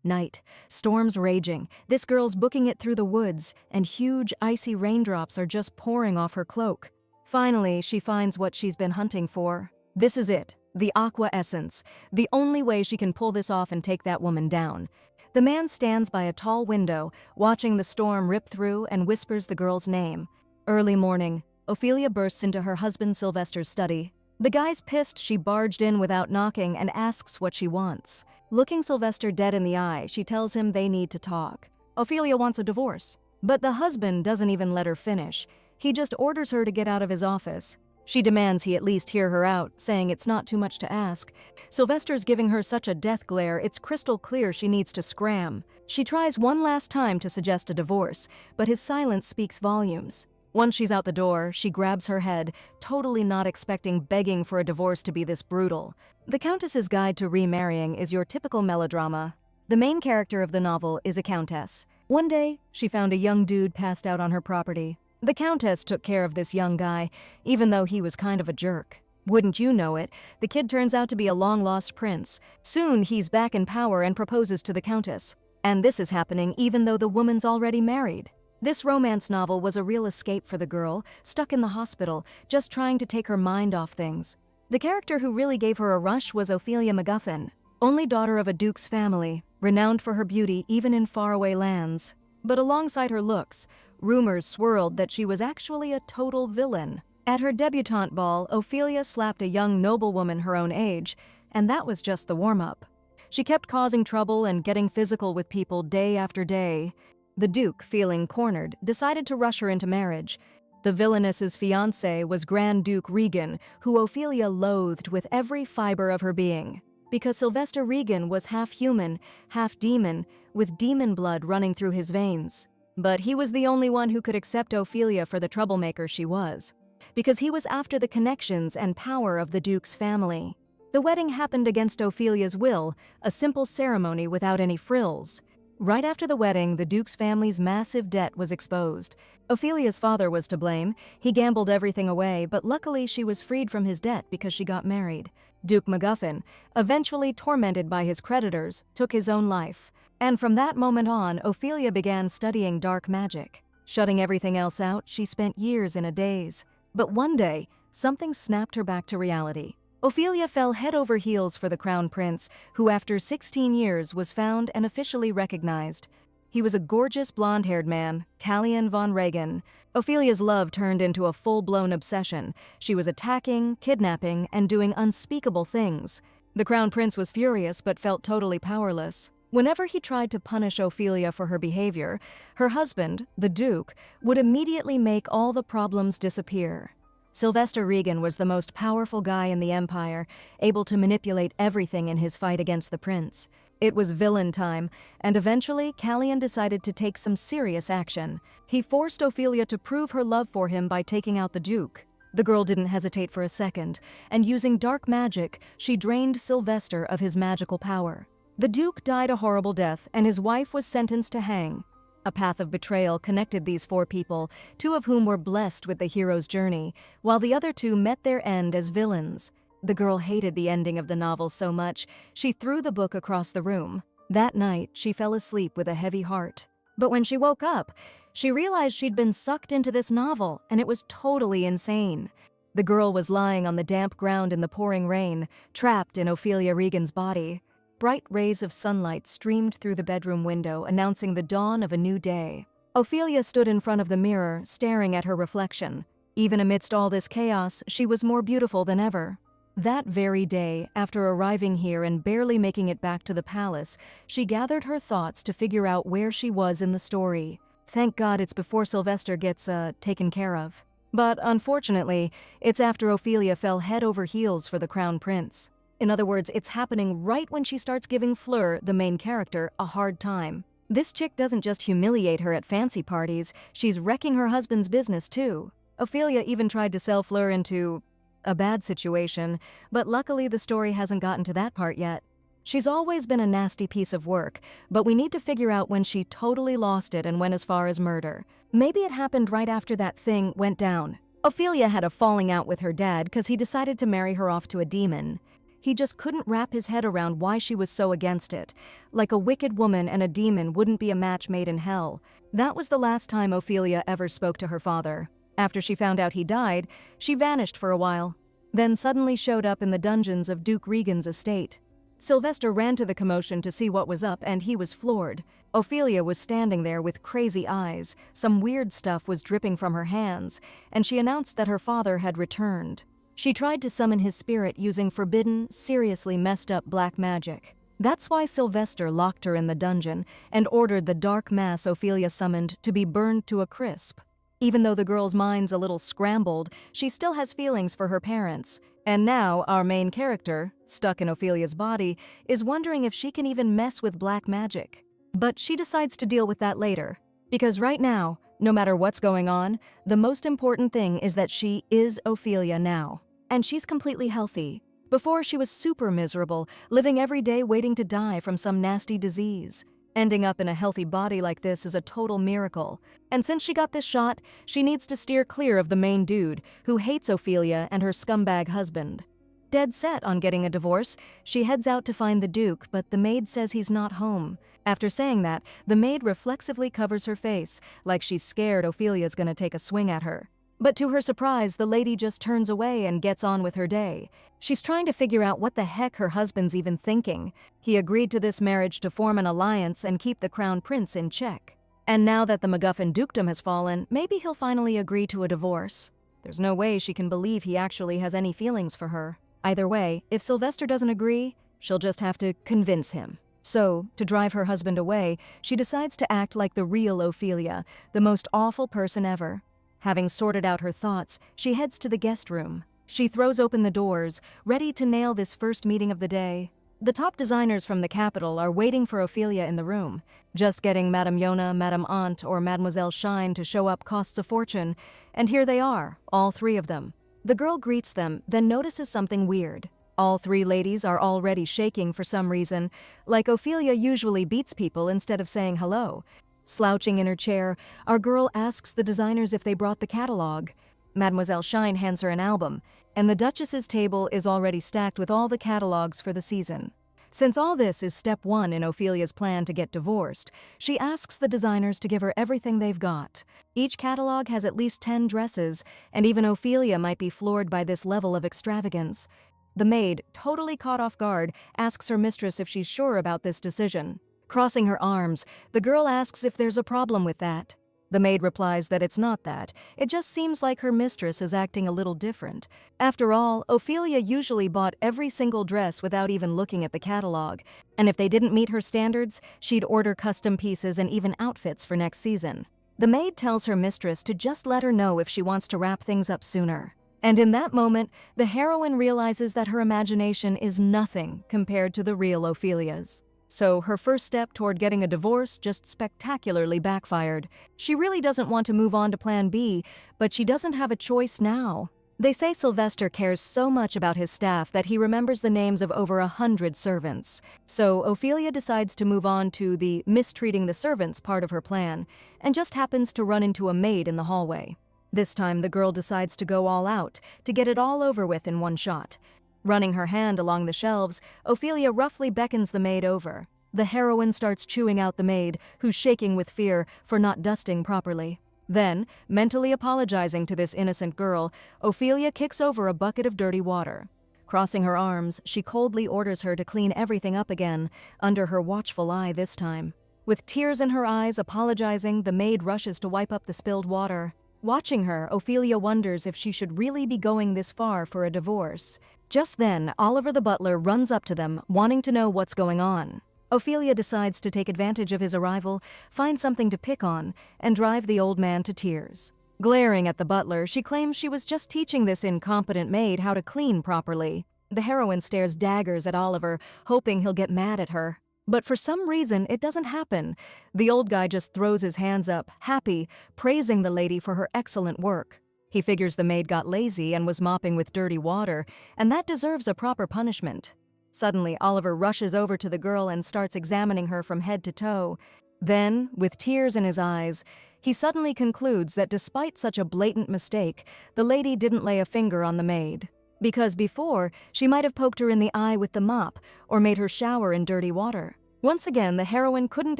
Night. Storms raging. This girl's booking it through the woods, and huge, icy raindrops are just pouring off her cloak. Finally, she finds what she's been hunting for. This is it. The Aqua Essence. The only way she can pull this off and take that woman down. The man stands by a tall window, watching the storm rip through, and whispers the girl's name. Early morning. Ophelia bursts into her husband Sylvester's study. The guy's pissed she barged in without knocking and asks what she wants. Looking Sylvester dead in the eye, she tells him they need to talk. Ophelia wants a divorce. But the husband doesn't even let her finish. He just orders her to get out of his office. She demands he at least hear her out, saying it's not too much to ask. Sylvester's giving her such a death glare, it's crystal clear she needs to scram. She tries one last time to suggest a divorce, but his silence speaks volumes. Once she's out the door, she grabs her head, totally not expecting begging for a divorce to be this brutal. The Countess's Guide to Remarrying is your typical melodrama. The main character of the novel is a countess. One day, she found a young dude passed out on her property. The Countess took care of this young guy, even though he was kind of a jerk. Wouldn't you know it, the kid turns out to be a long-lost prince. Soon, he's back in power and proposes to the Countess. And this is happening even though the woman's already married. This romance novel was a real escape for the girl, stuck in the hospital, just trying to take her mind off things. The character who really gave her a rush was Ophelia MacGuffin, only daughter of a duke's family, renowned for her beauty even in faraway lands. But alongside her looks, rumors swirled that she was actually a total villain. At her debutante ball, Ophelia slapped a young noblewoman her own age, and that was just the warm-up. She kept causing trouble and getting physical with people day after day. The Duke, feeling cornered, decided to rush her into marriage. The villainess's fiancé was Grand Duke Regan, who Ophelia loathed with every fiber of her being. Because Sylvester Regan was half human, half demon, with demon blood running through his veins. But he was the only one who could accept Ophelia for the troublemaker she was. Because he was after the connections and power of the Duke's family. The wedding happened against Ophelia's will, a simple ceremony without any frills. Right after the wedding, the Duke's family's massive debt was exposed. Ophelia's father was to blame. He gambled everything away, but luckily she was freed from his debt because she got married. Duke MacGuffin, eventually tormented by his creditors, took his own life. And from that moment on, Ophelia began studying dark magic. Shutting everything else out, she spent years in a daze. But one day, something snapped her back to reality. Ophelia fell head over heels for the crown prince, who after 16 years was found and officially recognized. He was a gorgeous blonde-haired man, Callian von Regan. Ophelia's love turned into a full-blown obsession. She was attacking, kidnapping, and doing unspeakable things. The crown prince was furious but felt totally powerless. Whenever he tried to punish Ophelia for her behavior, her husband, the Duke, would immediately make all the problems disappear. Sylvester Regan was the most powerful guy in the Empire, able to manipulate everything in his fight against the prince. It was villain time, and eventually Callian decided to take some serious action. He forced Ophelia to prove her love for him by taking out the Duke. The girl didn't hesitate for a second, and using dark magic, she drained Sylvester of his magical power. The Duke died a horrible death, and his wife was sentenced to hang. A path of betrayal connected these four people, two of whom were blessed with the hero's journey, while the other two met their end as villains. The girl hated the ending of the novel so much, she threw the book across the room. That night, she fell asleep with a heavy heart. But when she woke up, she realized she'd been sucked into this novel, and it was totally insane. The girl was lying on the damp ground in the pouring rain, trapped in Ophelia Regan's body. Bright rays of sunlight streamed through the bedroom window, announcing the dawn of a new day. Ophelia stood in front of the mirror, staring at her reflection. Even amidst all this chaos, she was more beautiful than ever. That very day, after arriving here and barely making it back to the palace, she gathered her thoughts to figure out where she was in the story. Thank God it's before Sylvester gets, taken care of. But unfortunately, it's after Ophelia fell head over heels for the crown prince. In other words, it's happening right when she starts giving Fleur, the main character, a hard time. This chick doesn't just humiliate her at fancy parties, she's wrecking her husband's business too. Ophelia even tried to sell Fleur into a bad situation, but luckily the story hasn't gotten to that part yet. She's always been a nasty piece of work, but we need to figure out when she totally lost it and went as far as murder. Maybe it happened right after that thing went down. Ophelia had a falling out with her dad because he decided to marry her off to a demon. He just couldn't wrap his head around why she was so against it. Like a wicked woman and a demon wouldn't be a match made in hell. That was the last time Ophelia ever spoke to her father. After she found out he died, she vanished for a while, then suddenly showed up in the dungeons of Duke Regan's estate. Sylvester ran to the commotion to see what was up, and he was floored. Ophelia was standing there with crazy eyes, some weird stuff was dripping from her hands, and she announced that her father had returned. She tried to summon his spirit using forbidden, seriously messed up black magic. That's why Sylvester locked her in the dungeon and ordered the dark mass Ophelia summoned to be burned to a crisp. Even though the girl's mind's a little scrambled, she still has feelings for her parents. And now, our main character, stuck in Ophelia's body, is wondering if she can even mess with black magic. But she decides to deal with that later. Because right now, no matter what's going on, the most important thing is that she is Ophelia now. And she's completely healthy. Before, she was super miserable, living every day waiting to die from some nasty disease. Ending up in a healthy body like this is a total miracle. And since she got this shot, she needs to steer clear of the main dude, who hates Ophelia and her scumbag husband. Dead set on getting a divorce, she heads out to find the Duke, but the maid says he's not home. After saying that, the maid reflexively covers her face, like she's scared Ophelia's gonna take a swing at her. But to her surprise, the lady just turns away and gets on with her day. She's trying to figure out what the heck her husband's even thinking. He agreed to this marriage to form an alliance and keep the crown prince in check. And now that the MacGuffin dukedom has fallen, maybe he'll finally agree to a divorce. There's no way she can believe he actually has any feelings for her. Either way, if Sylvester doesn't agree, she'll just have to convince him. So, to drive her husband away, she decides to act like the real Ophelia, the most awful person ever. Having sorted out her thoughts, she heads to the guest room. She throws open the doors, ready to nail this first meeting of the day. The top designers from the capital are waiting for Ophelia in the room. Just getting Madame Yona, Madame Aunt, or Mademoiselle Shine to show up costs a fortune, and here they are, all three of them. The girl greets them, then notices something weird. All three ladies are already shaking for some reason, like Ophelia usually beats people instead of saying hello. Slouching in her chair, our girl asks the designers if they brought the catalog. Mademoiselle Shine hands her an album, and the Duchess's table is already stacked with all the catalogs for the season. Since all this is step one in Ophelia's plan to get divorced, she asks the designers to give her everything they've got. Each catalog has at least 10 dresses, and even Ophelia might be floored by this level of extravagance. The maid, totally caught off guard, asks her mistress if she's sure about this decision. Crossing her arms, the girl asks if there's a problem with that. The maid replies that it's not that, it just seems like her mistress is acting a little different. After all, Ophelia usually bought every single dress without even looking at the catalog, and if they didn't meet her standards, she'd order custom pieces and even outfits for next season. The maid tells her mistress to just let her know if she wants to wrap things up sooner. And in that moment, the heroine realizes that her imagination is nothing compared to the real Ophelia's. So her first step toward getting a divorce just spectacularly backfired. She really doesn't want to move on to plan B, but she doesn't have a choice now. They say Sylvester cares so much about his staff that he remembers the names of over 100 servants. So Ophelia decides to move on to the mistreating the servants part of her plan, and just happens to run into a maid in the hallway. This time the girl decides to go all out, to get it all over with in one shot. Running her hand along the shelves, Ophelia roughly beckons the maid over. The heroine starts chewing out the maid, who's shaking with fear for not dusting properly. Then, mentally apologizing to this innocent girl, Ophelia kicks over a bucket of dirty water. Crossing her arms, she coldly orders her to clean everything up again, under her watchful eye this time. With tears in her eyes apologizing, the maid rushes to wipe up the spilled water. Watching her, Ophelia wonders if she should really be going this far for a divorce. Just then, Oliver the butler runs up to them, wanting to know what's going on. Ophelia decides to take advantage of his arrival, find something to pick on, and drive the old man to tears. Glaring at the butler, she claims she was just teaching this incompetent maid how to clean properly. The heroine stares daggers at Oliver, hoping he'll get mad at her. But for some reason, it doesn't happen. The old guy just throws his hands up, happy, praising the lady for her excellent work. He figures the maid got lazy and was mopping with dirty water, and that deserves a proper punishment. Suddenly, Oliver rushes over to the girl and starts examining her from head to toe. Then, with tears in his eyes, he suddenly concludes that despite such a blatant mistake, the lady didn't lay a finger on the maid. Because before, she might have poked her in the eye with the mop or made her shower in dirty water. Once again, the heroine couldn't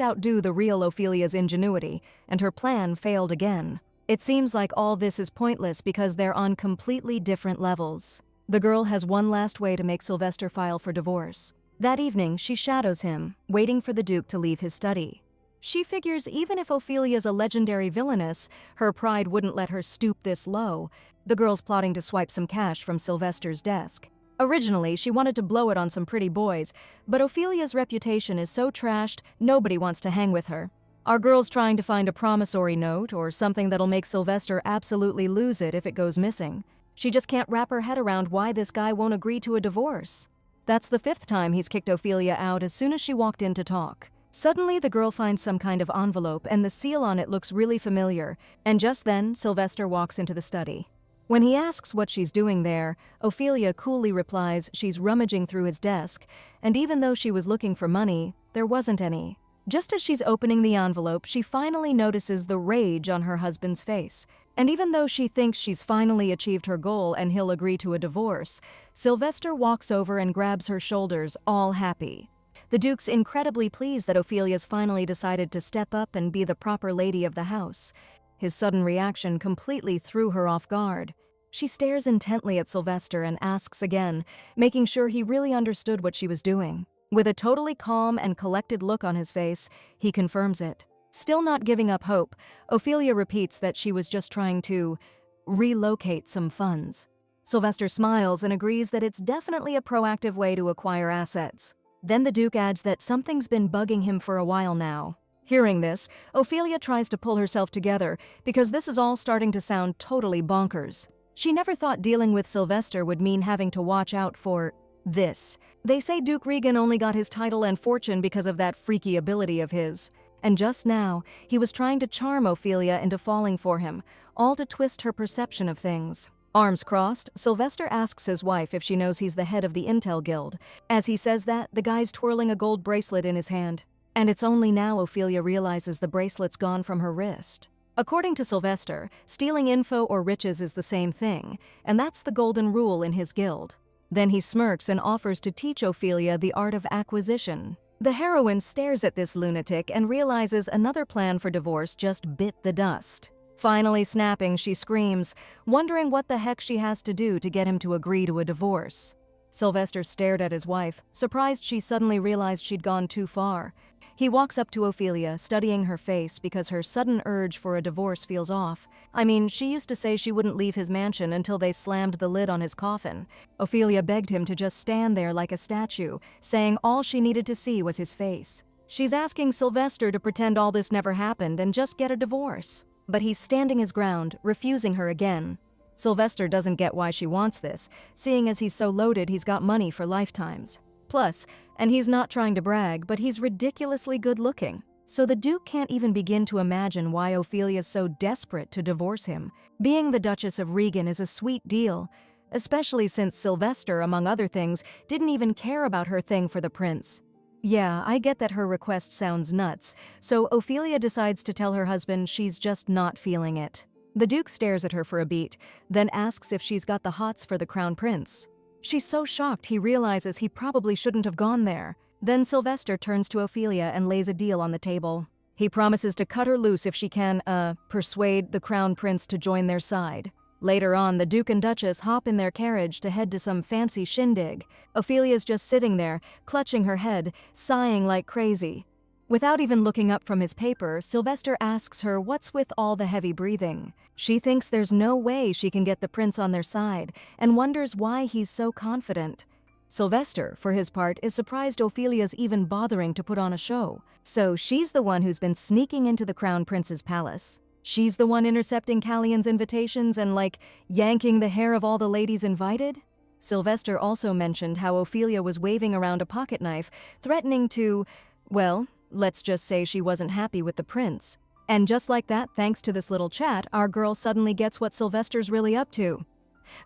outdo the real Ophelia's ingenuity, and her plan failed again. It seems like all this is pointless because they're on completely different levels. The girl has one last way to make Sylvester file for divorce. That evening, she shadows him, waiting for the Duke to leave his study. She figures even if Ophelia's a legendary villainess, her pride wouldn't let her stoop this low. The girl's plotting to swipe some cash from Sylvester's desk. Originally, she wanted to blow it on some pretty boys, but Ophelia's reputation is so trashed, nobody wants to hang with her. Our girl's trying to find a promissory note or something that'll make Sylvester absolutely lose it if it goes missing. She just can't wrap her head around why this guy won't agree to a divorce. That's the 5th time he's kicked Ophelia out as soon as she walked in to talk. Suddenly, the girl finds some kind of envelope and the seal on it looks really familiar, and just then, Sylvester walks into the study. When he asks what she's doing there, Ophelia coolly replies she's rummaging through his desk, and even though she was looking for money, there wasn't any. Just as she's opening the envelope, she finally notices the rage on her husband's face. And even though she thinks she's finally achieved her goal and he'll agree to a divorce, Sylvester walks over and grabs her shoulders, all happy. The Duke's incredibly pleased that Ophelia's finally decided to step up and be the proper lady of the house. His sudden reaction completely threw her off guard. She stares intently at Sylvester and asks again, making sure he really understood what she was doing. With a totally calm and collected look on his face, he confirms it. Still not giving up hope, Ophelia repeats that she was just trying to relocate some funds. Sylvester smiles and agrees that it's definitely a proactive way to acquire assets. Then the Duke adds that something's been bugging him for a while now. Hearing this, Ophelia tries to pull herself together because this is all starting to sound totally bonkers. She never thought dealing with Sylvester would mean having to watch out for this. They say Duke Regan only got his title and fortune because of that freaky ability of his. And just now, he was trying to charm Ophelia into falling for him, all to twist her perception of things. Arms crossed, Sylvester asks his wife if she knows he's the head of the Intel Guild. As he says that, the guy's twirling a gold bracelet in his hand. And it's only now Ophelia realizes the bracelet's gone from her wrist. According to Sylvester, stealing info or riches is the same thing, and that's the golden rule in his guild. Then he smirks and offers to teach Ophelia the art of acquisition. The heroine stares at this lunatic and realizes another plan for divorce just bit the dust. Finally snapping, she screams, wondering what the heck she has to do to get him to agree to a divorce. Sylvester stared at his wife, surprised she suddenly realized she'd gone too far. He walks up to Ophelia, studying her face because her sudden urge for a divorce feels off. I mean, she used to say she wouldn't leave his mansion until they slammed the lid on his coffin. Ophelia begged him to just stand there like a statue, saying all she needed to see was his face. She's asking Sylvester to pretend all this never happened and just get a divorce. But he's standing his ground, refusing her again. Sylvester doesn't get why she wants this, seeing as he's so loaded he's got money for lifetimes. Plus, and he's not trying to brag, but he's ridiculously good-looking. So the Duke can't even begin to imagine why Ophelia's so desperate to divorce him. Being the Duchess of Regan is a sweet deal, especially since Sylvester, among other things, didn't even care about her thing for the prince. Yeah, I get that her request sounds nuts, so Ophelia decides to tell her husband she's just not feeling it. The Duke stares at her for a beat, then asks if she's got the hots for the crown prince. She's so shocked he realizes he probably shouldn't have gone there. Then Sylvester turns to Ophelia and lays a deal on the table. He promises to cut her loose if she can, persuade the crown prince to join their side. Later on, the Duke and Duchess hop in their carriage to head to some fancy shindig. Ophelia's just sitting there, clutching her head, sighing like crazy. Without even looking up from his paper, Sylvester asks her what's with all the heavy breathing. She thinks there's no way she can get the prince on their side, and wonders why he's so confident. Sylvester, for his part, is surprised Ophelia's even bothering to put on a show. So she's the one who's been sneaking into the crown prince's palace. She's the one intercepting Callion's invitations and, yanking the hair of all the ladies invited? Sylvester also mentioned how Ophelia was waving around a pocket knife, threatening to, well, let's just say she wasn't happy with the prince. And just like that, thanks to this little chat, our girl suddenly gets what Sylvester's really up to.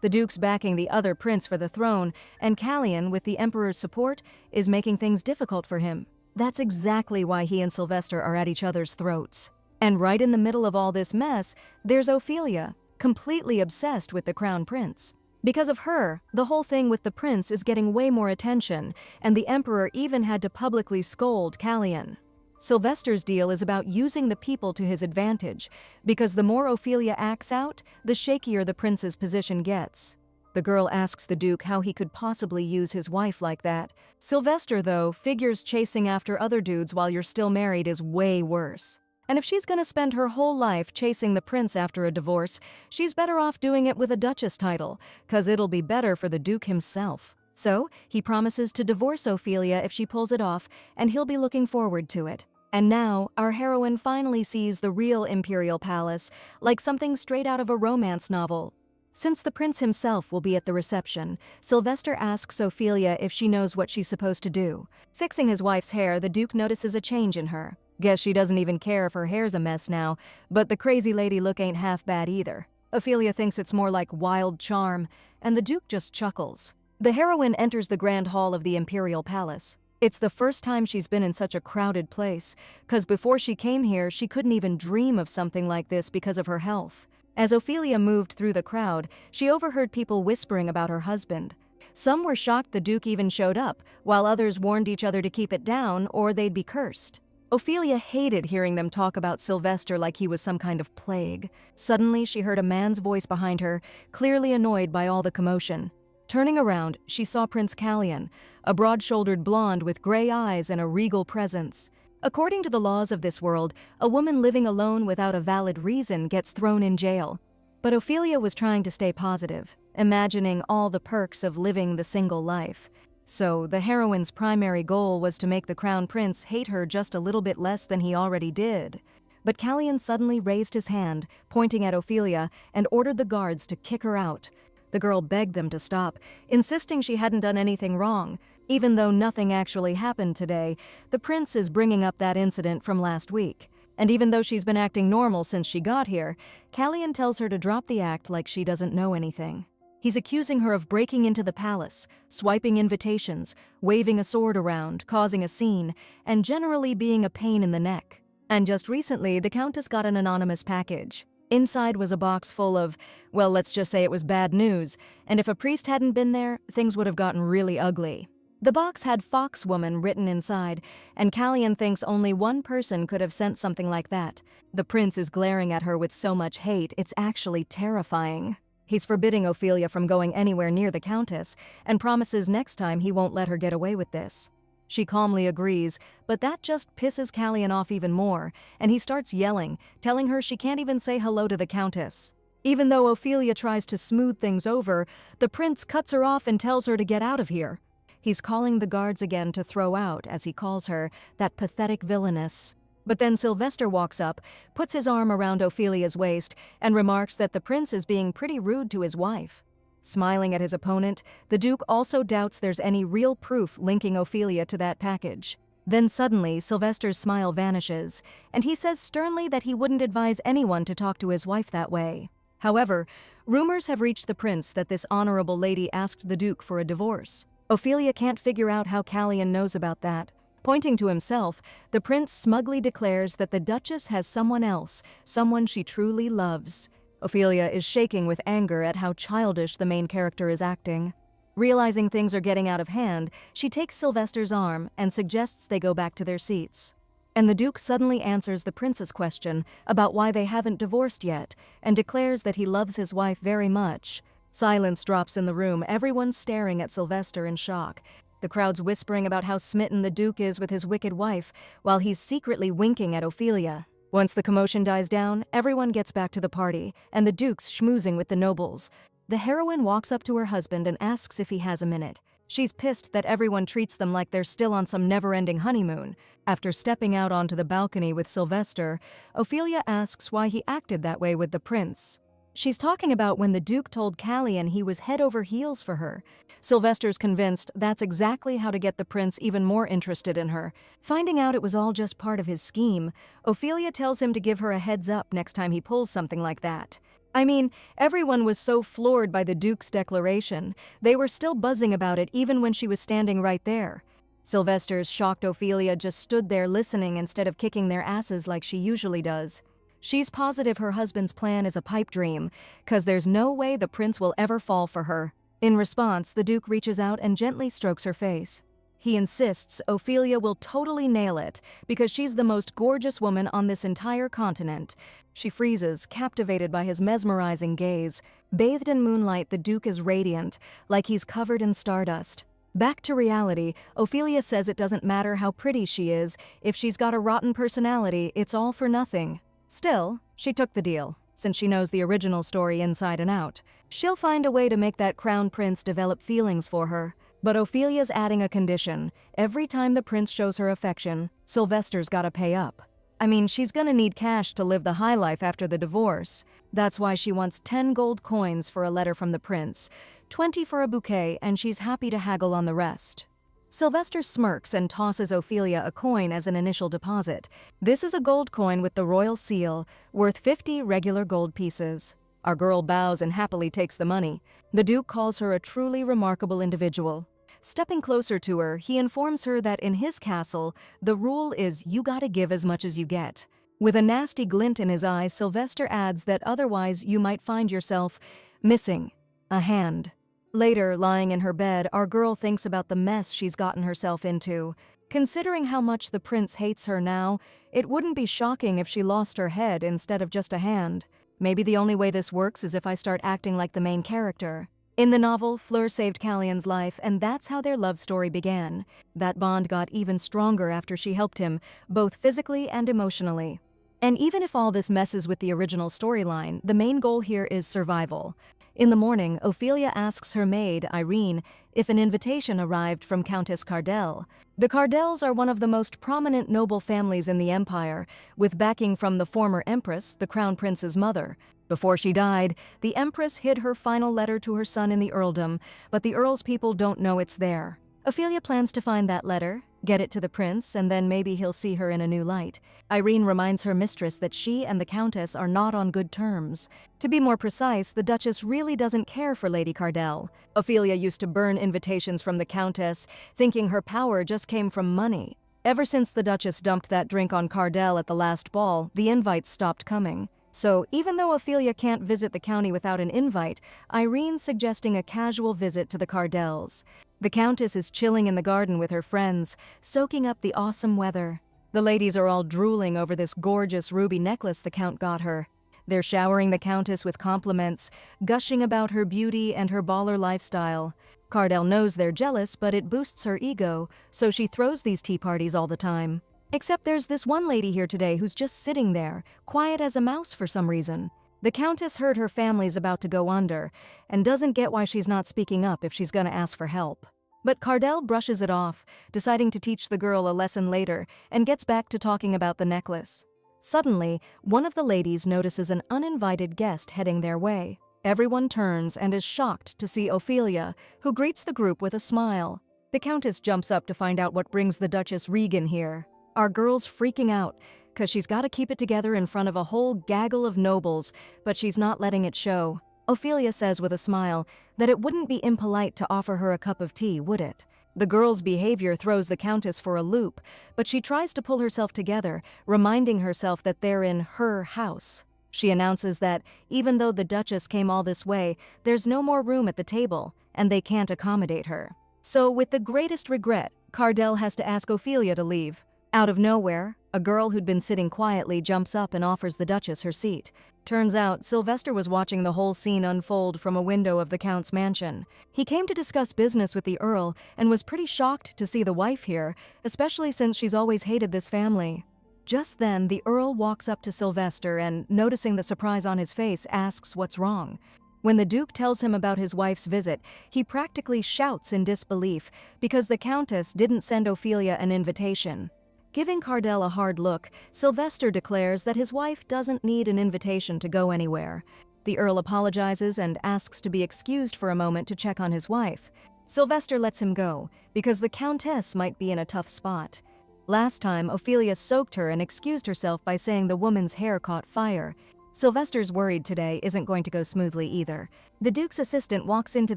The Duke's backing the other prince for the throne, and Callion, with the Emperor's support, is making things difficult for him. That's exactly why he and Sylvester are at each other's throats. And right in the middle of all this mess, there's Ophelia, completely obsessed with the crown prince. Because of her, the whole thing with the prince is getting way more attention, and the emperor even had to publicly scold Callian. Sylvester's deal is about using the people to his advantage, because the more Ophelia acts out, the shakier the prince's position gets. The girl asks the duke how he could possibly use his wife like that. Sylvester, though, figures chasing after other dudes while you're still married is way worse. And if she's gonna spend her whole life chasing the prince after a divorce, she's better off doing it with a duchess title, 'cause it'll be better for the duke himself. So, he promises to divorce Ophelia if she pulls it off, and he'll be looking forward to it. And now, our heroine finally sees the real imperial palace, like something straight out of a romance novel. Since the prince himself will be at the reception, Sylvester asks Ophelia if she knows what she's supposed to do. Fixing his wife's hair, the duke notices a change in her. Guess she doesn't even care if her hair's a mess now, but the crazy lady look ain't half bad either. Ophelia thinks it's more like wild charm, and the duke just chuckles. The heroine enters the grand hall of the imperial palace. It's the first time she's been in such a crowded place, 'cause before she came here, she couldn't even dream of something like this because of her health. As Ophelia moved through the crowd, she overheard people whispering about her husband. Some were shocked the duke even showed up, while others warned each other to keep it down or they'd be cursed. Ophelia hated hearing them talk about Sylvester like he was some kind of plague. Suddenly, she heard a man's voice behind her, clearly annoyed by all the commotion. Turning around, she saw Prince Callian, a broad-shouldered blonde with gray eyes and a regal presence. According to the laws of this world, a woman living alone without a valid reason gets thrown in jail. But Ophelia was trying to stay positive, imagining all the perks of living the single life. So, the heroine's primary goal was to make the crown prince hate her just a little bit less than he already did. But Callian suddenly raised his hand, pointing at Ophelia, and ordered the guards to kick her out. The girl begged them to stop, insisting she hadn't done anything wrong. Even though nothing actually happened today, the prince is bringing up that incident from last week. And even though she's been acting normal since she got here, Callian tells her to drop the act like she doesn't know anything. He's accusing her of breaking into the palace, swiping invitations, waving a sword around, causing a scene, and generally being a pain in the neck. And just recently, the Countess got an anonymous package. Inside was a box full of, well, let's just say it was bad news, and if a priest hadn't been there, things would have gotten really ugly. The box had Foxwoman written inside, and Callian thinks only one person could have sent something like that. The prince is glaring at her with so much hate, it's actually terrifying. He's forbidding Ophelia from going anywhere near the Countess, and promises next time he won't let her get away with this. She calmly agrees, but that just pisses Callian off even more, and he starts yelling, telling her she can't even say hello to the Countess. Even though Ophelia tries to smooth things over, the prince cuts her off and tells her to get out of here. He's calling the guards again to throw out, as he calls her, that pathetic villainess. But then Sylvester walks up, puts his arm around Ophelia's waist, and remarks that the prince is being pretty rude to his wife. Smiling at his opponent, the Duke also doubts there's any real proof linking Ophelia to that package. Then suddenly, Sylvester's smile vanishes, and he says sternly that he wouldn't advise anyone to talk to his wife that way. However, rumors have reached the prince that this honorable lady asked the Duke for a divorce. Ophelia can't figure out how Callian knows about that. Pointing to himself, the prince smugly declares that the Duchess has someone else, someone she truly loves. Ophelia is shaking with anger at how childish the main character is acting. Realizing things are getting out of hand, she takes Sylvester's arm and suggests they go back to their seats. And the Duke suddenly answers the prince's question about why they haven't divorced yet, and declares that he loves his wife very much. Silence drops in the room, everyone staring at Sylvester in shock. The crowd's whispering about how smitten the Duke is with his wicked wife, while he's secretly winking at Ophelia. Once the commotion dies down, everyone gets back to the party, and the Duke's schmoozing with the nobles. The heroine walks up to her husband and asks if he has a minute. She's pissed that everyone treats them like they're still on some never-ending honeymoon. After stepping out onto the balcony with Sylvester, Ophelia asks why he acted that way with the prince. She's talking about when the Duke told Callian he was head over heels for her. Sylvester's convinced that's exactly how to get the prince even more interested in her. Finding out it was all just part of his scheme, Ophelia tells him to give her a heads up next time he pulls something like that. I mean, everyone was so floored by the Duke's declaration. They were still buzzing about it even when she was standing right there. Sylvester's shocked Ophelia just stood there listening instead of kicking their asses like she usually does. She's positive her husband's plan is a pipe dream, 'cause there's no way the prince will ever fall for her. In response, the Duke reaches out and gently strokes her face. He insists Ophelia will totally nail it, because she's the most gorgeous woman on this entire continent. She freezes, captivated by his mesmerizing gaze. Bathed in moonlight, the Duke is radiant, like he's covered in stardust. Back to reality, Ophelia says it doesn't matter how pretty she is, if she's got a rotten personality, it's all for nothing. Still, she took the deal, since she knows the original story inside and out. She'll find a way to make that crown prince develop feelings for her. But Ophelia's adding a condition. Every time the prince shows her affection, Sylvester's gotta pay up. I mean, she's gonna need cash to live the high life after the divorce. That's why she wants 10 gold coins for a letter from the prince, 20 for a bouquet, and she's happy to haggle on the rest. Sylvester smirks and tosses Ophelia a coin as an initial deposit. This is a gold coin with the royal seal, worth 50 regular gold pieces. Our girl bows and happily takes the money. The Duke calls her a truly remarkable individual. Stepping closer to her, he informs her that in his castle, the rule is you gotta give as much as you get. With a nasty glint in his eye, Sylvester adds that otherwise you might find yourself missing a hand. Later, lying in her bed, our girl thinks about the mess she's gotten herself into. Considering how much the prince hates her now, it wouldn't be shocking if she lost her head instead of just a hand. Maybe the only way this works is if I start acting like the main character. In the novel, Fleur saved Callion's life, and that's how their love story began. That bond got even stronger after she helped him, both physically and emotionally. And even if all this messes with the original storyline, the main goal here is survival. In the morning, Ophelia asks her maid, Irene, if an invitation arrived from Countess Cardell. The Cardells are one of the most prominent noble families in the empire, with backing from the former empress, the crown prince's mother. Before she died, the empress hid her final letter to her son in the earldom, but the earl's people don't know it's there. Ophelia plans to find that letter, get it to the prince, and then maybe he'll see her in a new light. Irene reminds her mistress that she and the countess are not on good terms. To be more precise, the duchess really doesn't care for Lady Cardell. Ophelia used to burn invitations from the countess, thinking her power just came from money. Ever since the duchess dumped that drink on Cardell at the last ball, the invites stopped coming. So, even though Ophelia can't visit the county without an invite, Irene's suggesting a casual visit to the Cardells. The Countess is chilling in the garden with her friends, soaking up the awesome weather. The ladies are all drooling over this gorgeous ruby necklace the Count got her. They're showering the Countess with compliments, gushing about her beauty and her baller lifestyle. Cardell knows they're jealous, but it boosts her ego, so she throws these tea parties all the time. Except there's this one lady here today who's just sitting there, quiet as a mouse for some reason. The Countess heard her family's about to go under, and doesn't get why she's not speaking up if she's gonna ask for help. But Cardell brushes it off, deciding to teach the girl a lesson later, and gets back to talking about the necklace. Suddenly, one of the ladies notices an uninvited guest heading their way. Everyone turns and is shocked to see Ophelia, who greets the group with a smile. The Countess jumps up to find out what brings the Duchess Regan here. Our girl's freaking out, 'cause she's got to keep it together in front of a whole gaggle of nobles, but she's not letting it show. Ophelia says with a smile that it wouldn't be impolite to offer her a cup of tea, would it? The girl's behavior throws the Countess for a loop, but she tries to pull herself together, reminding herself that they're in her house. She announces that, even though the Duchess came all this way, there's no more room at the table, and they can't accommodate her. So, with the greatest regret, Cardell has to ask Ophelia to leave. Out of nowhere, a girl who'd been sitting quietly jumps up and offers the Duchess her seat. Turns out, Sylvester was watching the whole scene unfold from a window of the Count's mansion. He came to discuss business with the Earl and was pretty shocked to see the wife here, especially since she's always hated this family. Just then, the Earl walks up to Sylvester and, noticing the surprise on his face, asks what's wrong. When the Duke tells him about his wife's visit, he practically shouts in disbelief because the Countess didn't send Ophelia an invitation. Giving Cardell a hard look, Sylvester declares that his wife doesn't need an invitation to go anywhere. The Earl apologizes and asks to be excused for a moment to check on his wife. Sylvester lets him go, because the Countess might be in a tough spot. Last time, Ophelia soaked her and excused herself by saying the woman's hair caught fire. Sylvester's worried today isn't going to go smoothly either. The Duke's assistant walks into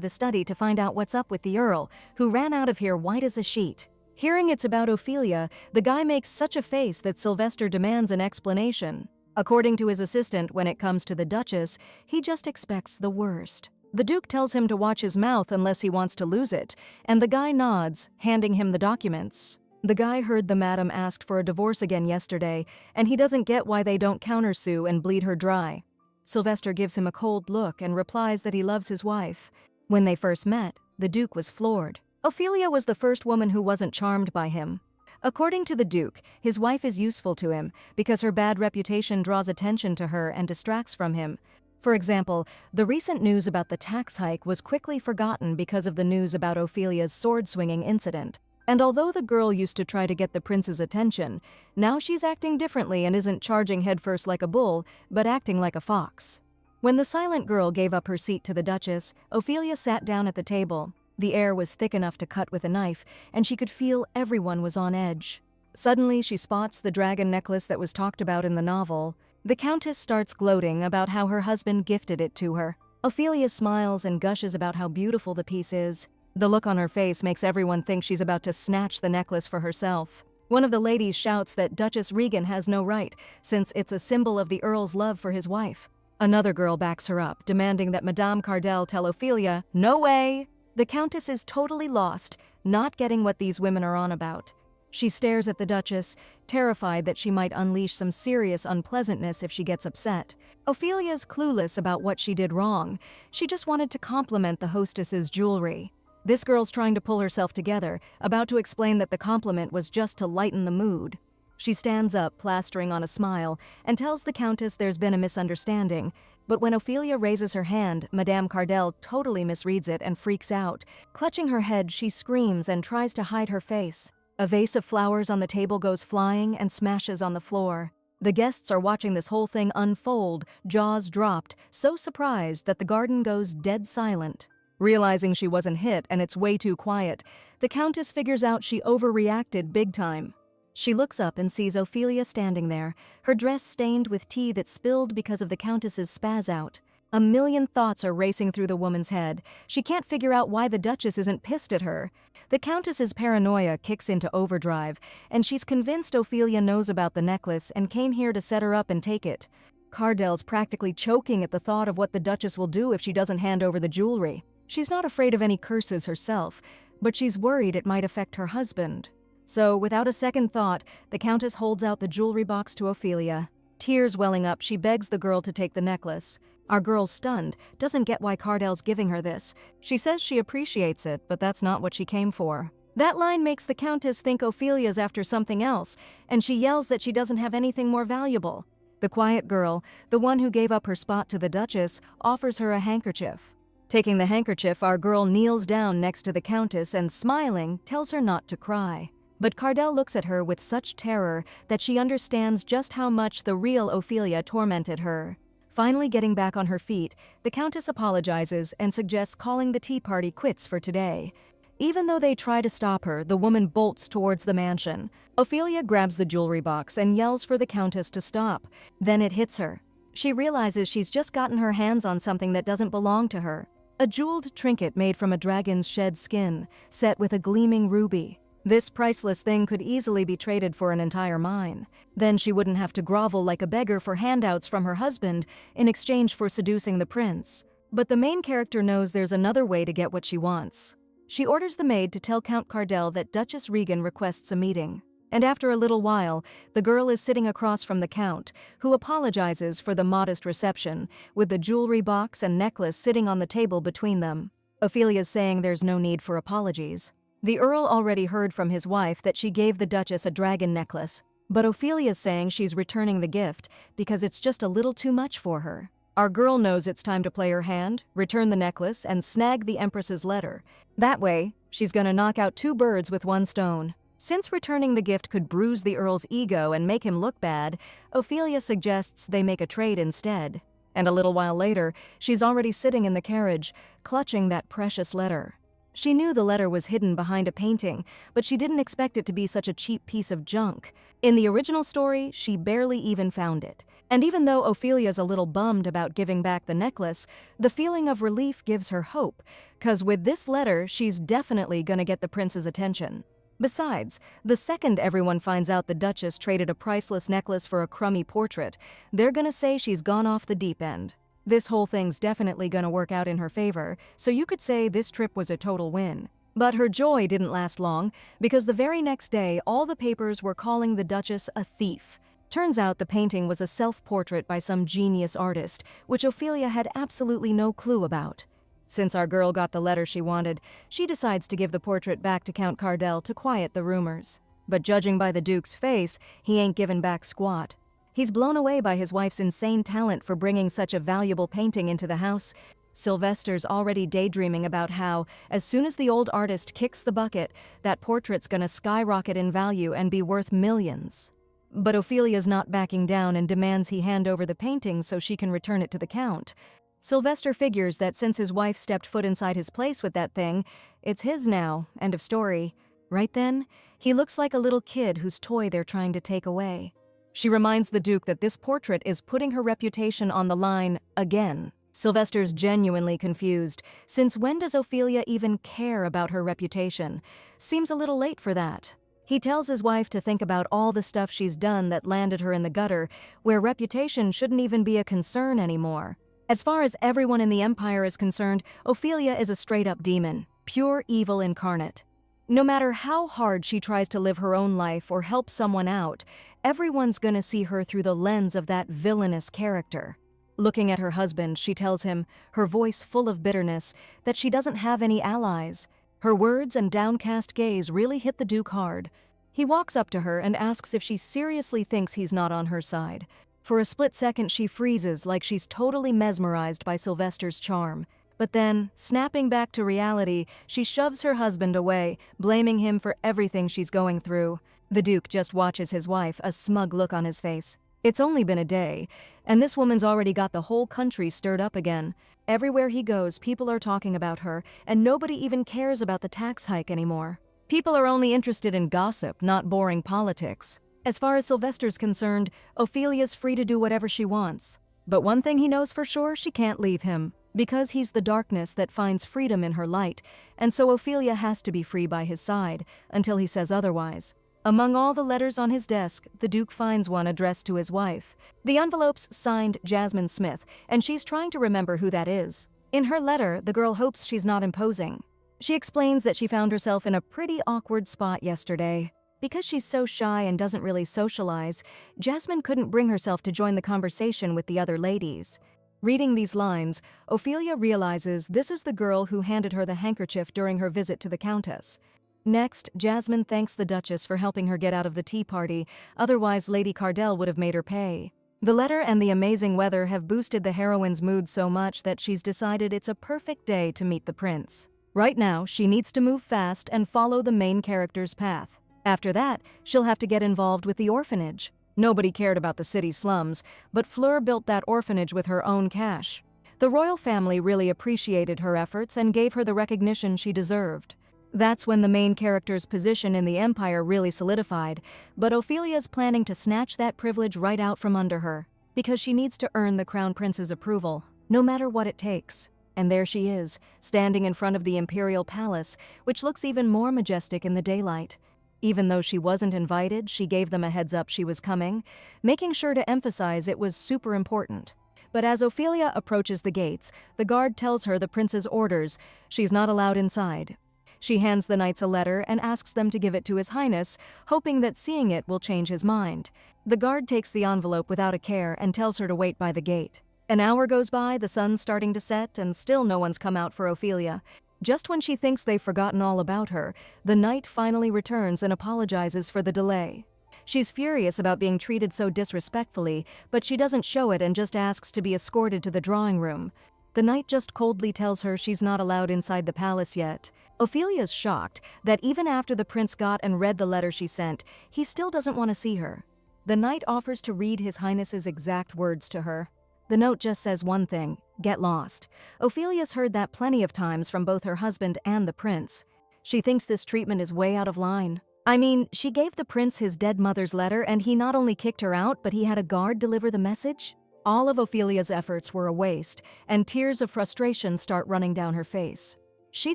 the study to find out what's up with the Earl, who ran out of here white as a sheet. Hearing it's about Ophelia, the guy makes such a face that Sylvester demands an explanation. According to his assistant, when it comes to the Duchess, he just expects the worst. The Duke tells him to watch his mouth unless he wants to lose it, and the guy nods, handing him the documents. The guy heard the madam asked for a divorce again yesterday, and he doesn't get why they don't countersue and bleed her dry. Sylvester gives him a cold look and replies that he loves his wife. When they first met, the Duke was floored. Ophelia was the first woman who wasn't charmed by him. According to the Duke, his wife is useful to him because her bad reputation draws attention to her and distracts from him. For example, the recent news about the tax hike was quickly forgotten because of the news about Ophelia's sword-swinging incident. And although the girl used to try to get the prince's attention, now she's acting differently and isn't charging headfirst like a bull, but acting like a fox. When the silent girl gave up her seat to the Duchess, Ophelia sat down at the table. The air was thick enough to cut with a knife, and she could feel everyone was on edge. Suddenly, she spots the dragon necklace that was talked about in the novel. The Countess starts gloating about how her husband gifted it to her. Ophelia smiles and gushes about how beautiful the piece is. The look on her face makes everyone think she's about to snatch the necklace for herself. One of the ladies shouts that Duchess Regan has no right, since it's a symbol of the Earl's love for his wife. Another girl backs her up, demanding that Madame Cardell tell Ophelia, "No way!" The Countess is totally lost, not getting what these women are on about. She stares at the Duchess, terrified that she might unleash some serious unpleasantness if she gets upset. Ophelia's clueless about what she did wrong. She just wanted to compliment the hostess's jewelry. This girl's trying to pull herself together, about to explain that the compliment was just to lighten the mood. She stands up, plastering on a smile, and tells the Countess there's been a misunderstanding. But when Ophelia raises her hand, Madame Cardell totally misreads it and freaks out. Clutching her head, she screams and tries to hide her face. A vase of flowers on the table goes flying and smashes on the floor. The guests are watching this whole thing unfold, jaws dropped, so surprised that the garden goes dead silent. Realizing she wasn't hit and it's way too quiet, the Countess figures out she overreacted big time. She looks up and sees Ophelia standing there, her dress stained with tea that spilled because of the Countess's spaz out. A million thoughts are racing through the woman's head. She can't figure out why the Duchess isn't pissed at her. The Countess's paranoia kicks into overdrive, and she's convinced Ophelia knows about the necklace and came here to set her up and take it. Cardell's practically choking at the thought of what the Duchess will do if she doesn't hand over the jewelry. She's not afraid of any curses herself, but she's worried it might affect her husband. So, without a second thought, the Countess holds out the jewelry box to Ophelia. Tears welling up, she begs the girl to take the necklace. Our girl's stunned, doesn't get why Cardell's giving her this. She says she appreciates it, but that's not what she came for. That line makes the Countess think Ophelia's after something else, and she yells that she doesn't have anything more valuable. The quiet girl, the one who gave up her spot to the Duchess, offers her a handkerchief. Taking the handkerchief, our girl kneels down next to the Countess and, smiling, tells her not to cry. But Cardell looks at her with such terror that she understands just how much the real Ophelia tormented her. Finally getting back on her feet, the Countess apologizes and suggests calling the tea party quits for today. Even though they try to stop her, the woman bolts towards the mansion. Ophelia grabs the jewelry box and yells for the Countess to stop. Then it hits her. She realizes she's just gotten her hands on something that doesn't belong to her. A jeweled trinket made from a dragon's shed skin, set with a gleaming ruby. This priceless thing could easily be traded for an entire mine. Then she wouldn't have to grovel like a beggar for handouts from her husband in exchange for seducing the prince. But the main character knows there's another way to get what she wants. She orders the maid to tell Count Cardell that Duchess Regan requests a meeting. And after a little while, the girl is sitting across from the Count, who apologizes for the modest reception, with the jewelry box and necklace sitting on the table between them. Ophelia's saying there's no need for apologies. The Earl already heard from his wife that she gave the Duchess a dragon necklace, but Ophelia's saying she's returning the gift because it's just a little too much for her. Our girl knows it's time to play her hand, return the necklace, and snag the Empress's letter. That way, she's gonna knock out two birds with one stone. Since returning the gift could bruise the Earl's ego and make him look bad, Ophelia suggests they make a trade instead. And a little while later, she's already sitting in the carriage, clutching that precious letter. She knew the letter was hidden behind a painting, but she didn't expect it to be such a cheap piece of junk. In the original story, she barely even found it. And even though Ophelia's a little bummed about giving back the necklace, the feeling of relief gives her hope, 'cause with this letter, she's definitely gonna get the prince's attention. Besides, the second everyone finds out the Duchess traded a priceless necklace for a crummy portrait, they're gonna say she's gone off the deep end. This whole thing's definitely gonna work out in her favor, so you could say this trip was a total win. But her joy didn't last long, because the very next day all the papers were calling the Duchess a thief. Turns out the painting was a self-portrait by some genius artist, which Ophelia had absolutely no clue about. Since our girl got the letter she wanted, she decides to give the portrait back to Count Cardell to quiet the rumors. But judging by the Duke's face, he ain't giving back squat. He's blown away by his wife's insane talent for bringing such a valuable painting into the house. Sylvester's already daydreaming about how, as soon as the old artist kicks the bucket, that portrait's gonna skyrocket in value and be worth millions. But Ophelia's not backing down and demands he hand over the painting so she can return it to the Count. Sylvester figures that since his wife stepped foot inside his place with that thing, it's his now, end of story. Right then, he looks like a little kid whose toy they're trying to take away. She reminds the Duke that this portrait is putting her reputation on the line again. Sylvester's genuinely confused. Since when does Ophelia even care about her reputation? Seems a little late for that. He tells his wife to think about all the stuff she's done that landed her in the gutter, where reputation shouldn't even be a concern anymore. As far as everyone in the Empire is concerned, Ophelia is a straight-up demon, pure evil incarnate. No matter how hard she tries to live her own life or help someone out, everyone's gonna see her through the lens of that villainous character. Looking at her husband, she tells him, her voice full of bitterness, that she doesn't have any allies. Her words and downcast gaze really hit the Duke hard. He walks up to her and asks if she seriously thinks he's not on her side. For a split second she freezes like she's totally mesmerized by Sylvester's charm. But then, snapping back to reality, she shoves her husband away, blaming him for everything she's going through. The Duke just watches his wife, a smug look on his face. It's only been a day, and this woman's already got the whole country stirred up again. Everywhere he goes, people are talking about her, and nobody even cares about the tax hike anymore. People are only interested in gossip, not boring politics. As far as Sylvester's concerned, Ophelia's free to do whatever she wants. But one thing he knows for sure, she can't leave him, because he's the darkness that finds freedom in her light, and so Ophelia has to be free by his side, until he says otherwise. Among all the letters on his desk, the Duke finds one addressed to his wife. The envelope's signed Jasmine Smith, and she's trying to remember who that is. In her letter, the girl hopes she's not imposing. She explains that she found herself in a pretty awkward spot yesterday. Because she's so shy and doesn't really socialize, Jasmine couldn't bring herself to join the conversation with the other ladies. Reading these lines, Ophelia realizes this is the girl who handed her the handkerchief during her visit to the Countess. Next, Jasmine thanks the Duchess for helping her get out of the tea party, otherwise Lady Cardell would have made her pay. The letter and the amazing weather have boosted the heroine's mood so much that she's decided it's a perfect day to meet the prince. Right now, she needs to move fast and follow the main character's path. After that, she'll have to get involved with the orphanage. Nobody cared about the city slums, but Fleur built that orphanage with her own cash. The royal family really appreciated her efforts and gave her the recognition she deserved. That's when the main character's position in the Empire really solidified, but Ophelia's planning to snatch that privilege right out from under her, because she needs to earn the Crown Prince's approval, no matter what it takes. And there she is, standing in front of the Imperial Palace, which looks even more majestic in the daylight. Even though she wasn't invited, she gave them a heads up she was coming, making sure to emphasize it was super important. But as Ophelia approaches the gates, the guard tells her the prince's orders. She's not allowed inside. She hands the knights a letter and asks them to give it to His Highness, hoping that seeing it will change his mind. The guard takes the envelope without a care and tells her to wait by the gate. An hour goes by, the sun's starting to set, and still no one's come out for Ophelia. Just when she thinks they've forgotten all about her, the knight finally returns and apologizes for the delay. She's furious about being treated so disrespectfully, but she doesn't show it and just asks to be escorted to the drawing room. The knight just coldly tells her she's not allowed inside the palace yet. Ophelia's shocked that even after the prince got and read the letter she sent, he still doesn't want to see her. The knight offers to read His Highness's exact words to her. The note just says one thing: get lost. Ophelia's heard that plenty of times from both her husband and the prince. She thinks this treatment is way out of line. I mean, she gave the prince his dead mother's letter and he not only kicked her out, but he had a guard deliver the message? All of Ophelia's efforts were a waste, and tears of frustration start running down her face. She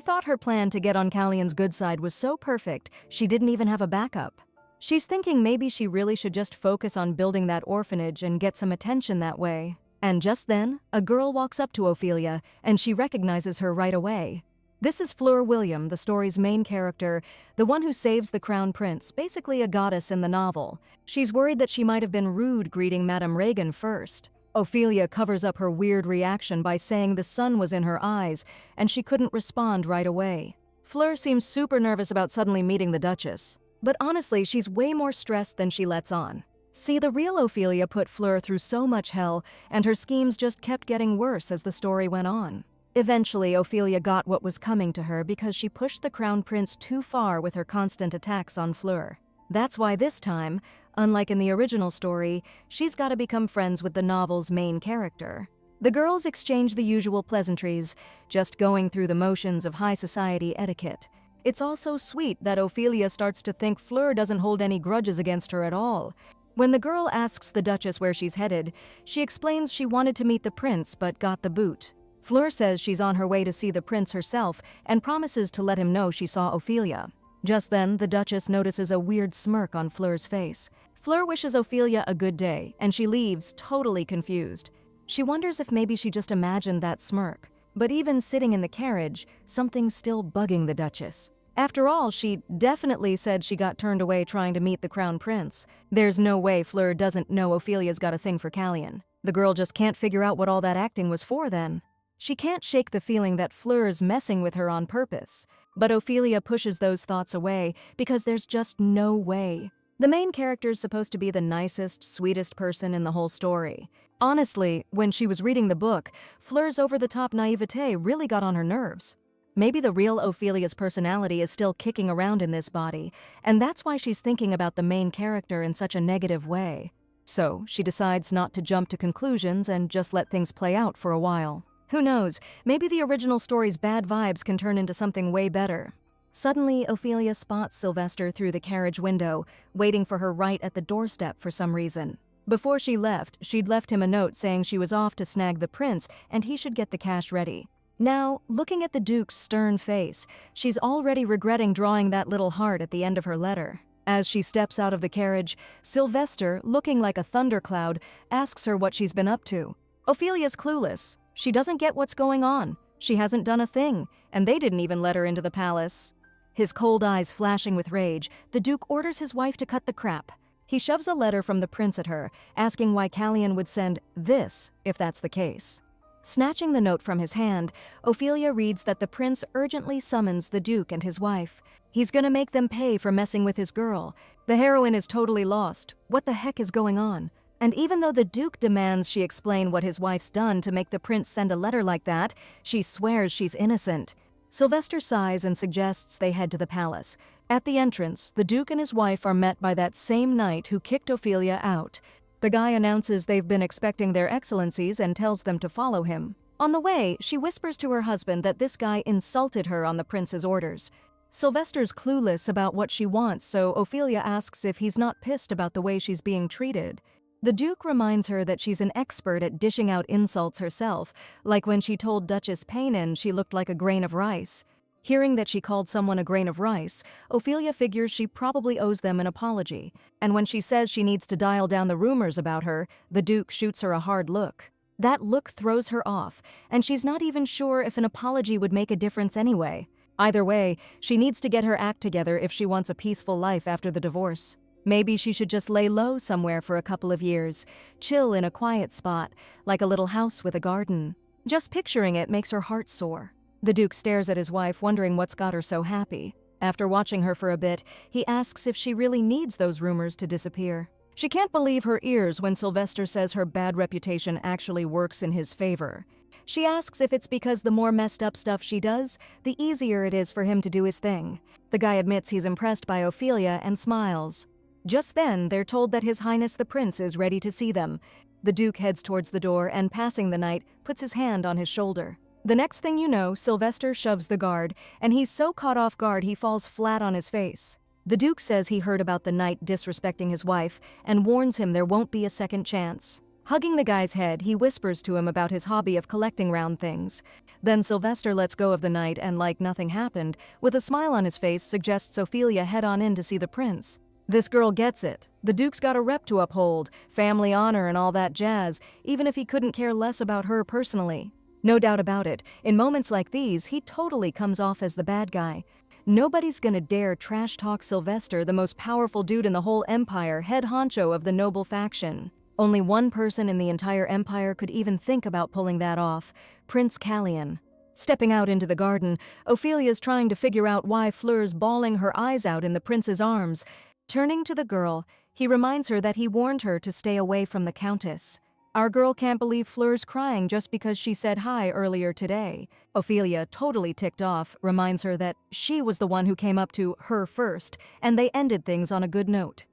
thought her plan to get on Callion's good side was so perfect, she didn't even have a backup. She's thinking maybe she really should just focus on building that orphanage and get some attention that way. And just then, a girl walks up to Ophelia, and she recognizes her right away. This is Fleur William, the story's main character, the one who saves the crown prince, basically a goddess in the novel. She's worried that she might have been rude greeting Madame Regan first. Ophelia covers up her weird reaction by saying the sun was in her eyes, and she couldn't respond right away. Fleur seems super nervous about suddenly meeting the Duchess. But honestly, she's way more stressed than she lets on. See, the real Ophelia put Fleur through so much hell, and her schemes just kept getting worse as the story went on. Eventually, Ophelia got what was coming to her because she pushed the crown prince too far with her constant attacks on Fleur. That's why this time, unlike in the original story, she's got to become friends with the novel's main character. The girls exchange the usual pleasantries, just going through the motions of high society etiquette. It's also sweet that Ophelia starts to think Fleur doesn't hold any grudges against her at all. When the girl asks the Duchess where she's headed, she explains she wanted to meet the prince but got the boot. Fleur says she's on her way to see the prince herself and promises to let him know she saw Ophelia. Just then, the Duchess notices a weird smirk on Fleur's face. Fleur wishes Ophelia a good day, and she leaves, totally confused. She wonders if maybe she just imagined that smirk. But even sitting in the carriage, something's still bugging the Duchess. After all, she definitely said she got turned away trying to meet the crown prince. There's no way Fleur doesn't know Ophelia's got a thing for Callion. The girl just can't figure out what all that acting was for then. She can't shake the feeling that Fleur's messing with her on purpose. But Ophelia pushes those thoughts away because there's just no way. The main character's supposed to be the nicest, sweetest person in the whole story. Honestly, when she was reading the book, Fleur's over-the-top naivete really got on her nerves. Maybe the real Ophelia's personality is still kicking around in this body, and that's why she's thinking about the main character in such a negative way. So, she decides not to jump to conclusions and just let things play out for a while. Who knows, maybe the original story's bad vibes can turn into something way better. Suddenly, Ophelia spots Sylvester through the carriage window, waiting for her right at the doorstep for some reason. Before she left, she'd left him a note saying she was off to snag the prince and he should get the cash ready. Now, looking at the Duke's stern face, she's already regretting drawing that little heart at the end of her letter. As she steps out of the carriage, Sylvester, looking like a thundercloud, asks her what she's been up to. Ophelia's clueless. She doesn't get what's going on. She hasn't done a thing, and they didn't even let her into the palace. His cold eyes flashing with rage, the Duke orders his wife to cut the crap. He shoves a letter from the prince at her, asking why Callion would send this, if that's the case. Snatching the note from his hand, Ophelia reads that the prince urgently summons the Duke and his wife. He's gonna make them pay for messing with his girl. The heroine is totally lost. What the heck is going on? And even though the Duke demands she explain what his wife's done to make the prince send a letter like that, she swears she's innocent. Sylvester sighs and suggests they head to the palace. At the entrance, the Duke and his wife are met by that same knight who kicked Ophelia out. The guy announces they've been expecting their excellencies and tells them to follow him. On the way, she whispers to her husband that this guy insulted her on the prince's orders. Sylvester's clueless about what she wants, so Ophelia asks if he's not pissed about the way she's being treated. The Duke reminds her that she's an expert at dishing out insults herself, like when she told Duchess Paynin she looked like a grain of rice. Hearing that she called someone a grain of rice, Ophelia figures she probably owes them an apology, and when she says she needs to dial down the rumors about her, the Duke shoots her a hard look. That look throws her off, and she's not even sure if an apology would make a difference anyway. Either way, she needs to get her act together if she wants a peaceful life after the divorce. Maybe she should just lay low somewhere for a couple of years, chill in a quiet spot, like a little house with a garden. Just picturing it makes her heart sore. The Duke stares at his wife, wondering what's got her so happy. After watching her for a bit, he asks if she really needs those rumors to disappear. She can't believe her ears when Sylvester says her bad reputation actually works in his favor. She asks if it's because the more messed up stuff she does, the easier it is for him to do his thing. The guy admits he's impressed by Ophelia and smiles. Just then, they're told that His Highness the Prince is ready to see them. The Duke heads towards the door and, passing the knight, puts his hand on his shoulder. The next thing you know, Sylvester shoves the guard, and he's so caught off guard he falls flat on his face. The Duke says he heard about the knight disrespecting his wife and warns him there won't be a second chance. Hugging the guy's head, he whispers to him about his hobby of collecting round things. Then Sylvester lets go of the knight and, like nothing happened, with a smile on his face, suggests Ophelia head on in to see the prince. This girl gets it. The Duke's got a rep to uphold, family honor and all that jazz, even if he couldn't care less about her personally. No doubt about it, in moments like these, he totally comes off as the bad guy. Nobody's gonna dare trash talk Sylvester, the most powerful dude in the whole empire, head honcho of the noble faction. Only one person in the entire empire could even think about pulling that off, Prince Callian. Stepping out into the garden, Ophelia's trying to figure out why Fleur's bawling her eyes out in the prince's arms. Turning to the girl, he reminds her that he warned her to stay away from the Countess. Our girl can't believe Fleur's crying just because she said hi earlier today. Ophelia, totally ticked off, reminds her that she was the one who came up to her first, and they ended things on a good note.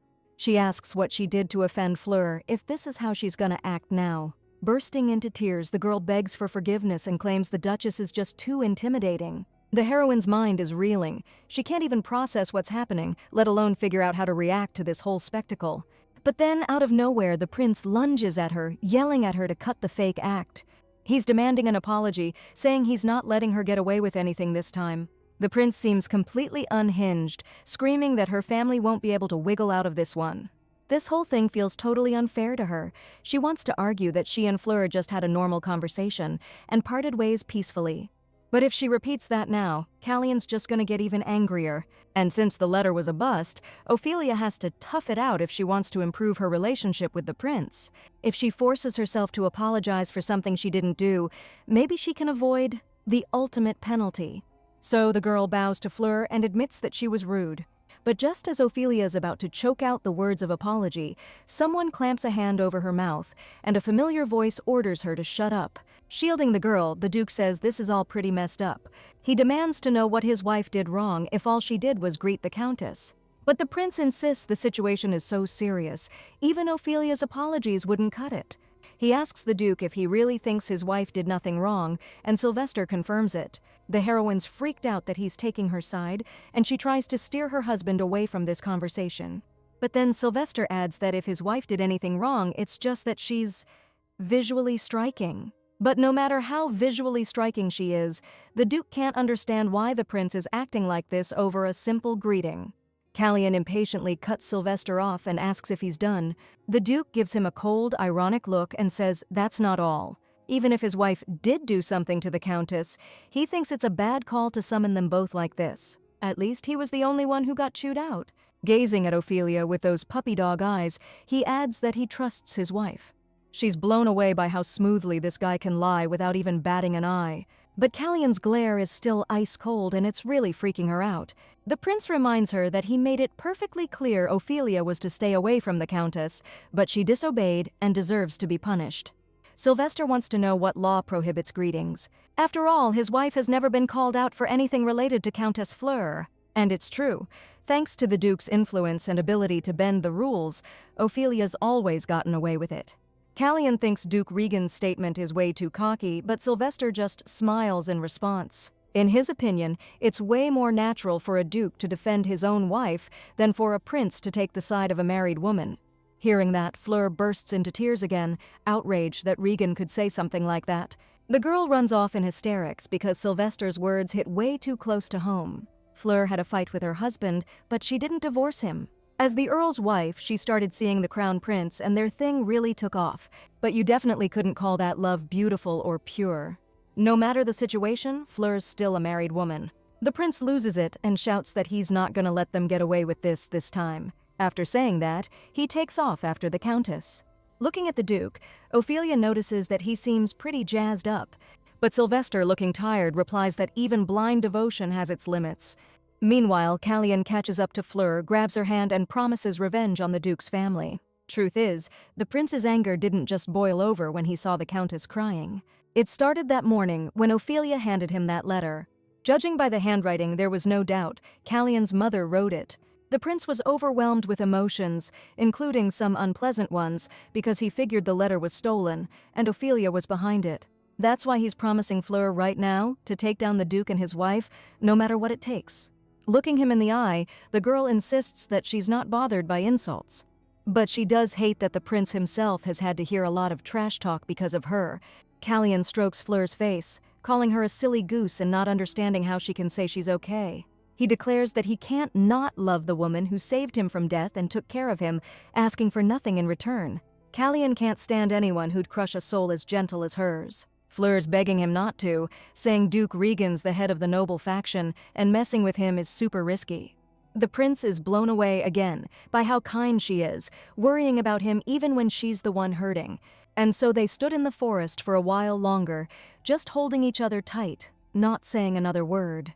She asks what she did to offend Fleur, if this is how she's gonna act now. Bursting into tears, the girl begs for forgiveness and claims the Duchess is just too intimidating. The heroine's mind is reeling. She can't even process what's happening, let alone figure out how to react to this whole spectacle. But then, out of nowhere, the prince lunges at her, yelling at her to cut the fake act. He's demanding an apology, saying he's not letting her get away with anything this time. The prince seems completely unhinged, screaming that her family won't be able to wiggle out of this one. This whole thing feels totally unfair to her. She wants to argue that she and Fleur just had a normal conversation and parted ways peacefully. But if she repeats that now, Callian's just gonna get even angrier. And since the letter was a bust, Ophelia has to tough it out if she wants to improve her relationship with the prince. If she forces herself to apologize for something she didn't do, maybe she can avoid the ultimate penalty. So the girl bows to Fleur and admits that she was rude. But just as Ophelia is about to choke out the words of apology, someone clamps a hand over her mouth, and a familiar voice orders her to shut up. Shielding the girl, the Duke says this is all pretty messed up. He demands to know what his wife did wrong if all she did was greet the Countess. But the prince insists the situation is so serious, even Ophelia's apologies wouldn't cut it. He asks the Duke if he really thinks his wife did nothing wrong, and Sylvester confirms it. The heroine's freaked out that he's taking her side, and she tries to steer her husband away from this conversation. But then Sylvester adds that if his wife did anything wrong, it's just that she's visually striking. But no matter how visually striking she is, the Duke can't understand why the prince is acting like this over a simple greeting. Callian impatiently cuts Sylvester off and asks if he's done. The Duke gives him a cold, ironic look and says that's not all. Even if his wife did do something to the Countess, he thinks it's a bad call to summon them both like this. At least he was the only one who got chewed out. Gazing at Ophelia with those puppy dog eyes, he adds that he trusts his wife. She's blown away by how smoothly this guy can lie without even batting an eye. But Callian's glare is still ice cold and it's really freaking her out. The prince reminds her that he made it perfectly clear Ophelia was to stay away from the Countess, but she disobeyed and deserves to be punished. Sylvester wants to know what law prohibits greetings. After all, his wife has never been called out for anything related to Countess Fleur. And it's true. Thanks to the Duke's influence and ability to bend the rules, Ophelia's always gotten away with it. Callian thinks Duke Regan's statement is way too cocky, but Sylvester just smiles in response. In his opinion, it's way more natural for a duke to defend his own wife than for a prince to take the side of a married woman. Hearing that, Fleur bursts into tears again, outraged that Regan could say something like that. The girl runs off in hysterics because Sylvester's words hit way too close to home. Fleur had a fight with her husband, but she didn't divorce him. As the Earl's wife, she started seeing the Crown Prince and their thing really took off, but you definitely couldn't call that love beautiful or pure. No matter the situation, Fleur's still a married woman. The prince loses it and shouts that he's not gonna let them get away with this time. After saying that, he takes off after the Countess. Looking at the Duke, Ophelia notices that he seems pretty jazzed up, but Sylvester, looking tired, replies that even blind devotion has its limits. Meanwhile, Callian catches up to Fleur, grabs her hand and promises revenge on the Duke's family. Truth is, the prince's anger didn't just boil over when he saw the Countess crying. It started that morning when Ophelia handed him that letter. Judging by the handwriting, there was no doubt Callian's mother wrote it. The prince was overwhelmed with emotions, including some unpleasant ones, because he figured the letter was stolen, and Ophelia was behind it. That's why he's promising Fleur right now to take down the Duke and his wife, no matter what it takes. Looking him in the eye, the girl insists that she's not bothered by insults. But she does hate that the prince himself has had to hear a lot of trash talk because of her. Callian strokes Fleur's face, calling her a silly goose and not understanding how she can say she's okay. He declares that he can't not love the woman who saved him from death and took care of him, asking for nothing in return. Callian can't stand anyone who'd crush a soul as gentle as hers. Fleur's begging him not to, saying Duke Regan's the head of the noble faction and messing with him is super risky. The prince is blown away again by how kind she is, worrying about him even when she's the one hurting. And so they stood in the forest for a while longer, just holding each other tight, not saying another word.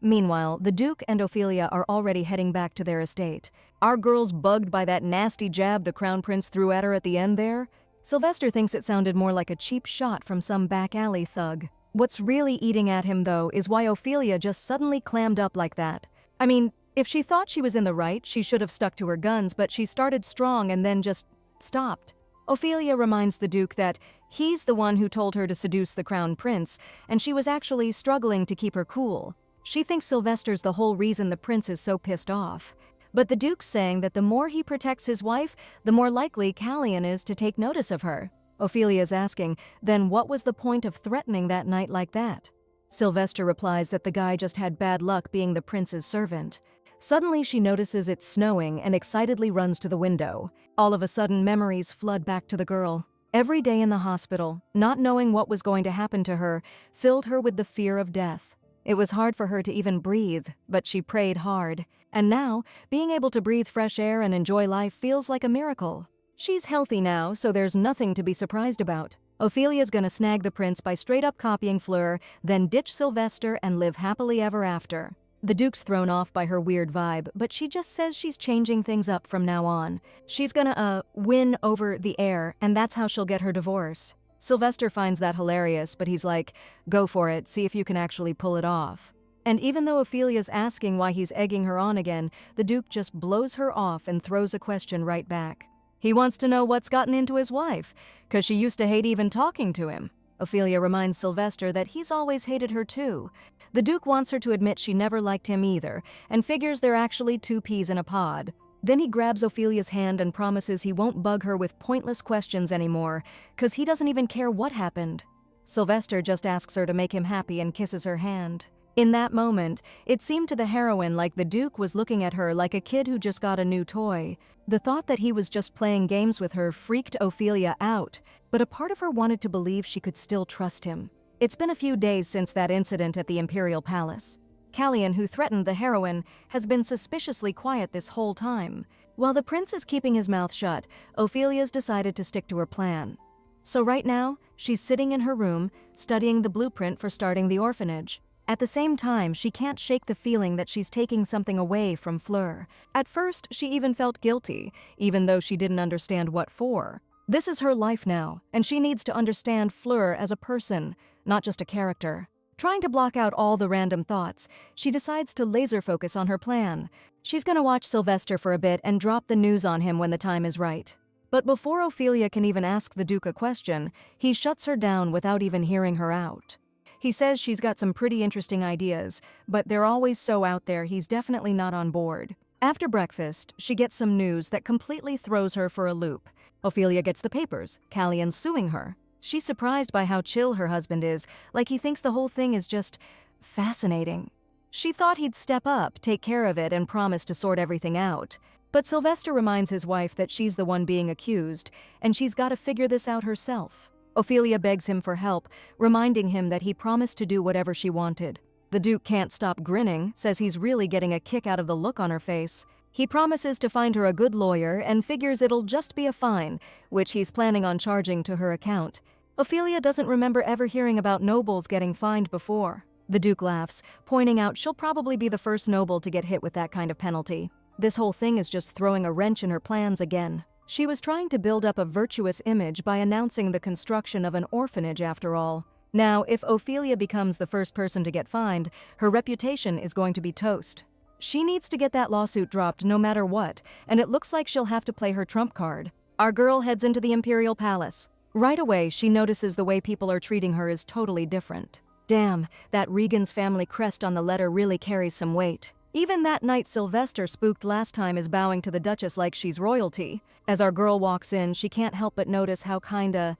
Meanwhile, the Duke and Ophelia are already heading back to their estate. Our girl's bugged by that nasty jab the Crown Prince threw at her at the end there. Sylvester thinks it sounded more like a cheap shot from some back alley thug. What's really eating at him, though, is why Ophelia just suddenly clammed up like that. I mean, if she thought she was in the right, she should have stuck to her guns, but she started strong and then just stopped. Ophelia reminds the Duke that he's the one who told her to seduce the Crown Prince, and she was actually struggling to keep her cool. She thinks Sylvester's the whole reason the prince is so pissed off. But the Duke's saying that the more he protects his wife, the more likely Callian is to take notice of her. Ophelia's asking, then what was the point of threatening that night like that? Sylvester replies that the guy just had bad luck being the prince's servant. Suddenly she notices it's snowing and excitedly runs to the window. All of a sudden, memories flood back to the girl. Every day in the hospital, not knowing what was going to happen to her, filled her with the fear of death. It was hard for her to even breathe, but she prayed hard. And now, being able to breathe fresh air and enjoy life feels like a miracle. She's healthy now, so there's nothing to be surprised about. Ophelia's gonna snag the prince by straight up copying Fleur, then ditch Sylvester and live happily ever after. The Duke's thrown off by her weird vibe, but she just says she's changing things up from now on. She's gonna, win over the heir, and that's how she'll get her divorce. Sylvester finds that hilarious, but he's like, go for it, see if you can actually pull it off. And even though Ophelia's asking why he's egging her on again, the Duke just blows her off and throws a question right back. He wants to know what's gotten into his wife, 'cause she used to hate even talking to him. Ophelia reminds Sylvester that he's always hated her too. The Duke wants her to admit she never liked him either, and figures they're actually two peas in a pod. Then he grabs Ophelia's hand and promises he won't bug her with pointless questions anymore, 'cause he doesn't even care what happened. Sylvester just asks her to make him happy and kisses her hand. In that moment, it seemed to the heroine like the Duke was looking at her like a kid who just got a new toy. The thought that he was just playing games with her freaked Ophelia out, but a part of her wanted to believe she could still trust him. It's been a few days since that incident at the Imperial Palace. Callian, who threatened the heroine, has been suspiciously quiet this whole time. While the prince is keeping his mouth shut, Ophelia's decided to stick to her plan. So right now, she's sitting in her room, studying the blueprint for starting the orphanage. At the same time, she can't shake the feeling that she's taking something away from Fleur. At first, she even felt guilty, even though she didn't understand what for. This is her life now, and she needs to understand Fleur as a person, not just a character. Trying to block out all the random thoughts, she decides to laser focus on her plan. She's gonna watch Sylvester for a bit and drop the news on him when the time is right. But before Ophelia can even ask the Duke a question, he shuts her down without even hearing her out. He says she's got some pretty interesting ideas, but they're always so out there he's definitely not on board. After breakfast, she gets some news that completely throws her for a loop. Ophelia gets the papers, Callian suing her. She's surprised by how chill her husband is, like he thinks the whole thing is just fascinating. She thought he'd step up, take care of it, and promise to sort everything out. But Sylvester reminds his wife that she's the one being accused, and she's got to figure this out herself. Ophelia begs him for help, reminding him that he promised to do whatever she wanted. The Duke can't stop grinning, says he's really getting a kick out of the look on her face. He promises to find her a good lawyer and figures it'll just be a fine, which he's planning on charging to her account. Ophelia doesn't remember ever hearing about nobles getting fined before. The Duke laughs, pointing out she'll probably be the first noble to get hit with that kind of penalty. This whole thing is just throwing a wrench in her plans again. She was trying to build up a virtuous image by announcing the construction of an orphanage after all. Now, if Ophelia becomes the first person to get fined, her reputation is going to be toast. She needs to get that lawsuit dropped no matter what, and it looks like she'll have to play her trump card. Our girl heads into the Imperial Palace. Right away, she notices the way people are treating her is totally different. Damn, that Regan's family crest on the letter really carries some weight. Even that night Sylvester spooked last time is bowing to the Duchess like she's royalty. As our girl walks in, she can't help but notice how kinda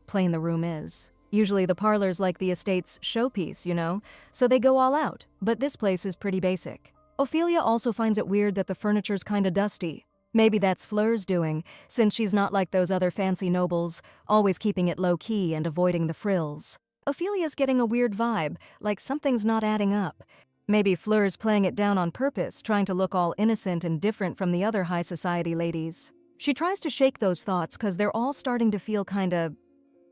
plain the room is. Usually the parlor's like the estate's showpiece, you know, so they go all out, but this place is pretty basic. Ophelia also finds it weird that the furniture's kinda dusty. Maybe that's Fleur's doing, since she's not like those other fancy nobles, always keeping it low-key and avoiding the frills. Ophelia's getting a weird vibe, like something's not adding up. Maybe Fleur's playing it down on purpose, trying to look all innocent and different from the other high society ladies. She tries to shake those thoughts because they're all starting to feel kinda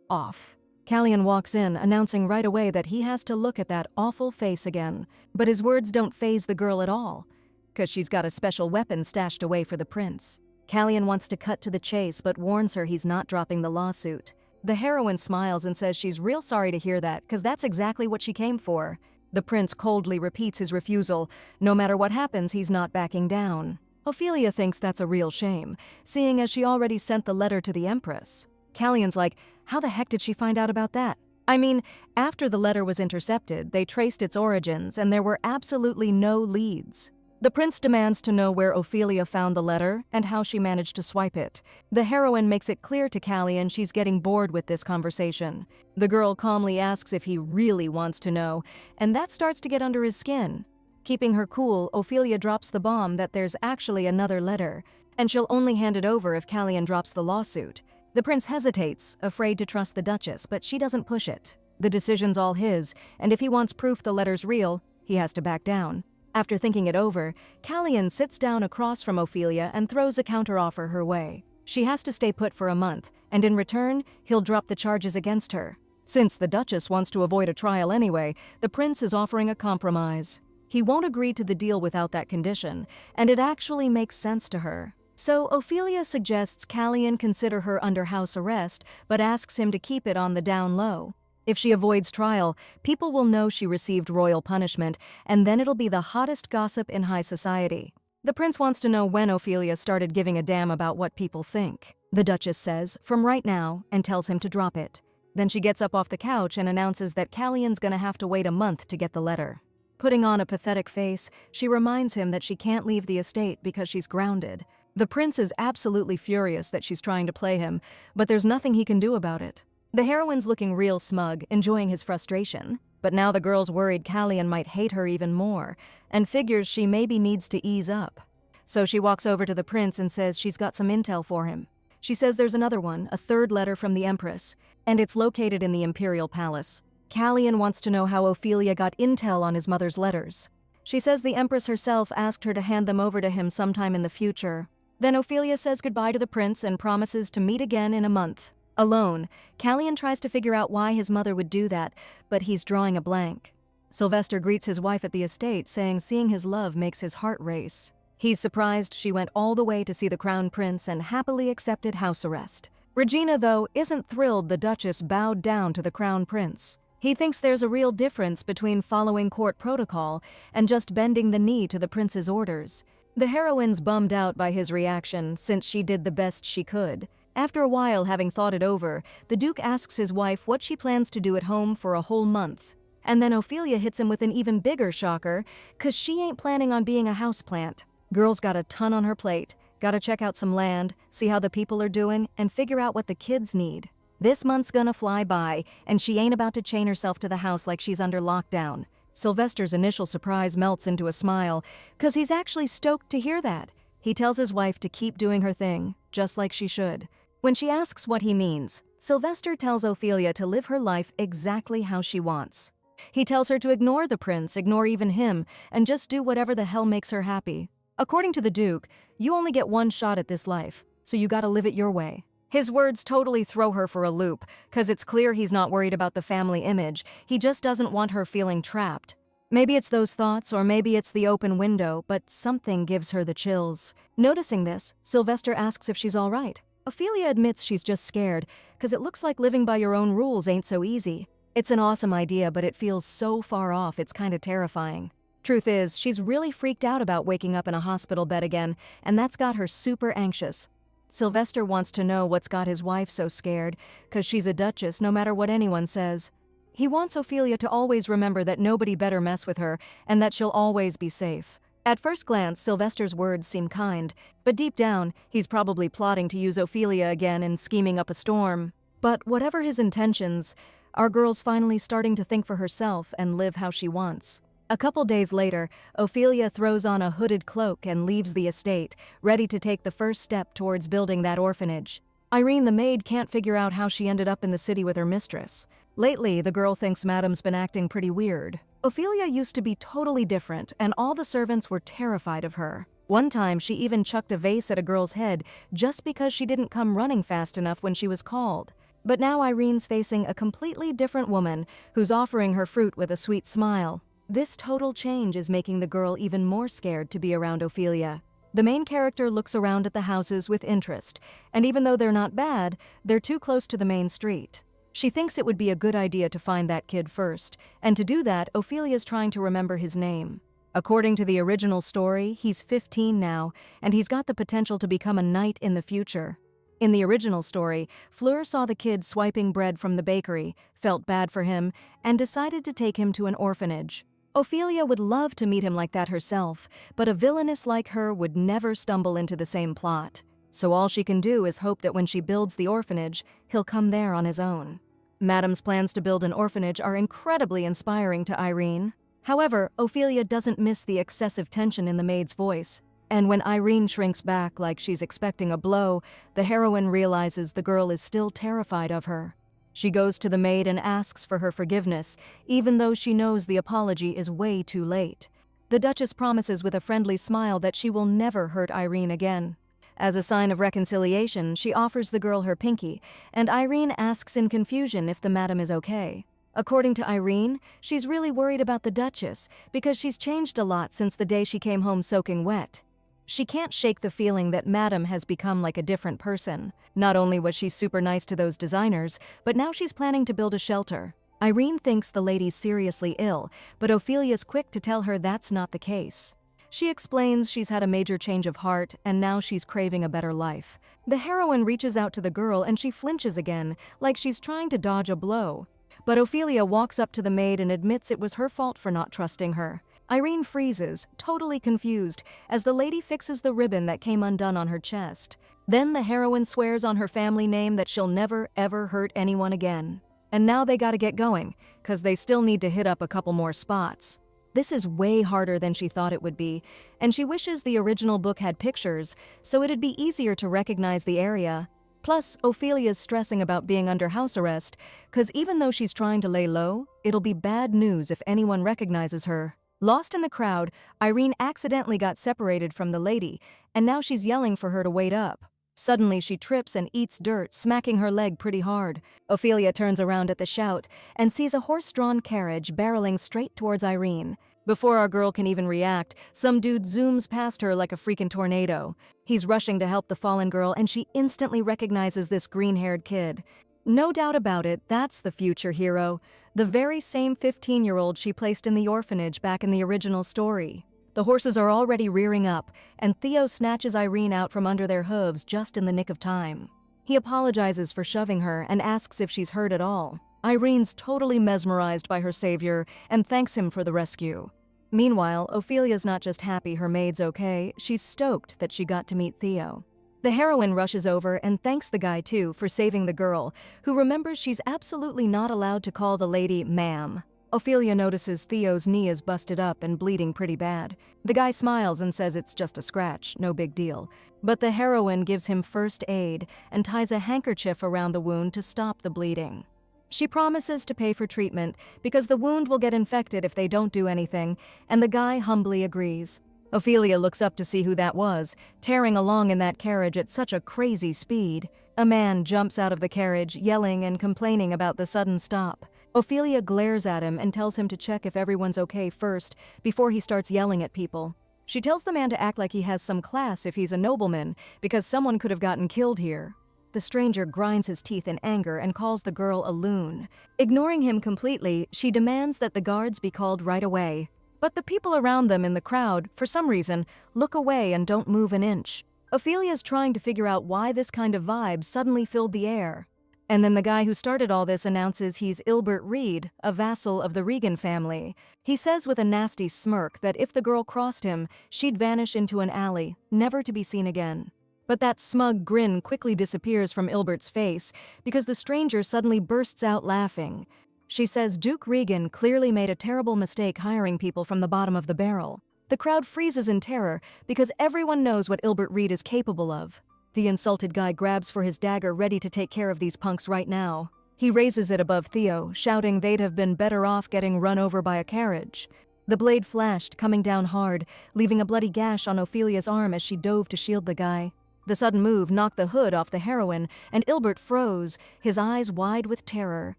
off. Callian walks in, announcing right away that he has to look at that awful face again. But his words don't faze the girl at all, because she's got a special weapon stashed away for the prince. Callian wants to cut to the chase, but warns her he's not dropping the lawsuit. The heroine smiles and says she's real sorry to hear that, because that's exactly what she came for. The prince coldly repeats his refusal. No matter what happens, he's not backing down. Ophelia thinks that's a real shame, seeing as she already sent the letter to the Empress. Callian's like, how the heck did she find out about that? I mean, after the letter was intercepted, they traced its origins and there were absolutely no leads. The prince demands to know where Ophelia found the letter and how she managed to swipe it. The heroine makes it clear to Callian she's getting bored with this conversation. The girl calmly asks if he really wants to know, and that starts to get under his skin. Keeping her cool, Ophelia drops the bomb that there's actually another letter, and she'll only hand it over if Callian drops the lawsuit. The prince hesitates, afraid to trust the Duchess, but she doesn't push it. The decision's all his, and if he wants proof the letter's real, he has to back down. After thinking it over, Callian sits down across from Ophelia and throws a counteroffer her way. She has to stay put for a month, and in return, he'll drop the charges against her. Since the Duchess wants to avoid a trial anyway, the prince is offering a compromise. He won't agree to the deal without that condition, and it actually makes sense to her. So Ophelia suggests Callian consider her under house arrest, but asks him to keep it on the down low. If she avoids trial, people will know she received royal punishment, and then it'll be the hottest gossip in high society. The prince wants to know when Ophelia started giving a damn about what people think. The Duchess says, from right now, and tells him to drop it. Then she gets up off the couch and announces that Callian's gonna have to wait a month to get the letter. Putting on a pathetic face, she reminds him that she can't leave the estate because she's grounded. The prince is absolutely furious that she's trying to play him, but there's nothing he can do about it. The heroine's looking real smug, enjoying his frustration. But now the girl's worried Callian might hate her even more, and figures she maybe needs to ease up. So she walks over to the prince and says she's got some intel for him. She says there's another one, a third letter from the Empress, and it's located in the Imperial Palace. Callian wants to know how Ophelia got intel on his mother's letters. She says the Empress herself asked her to hand them over to him sometime in the future. Then Ophelia says goodbye to the prince and promises to meet again in a month. Alone, Callian tries to figure out why his mother would do that, but he's drawing a blank. Sylvester greets his wife at the estate, saying seeing his love makes his heart race. He's surprised she went all the way to see the crown prince and happily accepted house arrest. Regina, though, isn't thrilled the Duchess bowed down to the crown prince. He thinks there's a real difference between following court protocol and just bending the knee to the prince's orders. The heroine's bummed out by his reaction, since she did the best she could. After a while, having thought it over, the Duke asks his wife what she plans to do at home for a whole month. And then Ophelia hits him with an even bigger shocker, 'cause she ain't planning on being a houseplant. Girl's got a ton on her plate, gotta check out some land, see how the people are doing, and figure out what the kids need. This month's gonna fly by, and she ain't about to chain herself to the house like she's under lockdown. Sylvester's initial surprise melts into a smile, 'cause he's actually stoked to hear that. He tells his wife to keep doing her thing, just like she should. When she asks what he means, Sylvester tells Ophelia to live her life exactly how she wants. He tells her to ignore the prince, ignore even him, and just do whatever the hell makes her happy. According to the Duke, you only get one shot at this life, so you gotta live it your way. His words totally throw her for a loop, 'cause it's clear he's not worried about the family image, he just doesn't want her feeling trapped. Maybe it's those thoughts, or maybe it's the open window, but something gives her the chills. Noticing this, Sylvester asks if she's all right. Ophelia admits she's just scared, 'cause it looks like living by your own rules ain't so easy. It's an awesome idea, but it feels so far off it's kinda terrifying. Truth is, she's really freaked out about waking up in a hospital bed again, and that's got her super anxious. Sylvester wants to know what's got his wife so scared, 'cause she's a duchess no matter what anyone says. He wants Ophelia to always remember that nobody better mess with her, and that she'll always be safe. At first glance, Sylvester's words seem kind, but deep down, he's probably plotting to use Ophelia again and scheming up a storm. But whatever his intentions, our girl's finally starting to think for herself and live how she wants. A couple days later, Ophelia throws on a hooded cloak and leaves the estate, ready to take the first step towards building that orphanage. Irene the maid can't figure out how she ended up in the city with her mistress. Lately, the girl thinks Madame's been acting pretty weird. Ophelia used to be totally different, and all the servants were terrified of her. One time, she even chucked a vase at a girl's head just because she didn't come running fast enough when she was called. But now Irene's facing a completely different woman who's offering her fruit with a sweet smile. This total change is making the girl even more scared to be around Ophelia. The main character looks around at the houses with interest, and even though they're not bad, they're too close to the main street. She thinks it would be a good idea to find that kid first, and to do that, Ophelia's trying to remember his name. According to the original story, he's 15 now, and he's got the potential to become a knight in the future. In the original story, Fleur saw the kid swiping bread from the bakery, felt bad for him, and decided to take him to an orphanage. Ophelia would love to meet him like that herself, but a villainess like her would never stumble into the same plot. So all she can do is hope that when she builds the orphanage, he'll come there on his own. Madame's plans to build an orphanage are incredibly inspiring to Irene. However, Ophelia doesn't miss the excessive tension in the maid's voice. And when Irene shrinks back like she's expecting a blow, the heroine realizes the girl is still terrified of her. She goes to the maid and asks for her forgiveness, even though she knows the apology is way too late. The Duchess promises with a friendly smile that she will never hurt Irene again. As a sign of reconciliation, she offers the girl her pinky, and Irene asks in confusion if the madam is okay. According to Irene, she's really worried about the Duchess because she's changed a lot since the day she came home soaking wet. She can't shake the feeling that Madame has become like a different person. Not only was she super nice to those designers, but now she's planning to build a shelter. Irene thinks the lady's seriously ill, but Ophelia's quick to tell her that's not the case. She explains she's had a major change of heart, and now she's craving a better life. The heroine reaches out to the girl and she flinches again, like she's trying to dodge a blow. But Ophelia walks up to the maid and admits it was her fault for not trusting her. Irene freezes, totally confused, as the lady fixes the ribbon that came undone on her chest. Then the heroine swears on her family name that she'll never, ever hurt anyone again. And now they gotta get going, 'cause they still need to hit up a couple more spots. This is way harder than she thought it would be, and she wishes the original book had pictures, so it'd be easier to recognize the area. Plus, Ophelia's stressing about being under house arrest, 'cause even though she's trying to lay low, it'll be bad news if anyone recognizes her. Lost in the crowd, Irene accidentally got separated from the lady, and now she's yelling for her to wait up. Suddenly she trips and eats dirt, smacking her leg pretty hard. Ophelia turns around at the shout and sees a horse-drawn carriage barreling straight towards Irene. Before our girl can even react, some dude zooms past her like a freaking tornado. He's rushing to help the fallen girl, and she instantly recognizes this green-haired kid. No doubt about it, that's the future hero, the very same 15-year-old she placed in the orphanage back in the original story. The horses are already rearing up, and Theo snatches Irene out from under their hooves just in the nick of time. He apologizes for shoving her and asks if she's hurt at all. Irene's totally mesmerized by her savior and thanks him for the rescue. Meanwhile, Ophelia's not just happy her maid's okay, she's stoked that she got to meet Theo. The heroine rushes over and thanks the guy too for saving the girl, who remembers she's absolutely not allowed to call the lady ma'am. Ophelia notices Theo's knee is busted up and bleeding pretty bad. The guy smiles and says it's just a scratch, no big deal. But the heroine gives him first aid and ties a handkerchief around the wound to stop the bleeding. She promises to pay for treatment because the wound will get infected if they don't do anything, and the guy humbly agrees. Ophelia looks up to see who that was, tearing along in that carriage at such a crazy speed. A man jumps out of the carriage, yelling and complaining about the sudden stop. Ophelia glares at him and tells him to check if everyone's okay first before he starts yelling at people. She tells the man to act like he has some class if he's a nobleman, because someone could have gotten killed here. The stranger grinds his teeth in anger and calls the girl a loon. Ignoring him completely, she demands that the guards be called right away. But the people around them in the crowd, for some reason, look away and don't move an inch. Ophelia's trying to figure out why this kind of vibe suddenly filled the air. And then the guy who started all this announces he's Ilbert Reed, a vassal of the Regan family. He says with a nasty smirk that if the girl crossed him, she'd vanish into an alley, never to be seen again. But that smug grin quickly disappears from Ilbert's face because the stranger suddenly bursts out laughing. She says Duke Regan clearly made a terrible mistake hiring people from the bottom of the barrel. The crowd freezes in terror because everyone knows what Ilbert Reed is capable of. The insulted guy grabs for his dagger, ready to take care of these punks right now. He raises it above Theo, shouting they'd have been better off getting run over by a carriage. The blade flashed, coming down hard, leaving a bloody gash on Ophelia's arm as she dove to shield the guy. The sudden move knocked the hood off the heroine, and Ilbert froze, his eyes wide with terror.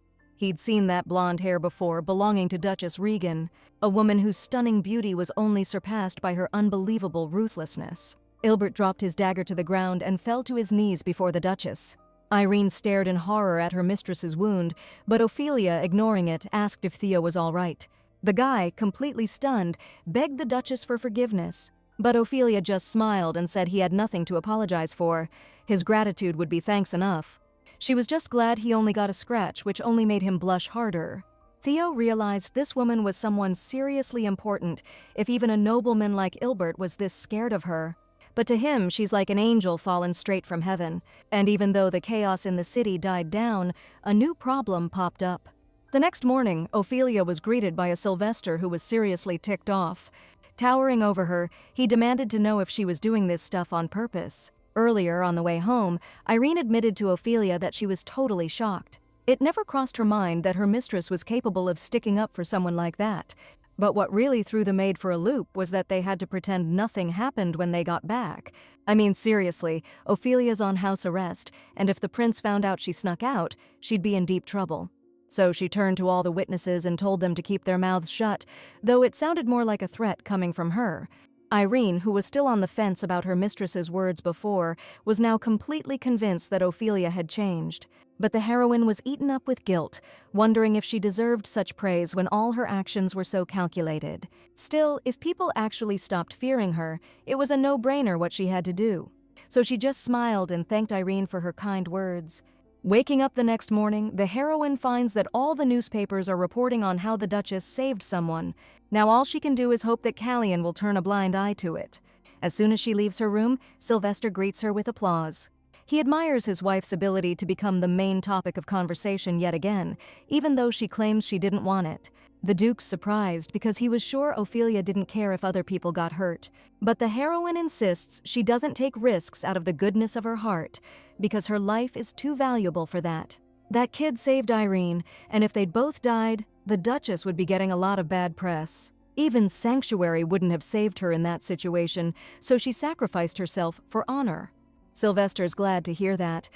He'd seen that blonde hair before, belonging to Duchess Regan, a woman whose stunning beauty was only surpassed by her unbelievable ruthlessness. Ilbert dropped his dagger to the ground and fell to his knees before the Duchess. Irene stared in horror at her mistress's wound, but Ophelia, ignoring it, asked if Theo was all right. The guy, completely stunned, begged the Duchess for forgiveness, but Ophelia just smiled and said he had nothing to apologize for. His gratitude would be thanks enough. She was just glad he only got a scratch, which only made him blush harder. Theo realized this woman was someone seriously important, if even a nobleman like Ilbert was this scared of her. But to him, she's like an angel fallen straight from heaven. And even though the chaos in the city died down, a new problem popped up. The next morning, Ophelia was greeted by a Sylvester who was seriously ticked off. Towering over her, he demanded to know if she was doing this stuff on purpose. Earlier, on the way home, Irene admitted to Ophelia that she was totally shocked. It never crossed her mind that her mistress was capable of sticking up for someone like that. But what really threw the maid for a loop was that they had to pretend nothing happened when they got back. I mean, seriously, Ophelia's on house arrest, and if the prince found out she snuck out, she'd be in deep trouble. So she turned to all the witnesses and told them to keep their mouths shut, though it sounded more like a threat coming from her. Irene, who was still on the fence about her mistress's words before, was now completely convinced that Ophelia had changed. But the heroine was eaten up with guilt, wondering if she deserved such praise when all her actions were so calculated. Still, if people actually stopped fearing her, it was a no-brainer what she had to do. So she just smiled and thanked Irene for her kind words. Waking up the next morning, the heroine finds that all the newspapers are reporting on how the Duchess saved someone. Now all she can do is hope that Callian will turn a blind eye to it. As soon as she leaves her room, Sylvester greets her with applause. He admires his wife's ability to become the main topic of conversation yet again, even though she claims she didn't want it. The Duke's surprised because he was sure Ophelia didn't care if other people got hurt. But the heroine insists she doesn't take risks out of the goodness of her heart, because her life is too valuable for that. That kid saved Irene, and if they'd both died, the Duchess would be getting a lot of bad press. Even Sanctuary wouldn't have saved her in that situation, so she sacrificed herself for honor. Sylvester's glad to hear that.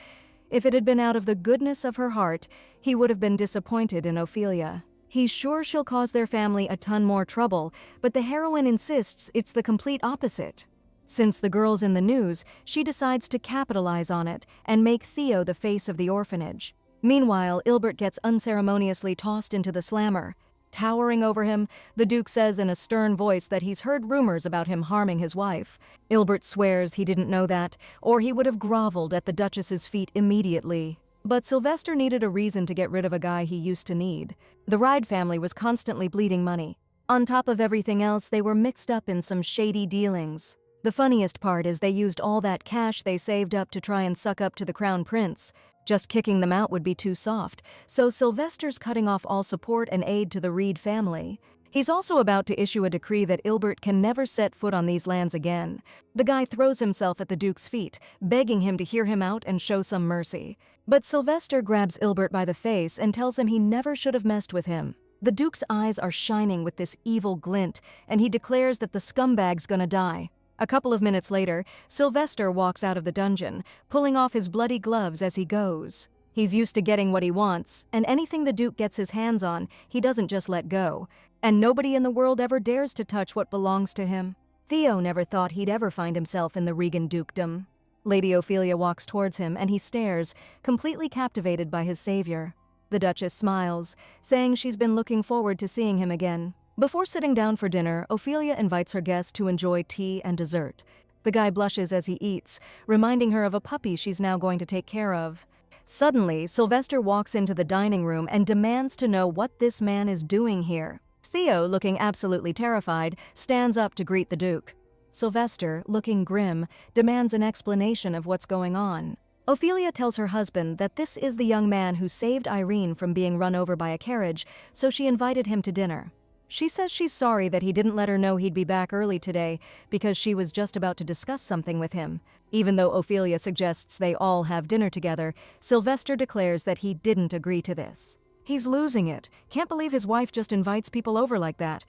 If it had been out of the goodness of her heart, he would have been disappointed in Ophelia. He's sure she'll cause their family a ton more trouble, but the heroine insists it's the complete opposite. Since the girl's in the news, she decides to capitalize on it and make Theo the face of the orphanage. Meanwhile, Ilbert gets unceremoniously tossed into the slammer. Towering over him, the Duke says in a stern voice that he's heard rumors about him harming his wife. Ilbert swears he didn't know that, or he would have groveled at the Duchess's feet immediately. But Sylvester needed a reason to get rid of a guy he used to need. The Ride family was constantly bleeding money. On top of everything else, they were mixed up in some shady dealings. The funniest part is they used all that cash they saved up to try and suck up to the Crown Prince. Just kicking them out would be too soft, so Sylvester's cutting off all support and aid to the Reed family. He's also about to issue a decree that Ilbert can never set foot on these lands again. The guy throws himself at the Duke's feet, begging him to hear him out and show some mercy. But Sylvester grabs Ilbert by the face and tells him he never should have messed with him. The Duke's eyes are shining with this evil glint, and he declares that the scumbag's gonna die. A couple of minutes later, Sylvester walks out of the dungeon, pulling off his bloody gloves as he goes. He's used to getting what he wants, and anything the Duke gets his hands on, he doesn't just let go. And nobody in the world ever dares to touch what belongs to him. Theo never thought he'd ever find himself in the Regan dukedom. Lady Ophelia walks towards him, and he stares, completely captivated by his savior. The Duchess smiles, saying she's been looking forward to seeing him again. Before sitting down for dinner, Ophelia invites her guest to enjoy tea and dessert. The guy blushes as he eats, reminding her of a puppy she's now going to take care of. Suddenly, Sylvester walks into the dining room and demands to know what this man is doing here. Theo, looking absolutely terrified, stands up to greet the Duke. Sylvester, looking grim, demands an explanation of what's going on. Ophelia tells her husband that this is the young man who saved Irene from being run over by a carriage, so she invited him to dinner. She says she's sorry that he didn't let her know he'd be back early today because she was just about to discuss something with him. Even though Ophelia suggests they all have dinner together, Sylvester declares that he didn't agree to this. He's losing it. Can't believe his wife just invites people over like that.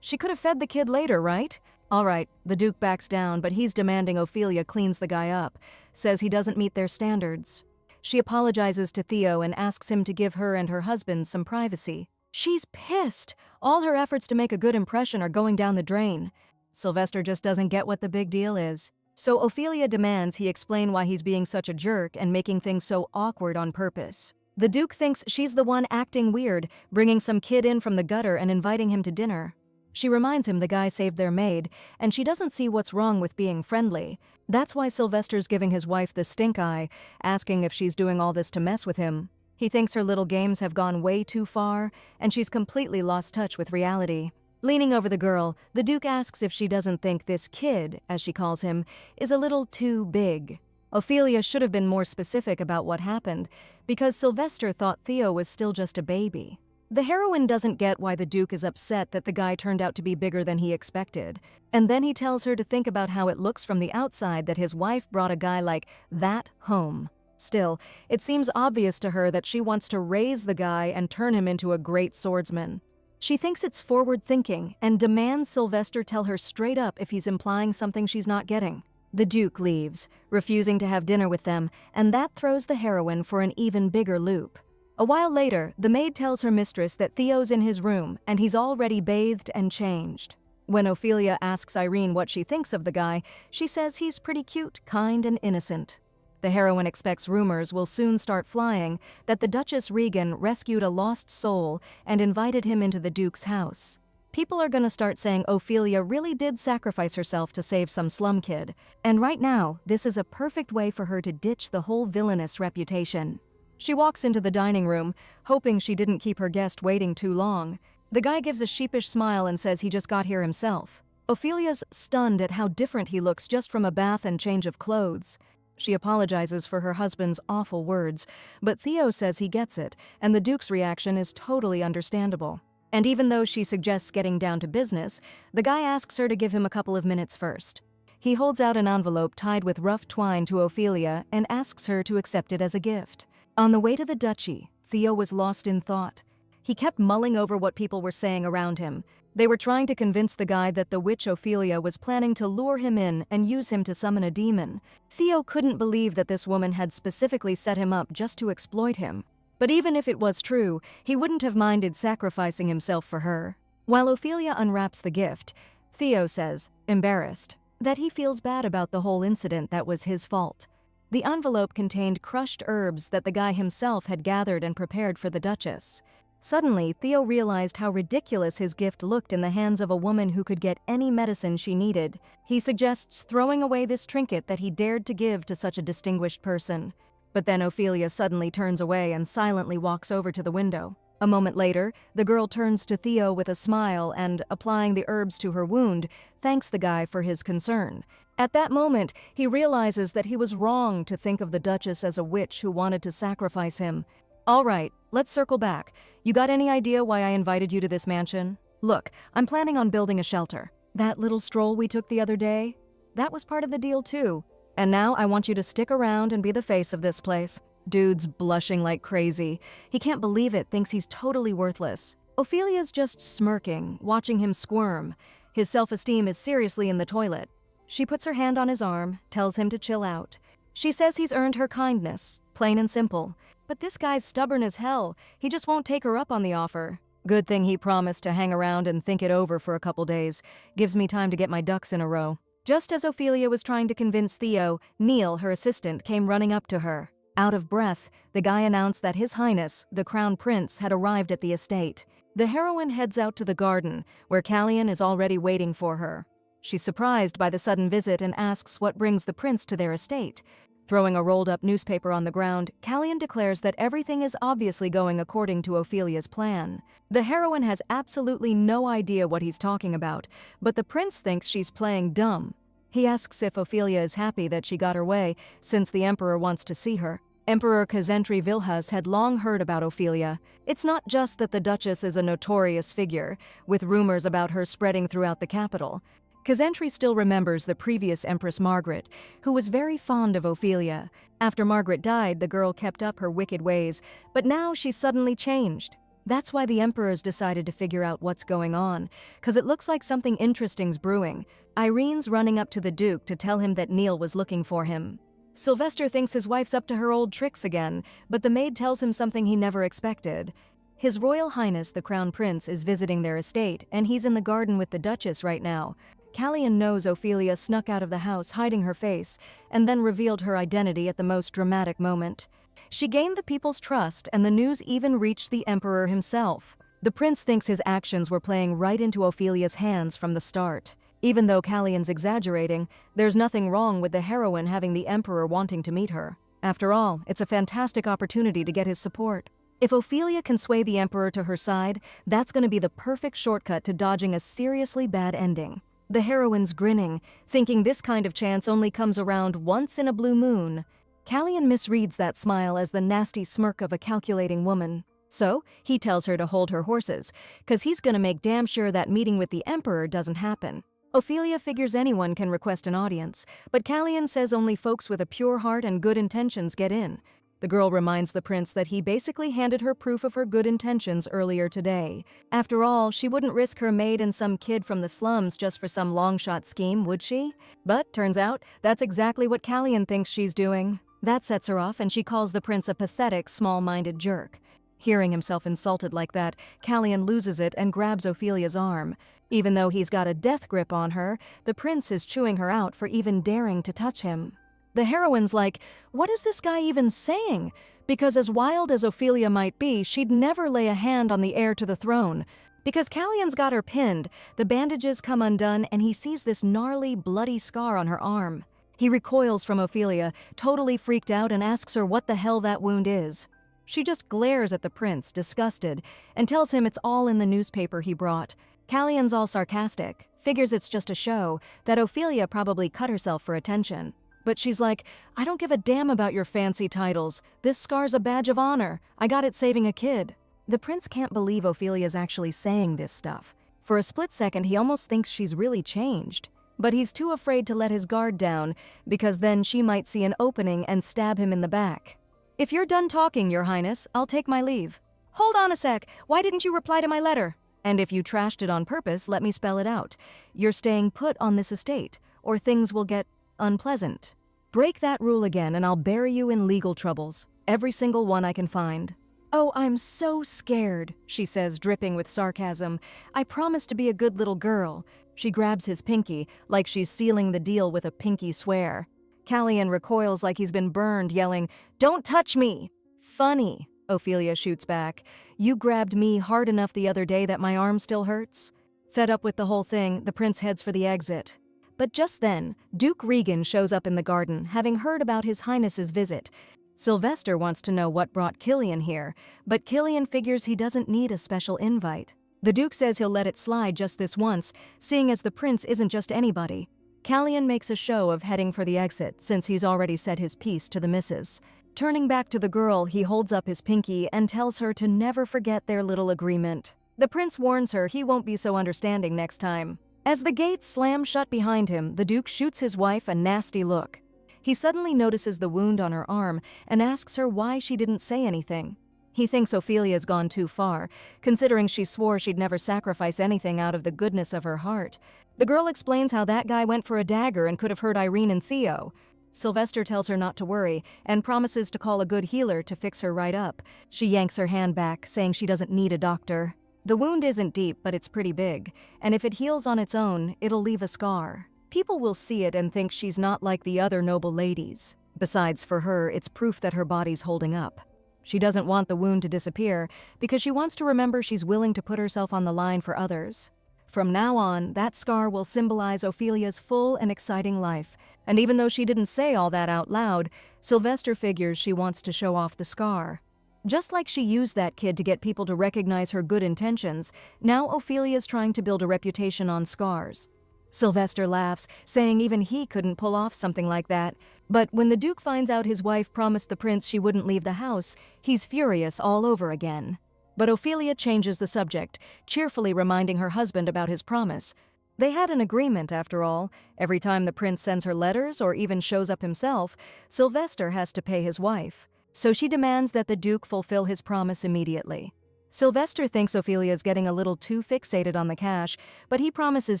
She could have fed the kid later, right? All right, the Duke backs down, but he's demanding Ophelia cleans the guy up, says he doesn't meet their standards. She apologizes to Theo and asks him to give her and her husband some privacy. She's pissed. All her efforts to make a good impression are going down the drain. Sylvester just doesn't get what the big deal is. So Ophelia demands he explain why he's being such a jerk and making things so awkward on purpose. The Duke thinks she's the one acting weird, bringing some kid in from the gutter and inviting him to dinner. She reminds him the guy saved their maid, and she doesn't see what's wrong with being friendly. That's why Sylvester's giving his wife the stink eye, asking if she's doing all this to mess with him. He thinks her little games have gone way too far, and she's completely lost touch with reality. Leaning over the girl, the Duke asks if she doesn't think this kid, as she calls him, is a little too big. Ophelia should have been more specific about what happened, because Sylvester thought Theo was still just a baby. The heroine doesn't get why the Duke is upset that the guy turned out to be bigger than he expected. And then he tells her to think about how it looks from the outside that his wife brought a guy like that home. Still, it seems obvious to her that she wants to raise the guy and turn him into a great swordsman. She thinks it's forward thinking and demands Sylvester tell her straight up if he's implying something she's not getting. The Duke leaves, refusing to have dinner with them, and that throws the heroine for an even bigger loop. A while later, the maid tells her mistress that Theo's in his room and he's already bathed and changed. When Ophelia asks Irene what she thinks of the guy, she says he's pretty cute, kind, and innocent. The heroine expects rumors will soon start flying that the Duchess Regan rescued a lost soul and invited him into the Duke's house. People are gonna start saying Ophelia really did sacrifice herself to save some slum kid, and right now, this is a perfect way for her to ditch the whole villainous reputation. She walks into the dining room, hoping she didn't keep her guest waiting too long. The guy gives a sheepish smile and says he just got here himself. Ophelia's stunned at how different he looks just from a bath and change of clothes. She apologizes for her husband's awful words, but Theo says he gets it, and the Duke's reaction is totally understandable. And even though she suggests getting down to business, the guy asks her to give him a couple of minutes first. He holds out an envelope tied with rough twine to Ophelia and asks her to accept it as a gift. On the way to the duchy, Theo was lost in thought. He kept mulling over what people were saying around him. They were trying to convince the guy that the witch Ophelia was planning to lure him in and use him to summon a demon. Theo couldn't believe that this woman had specifically set him up just to exploit him. But even if it was true, he wouldn't have minded sacrificing himself for her. While Ophelia unwraps the gift, Theo says, embarrassed, that he feels bad about the whole incident that was his fault. The envelope contained crushed herbs that the guy himself had gathered and prepared for the Duchess. Suddenly, Theo realized how ridiculous his gift looked in the hands of a woman who could get any medicine she needed. He suggests throwing away this trinket that he dared to give to such a distinguished person. But then Ophelia suddenly turns away and silently walks over to the window. A moment later, the girl turns to Theo with a smile and, applying the herbs to her wound, thanks the guy for his concern. At that moment, he realizes that he was wrong to think of the Duchess as a witch who wanted to sacrifice him. All right, let's circle back. You got any idea why I invited you to this mansion? Look, I'm planning on building a shelter. That little stroll we took the other day? That was part of the deal too. And now I want you to stick around and be the face of this place. Dude's blushing like crazy. He can't believe it, thinks he's totally worthless. Ophelia's just smirking, watching him squirm. His self-esteem is seriously in the toilet. She puts her hand on his arm, tells him to chill out. She says he's earned her kindness, plain and simple. But this guy's stubborn as hell. He just won't take her up on the offer. Good thing he promised to hang around and think it over for a couple days. Gives me time to get my ducks in a row. Just as Ophelia was trying to convince Theo, Neil, her assistant, came running up to her. Out of breath, the guy announced that His Highness, the Crown Prince, had arrived at the estate. The heroine heads out to the garden, where Callian is already waiting for her. She's surprised by the sudden visit and asks what brings the prince to their estate. Throwing a rolled-up newspaper on the ground, Callian declares that everything is obviously going according to Ophelia's plan. The heroine has absolutely no idea what he's talking about, but the prince thinks she's playing dumb. He asks if Ophelia is happy that she got her way, since the emperor wants to see her. Emperor Kazentri Vilhas had long heard about Ophelia. It's not just that the Duchess is a notorious figure, with rumors about her spreading throughout the capital. Kazentri still remembers the previous Empress Margaret, who was very fond of Ophelia. After Margaret died, the girl kept up her wicked ways, but now she's suddenly changed. That's why the emperors decided to figure out what's going on, because it looks like something interesting's brewing. Irene's running up to the Duke to tell him that Neil was looking for him. Sylvester thinks his wife's up to her old tricks again, but the maid tells him something he never expected. His Royal Highness the Crown Prince is visiting their estate, and he's in the garden with the Duchess right now. Callian knows Ophelia snuck out of the house hiding her face, and then revealed her identity at the most dramatic moment. She gained the people's trust, and the news even reached the Emperor himself. The prince thinks his actions were playing right into Ophelia's hands from the start. Even though Callian's exaggerating, there's nothing wrong with the heroine having the Emperor wanting to meet her. After all, it's a fantastic opportunity to get his support. If Ophelia can sway the Emperor to her side, that's going to be the perfect shortcut to dodging a seriously bad ending. The heroine's grinning, thinking this kind of chance only comes around once in a blue moon. Callian misreads that smile as the nasty smirk of a calculating woman. So, he tells her to hold her horses, because he's going to make damn sure that meeting with the Emperor doesn't happen. Ophelia figures anyone can request an audience, but Callian says only folks with a pure heart and good intentions get in. The girl reminds the prince that he basically handed her proof of her good intentions earlier today. After all, she wouldn't risk her maid and some kid from the slums just for some long-shot scheme, would she? But, turns out, that's exactly what Callian thinks she's doing. That sets her off, and she calls the prince a pathetic, small-minded jerk. Hearing himself insulted like that, Callian loses it and grabs Ophelia's arm. Even though he's got a death grip on her, the prince is chewing her out for even daring to touch him. The heroine's like, what is this guy even saying? Because as wild as Ophelia might be, she'd never lay a hand on the heir to the throne. Because Callian's got her pinned, the bandages come undone and he sees this gnarly, bloody scar on her arm. He recoils from Ophelia, totally freaked out, and asks her what the hell that wound is. She just glares at the prince, disgusted, and tells him it's all in the newspaper he brought. Callian's all sarcastic, figures it's just a show, that Ophelia probably cut herself for attention. But she's like, I don't give a damn about your fancy titles. This scar's a badge of honor. I got it saving a kid. The prince can't believe Ophelia's actually saying this stuff. For a split second, he almost thinks she's really changed. But he's too afraid to let his guard down, because then she might see an opening and stab him in the back. If you're done talking, Your Highness, I'll take my leave. Hold on a sec. Why didn't you reply to my letter? And if you trashed it on purpose, let me spell it out. You're staying put on this estate, or things will get unpleasant. Break that rule again and I'll bury you in legal troubles. Every single one I can find. Oh, I'm so scared, she says, dripping with sarcasm. I promised to be a good little girl. She grabs his pinky, like she's sealing the deal with a pinky swear. Callian recoils like he's been burned, yelling, Don't touch me! Funny, Ophelia shoots back. You grabbed me hard enough the other day that my arm still hurts? Fed up with the whole thing, the prince heads for the exit. But just then, Duke Regan shows up in the garden, having heard about His Highness's visit. Sylvester wants to know what brought Killian here, but Killian figures he doesn't need a special invite. The Duke says he'll let it slide just this once, seeing as the prince isn't just anybody. Callian makes a show of heading for the exit, since he's already said his piece to the missus. Turning back to the girl, he holds up his pinky and tells her to never forget their little agreement. The prince warns her he won't be so understanding next time. As the gates slam shut behind him, the Duke shoots his wife a nasty look. He suddenly notices the wound on her arm and asks her why she didn't say anything. He thinks Ophelia's gone too far, considering she swore she'd never sacrifice anything out of the goodness of her heart. The girl explains how that guy went for a dagger and could have hurt Irene and Theo. Sylvester tells her not to worry and promises to call a good healer to fix her right up. She yanks her hand back, saying she doesn't need a doctor. The wound isn't deep, but it's pretty big, and if it heals on its own, it'll leave a scar. People will see it and think she's not like the other noble ladies. Besides, for her, it's proof that her body's holding up. She doesn't want the wound to disappear because she wants to remember she's willing to put herself on the line for others. from now on, that scar will symbolize Ophelia's full and exciting life. And even though she didn't say all that out loud, Sylvester figures she wants to show off the scar. Just like she used that kid to get people to recognize her good intentions, now Ophelia's trying to build a reputation on scars. Sylvester laughs, saying even he couldn't pull off something like that. But when the Duke finds out his wife promised the prince she wouldn't leave the house, he's furious all over again. But Ophelia changes the subject, cheerfully reminding her husband about his promise. They had an agreement, after all. Every time the prince sends her letters or even shows up himself, Sylvester has to pay his wife. So she demands that the Duke fulfill his promise immediately. Sylvester thinks Ophelia's getting a little too fixated on the cash, but he promises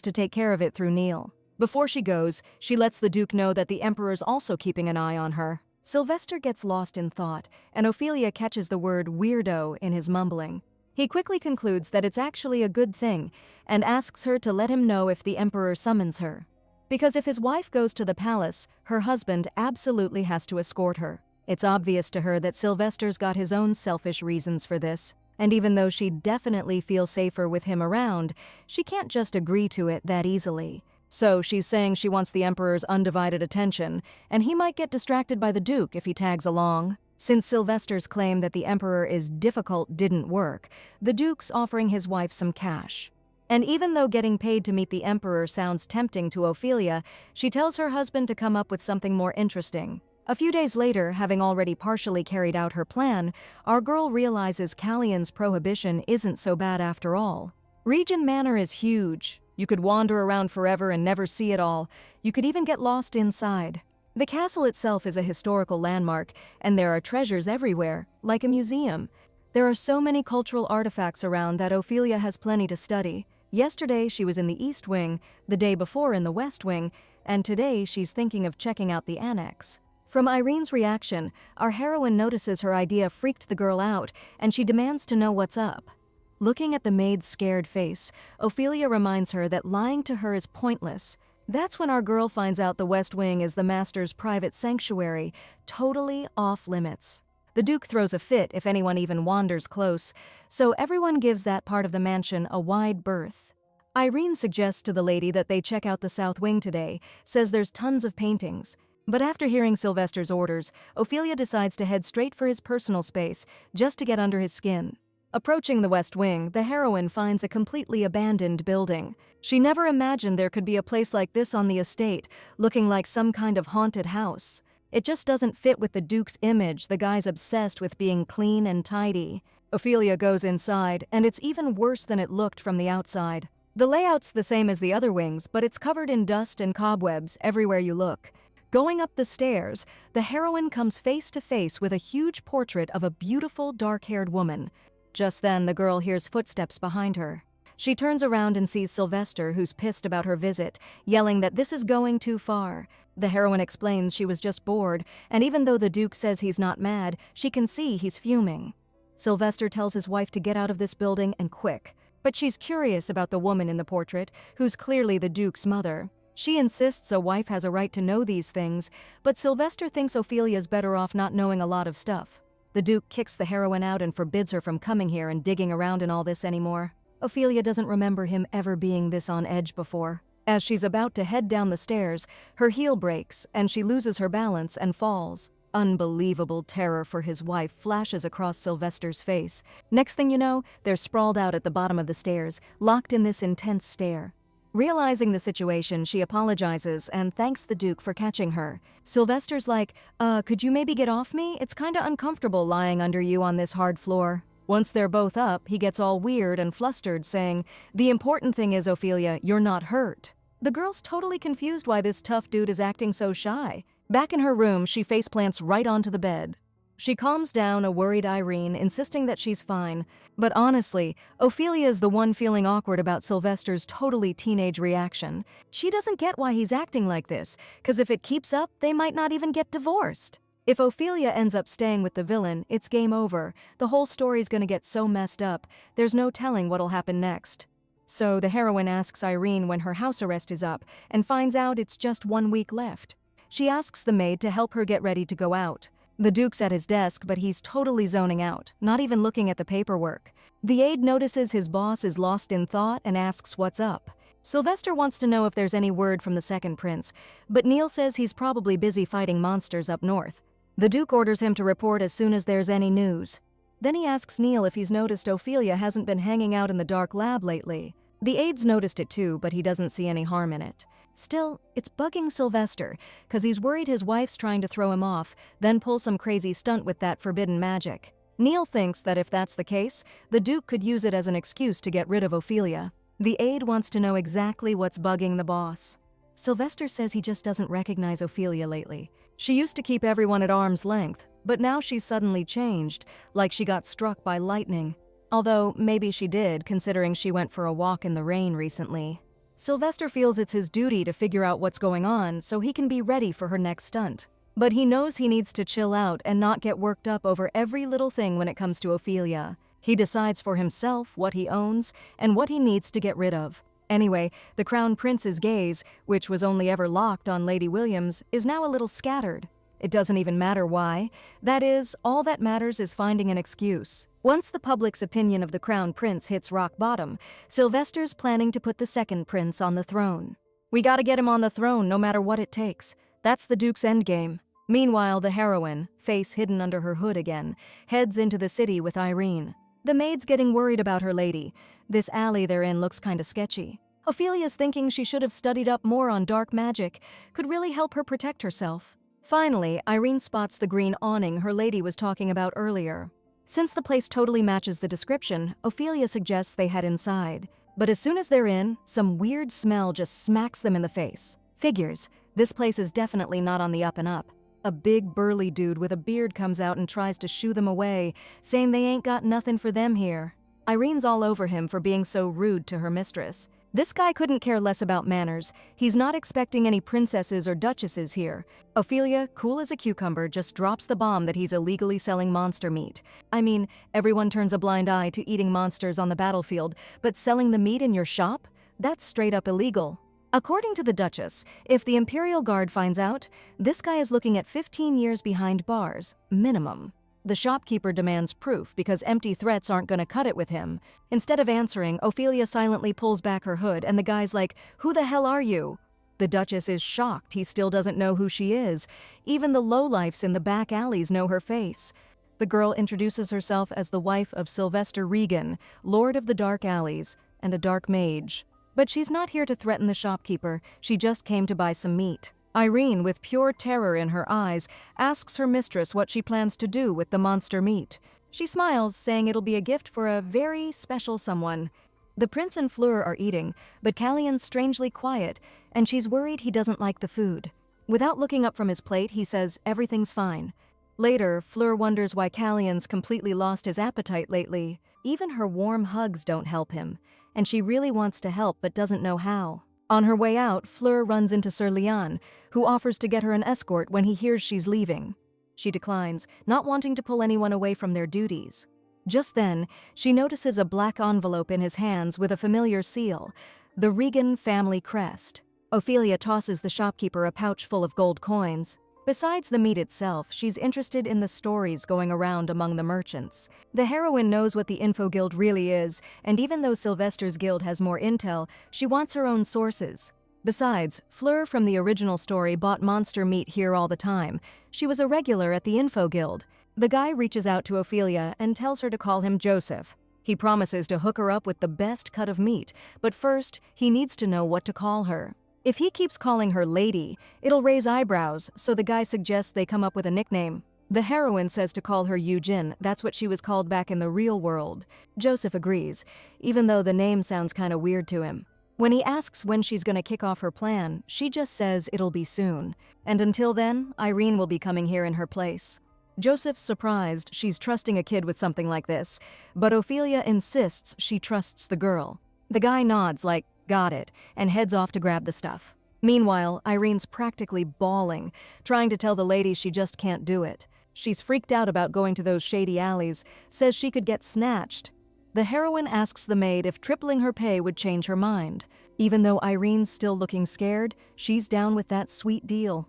to take care of it through Neil. Before she goes, she lets the Duke know that the Emperor's also keeping an eye on her. Sylvester gets lost in thought, and Ophelia catches the word weirdo in his mumbling. He quickly concludes that it's actually a good thing, and asks her to let him know if the Emperor summons her. Because if his wife goes to the palace, her husband absolutely has to escort her. It's obvious to her that Sylvester's got his own selfish reasons for this. And even though she definitely feels safer with him around, she can't just agree to it that easily. So she's saying she wants the Emperor's undivided attention, and he might get distracted by the Duke if he tags along. Since Sylvester's claim that the Emperor is difficult didn't work, the Duke's offering his wife some cash. And even though getting paid to meet the Emperor sounds tempting to Ophelia, she tells her husband to come up with something more interesting. A few days later, having already partially carried out her plan, our girl realizes Callion's prohibition isn't so bad after all. Regent Manor is huge. You could wander around forever and never see it all. You could even get lost inside. The castle itself is a historical landmark, and there are treasures everywhere, like a museum. There are so many cultural artifacts around that Ophelia has plenty to study. Yesterday she was in the East Wing, the day before in the West Wing, and today she's thinking of checking out the annex. From Irene's reaction, our heroine notices her idea freaked the girl out, and she demands to know what's up. Looking at the maid's scared face, Ophelia reminds her that lying to her is pointless. That's when our girl finds out the West Wing is the Master's private sanctuary, totally off limits. The Duke throws a fit if anyone even wanders close, so everyone gives that part of the mansion a wide berth. Irene suggests to the lady that they check out the South Wing today, says there's tons of paintings. But after hearing Sylvester's orders, Ophelia decides to head straight for his personal space, just to get under his skin. Approaching the West Wing, the heroine finds a completely abandoned building. She never imagined there could be a place like this on the estate, looking like some kind of haunted house. It just doesn't fit with the Duke's image. The guy's obsessed with being clean and tidy. Ophelia goes inside, and it's even worse than it looked from the outside. The layout's the same as the other wings, but it's covered in dust and cobwebs everywhere you look. Going up the stairs, the heroine comes face to face with a huge portrait of a beautiful dark-haired woman. Just then, the girl hears footsteps behind her. She turns around and sees Sylvester, who's pissed about her visit, yelling that this is going too far. The heroine explains she was just bored, and even though the Duke says he's not mad, she can see he's fuming. Sylvester tells his wife to get out of this building and quick, but she's curious about the woman in the portrait, who's clearly the Duke's mother. She insists a wife has a right to know these things, but Sylvester thinks Ophelia's better off not knowing a lot of stuff. The Duke kicks the heroine out and forbids her from coming here and digging around in all this anymore. Ophelia doesn't remember him ever being this on edge before. As she's about to head down the stairs, her heel breaks and she loses her balance and falls. Unbelievable terror for his wife flashes across Sylvester's face. Next thing you know, they're sprawled out at the bottom of the stairs, locked in this intense stare. Realizing the situation, she apologizes and thanks the Duke for catching her. Sylvester's like, could you maybe get off me? It's kinda uncomfortable lying under you on this hard floor. Once they're both up, he gets all weird and flustered, saying, "The important thing is, Ophelia, you're not hurt." The girl's totally confused why this tough dude is acting so shy. Back in her room, she faceplants right onto the bed. She calms down a worried Irene, insisting that she's fine. But honestly, Ophelia's the one feeling awkward about Sylvester's totally teenage reaction. She doesn't get why he's acting like this, because if it keeps up, they might not even get divorced. If Ophelia ends up staying with the villain, it's game over. The whole story's gonna get so messed up, there's no telling what'll happen next. So the heroine asks Irene when her house arrest is up, and finds out it's just 1 week left. She asks the maid to help her get ready to go out. The Duke's at his desk, but he's totally zoning out, not even looking at the paperwork. The aide notices his boss is lost in thought and asks what's up. Sylvester wants to know if there's any word from the second prince, but Neil says he's probably busy fighting monsters up north. The Duke orders him to report as soon as there's any news. Then he asks Neil if he's noticed Ophelia hasn't been hanging out in the dark lab lately. The aide's noticed it too, but he doesn't see any harm in it. Still, it's bugging Sylvester, cause he's worried his wife's trying to throw him off, then pull some crazy stunt with that forbidden magic. Neil thinks that if that's the case, the Duke could use it as an excuse to get rid of Ophelia. The aide wants to know exactly what's bugging the boss. Sylvester says he just doesn't recognize Ophelia lately. She used to keep everyone at arm's length, but now she's suddenly changed, like she got struck by lightning. Although, maybe she did, considering she went for a walk in the rain recently. Sylvester feels it's his duty to figure out what's going on so he can be ready for her next stunt. But he knows he needs to chill out and not get worked up over every little thing when it comes to Ophelia. He decides for himself what he owns and what he needs to get rid of. Anyway, the Crown Prince's gaze, which was only ever locked on Lady Williams, is now a little scattered. It doesn't even matter why. That is, all that matters is finding an excuse. Once the public's opinion of the Crown Prince hits rock bottom, Sylvester's planning to put the second prince on the throne. We gotta get him on the throne no matter what it takes. That's the Duke's endgame. Meanwhile, the heroine, face hidden under her hood again, heads into the city with Irene. The maid's getting worried about her lady. This alley they're in looks kinda sketchy. Ophelia's thinking she should have studied up more on dark magic, could really help her protect herself. Finally, Irene spots the green awning her lady was talking about earlier. Since the place totally matches the description, Ophelia suggests they head inside. But as soon as they're in, some weird smell just smacks them in the face. Figures, this place is definitely not on the up and up. A big burly dude with a beard comes out and tries to shoo them away, saying they ain't got nothing for them here. Irene's all over him for being so rude to her mistress. This guy couldn't care less about manners. He's not expecting any princesses or duchesses here. Ophelia, cool as a cucumber, just drops the bomb that he's illegally selling monster meat. I mean, everyone turns a blind eye to eating monsters on the battlefield, but selling the meat in your shop? That's straight up illegal. According to the Duchess, if the Imperial Guard finds out, this guy is looking at 15 years behind bars, minimum. The shopkeeper demands proof because empty threats aren't gonna cut it with him. Instead of answering, Ophelia silently pulls back her hood and the guy's like, "Who the hell are you?" The Duchess is shocked he still doesn't know who she is. Even the lowlifes in the back alleys know her face. The girl introduces herself as the wife of Sylvester Regan, Lord of the Dark Alleys, and a dark mage. But she's not here to threaten the shopkeeper, she just came to buy some meat. Irene, with pure terror in her eyes, asks her mistress what she plans to do with the monster meat. She smiles, saying it'll be a gift for a very special someone. The prince and Fleur are eating, but Callion's strangely quiet, and she's worried he doesn't like the food. Without looking up from his plate, he says everything's fine. Later, Fleur wonders why Callion's completely lost his appetite lately. Even her warm hugs don't help him, and she really wants to help but doesn't know how. On her way out, Fleur runs into Sir Leon, who offers to get her an escort when he hears she's leaving. She declines, not wanting to pull anyone away from their duties. Just then, she notices a black envelope in his hands with a familiar seal, the Regan family crest. Ophelia tosses the shopkeeper a pouch full of gold coins. Besides the meat itself, she's interested in the stories going around among the merchants. The heroine knows what the Info Guild really is, and even though Sylvester's guild has more intel, she wants her own sources. Besides, Fleur from the original story bought monster meat here all the time. She was a regular at the Info Guild. The guy reaches out to Ophelia and tells her to call him Joseph. He promises to hook her up with the best cut of meat, but first, he needs to know what to call her. If he keeps calling her Lady, it'll raise eyebrows, so the guy suggests they come up with a nickname. The heroine says to call her Eugene, that's what she was called back in the real world. Joseph agrees, even though the name sounds kinda weird to him. When he asks when she's gonna kick off her plan, she just says it'll be soon. And until then, Irene will be coming here in her place. Joseph's surprised she's trusting a kid with something like this, but Ophelia insists she trusts the girl. The guy nods like, got it, and heads off to grab the stuff. Meanwhile, Irene's practically bawling, trying to tell the lady she just can't do it. She's freaked out about going to those shady alleys, says she could get snatched. The heroine asks the maid if tripling her pay would change her mind. Even though Irene's still looking scared, she's down with that sweet deal.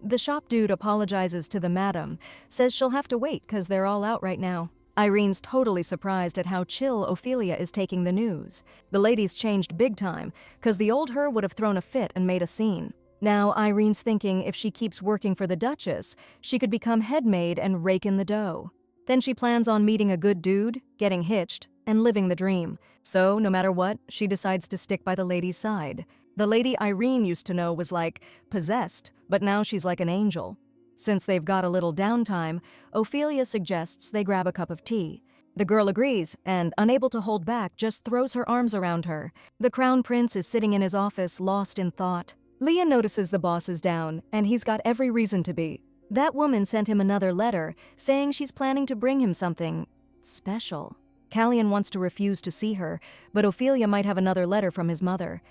The shop dude apologizes to the madam, says she'll have to wait cause they're all out right now. Irene's totally surprised at how chill Ophelia is taking the news. The lady's changed big time, cause the old her would have thrown a fit and made a scene. Now Irene's thinking if she keeps working for the Duchess, she could become head maid and rake in the dough. Then she plans on meeting a good dude, getting hitched, and living the dream. So, no matter what, she decides to stick by the lady's side. The lady Irene used to know was like possessed, but now she's like an angel. Since they've got a little downtime, Ophelia suggests they grab a cup of tea. The girl agrees, and unable to hold back, just throws her arms around her. The crown prince is sitting in his office, lost in thought. Leah notices the boss is down, and he's got every reason to be. That woman sent him another letter, saying she's planning to bring him something special. Callian wants to refuse to see her, but Ophelia might have another letter from his mother.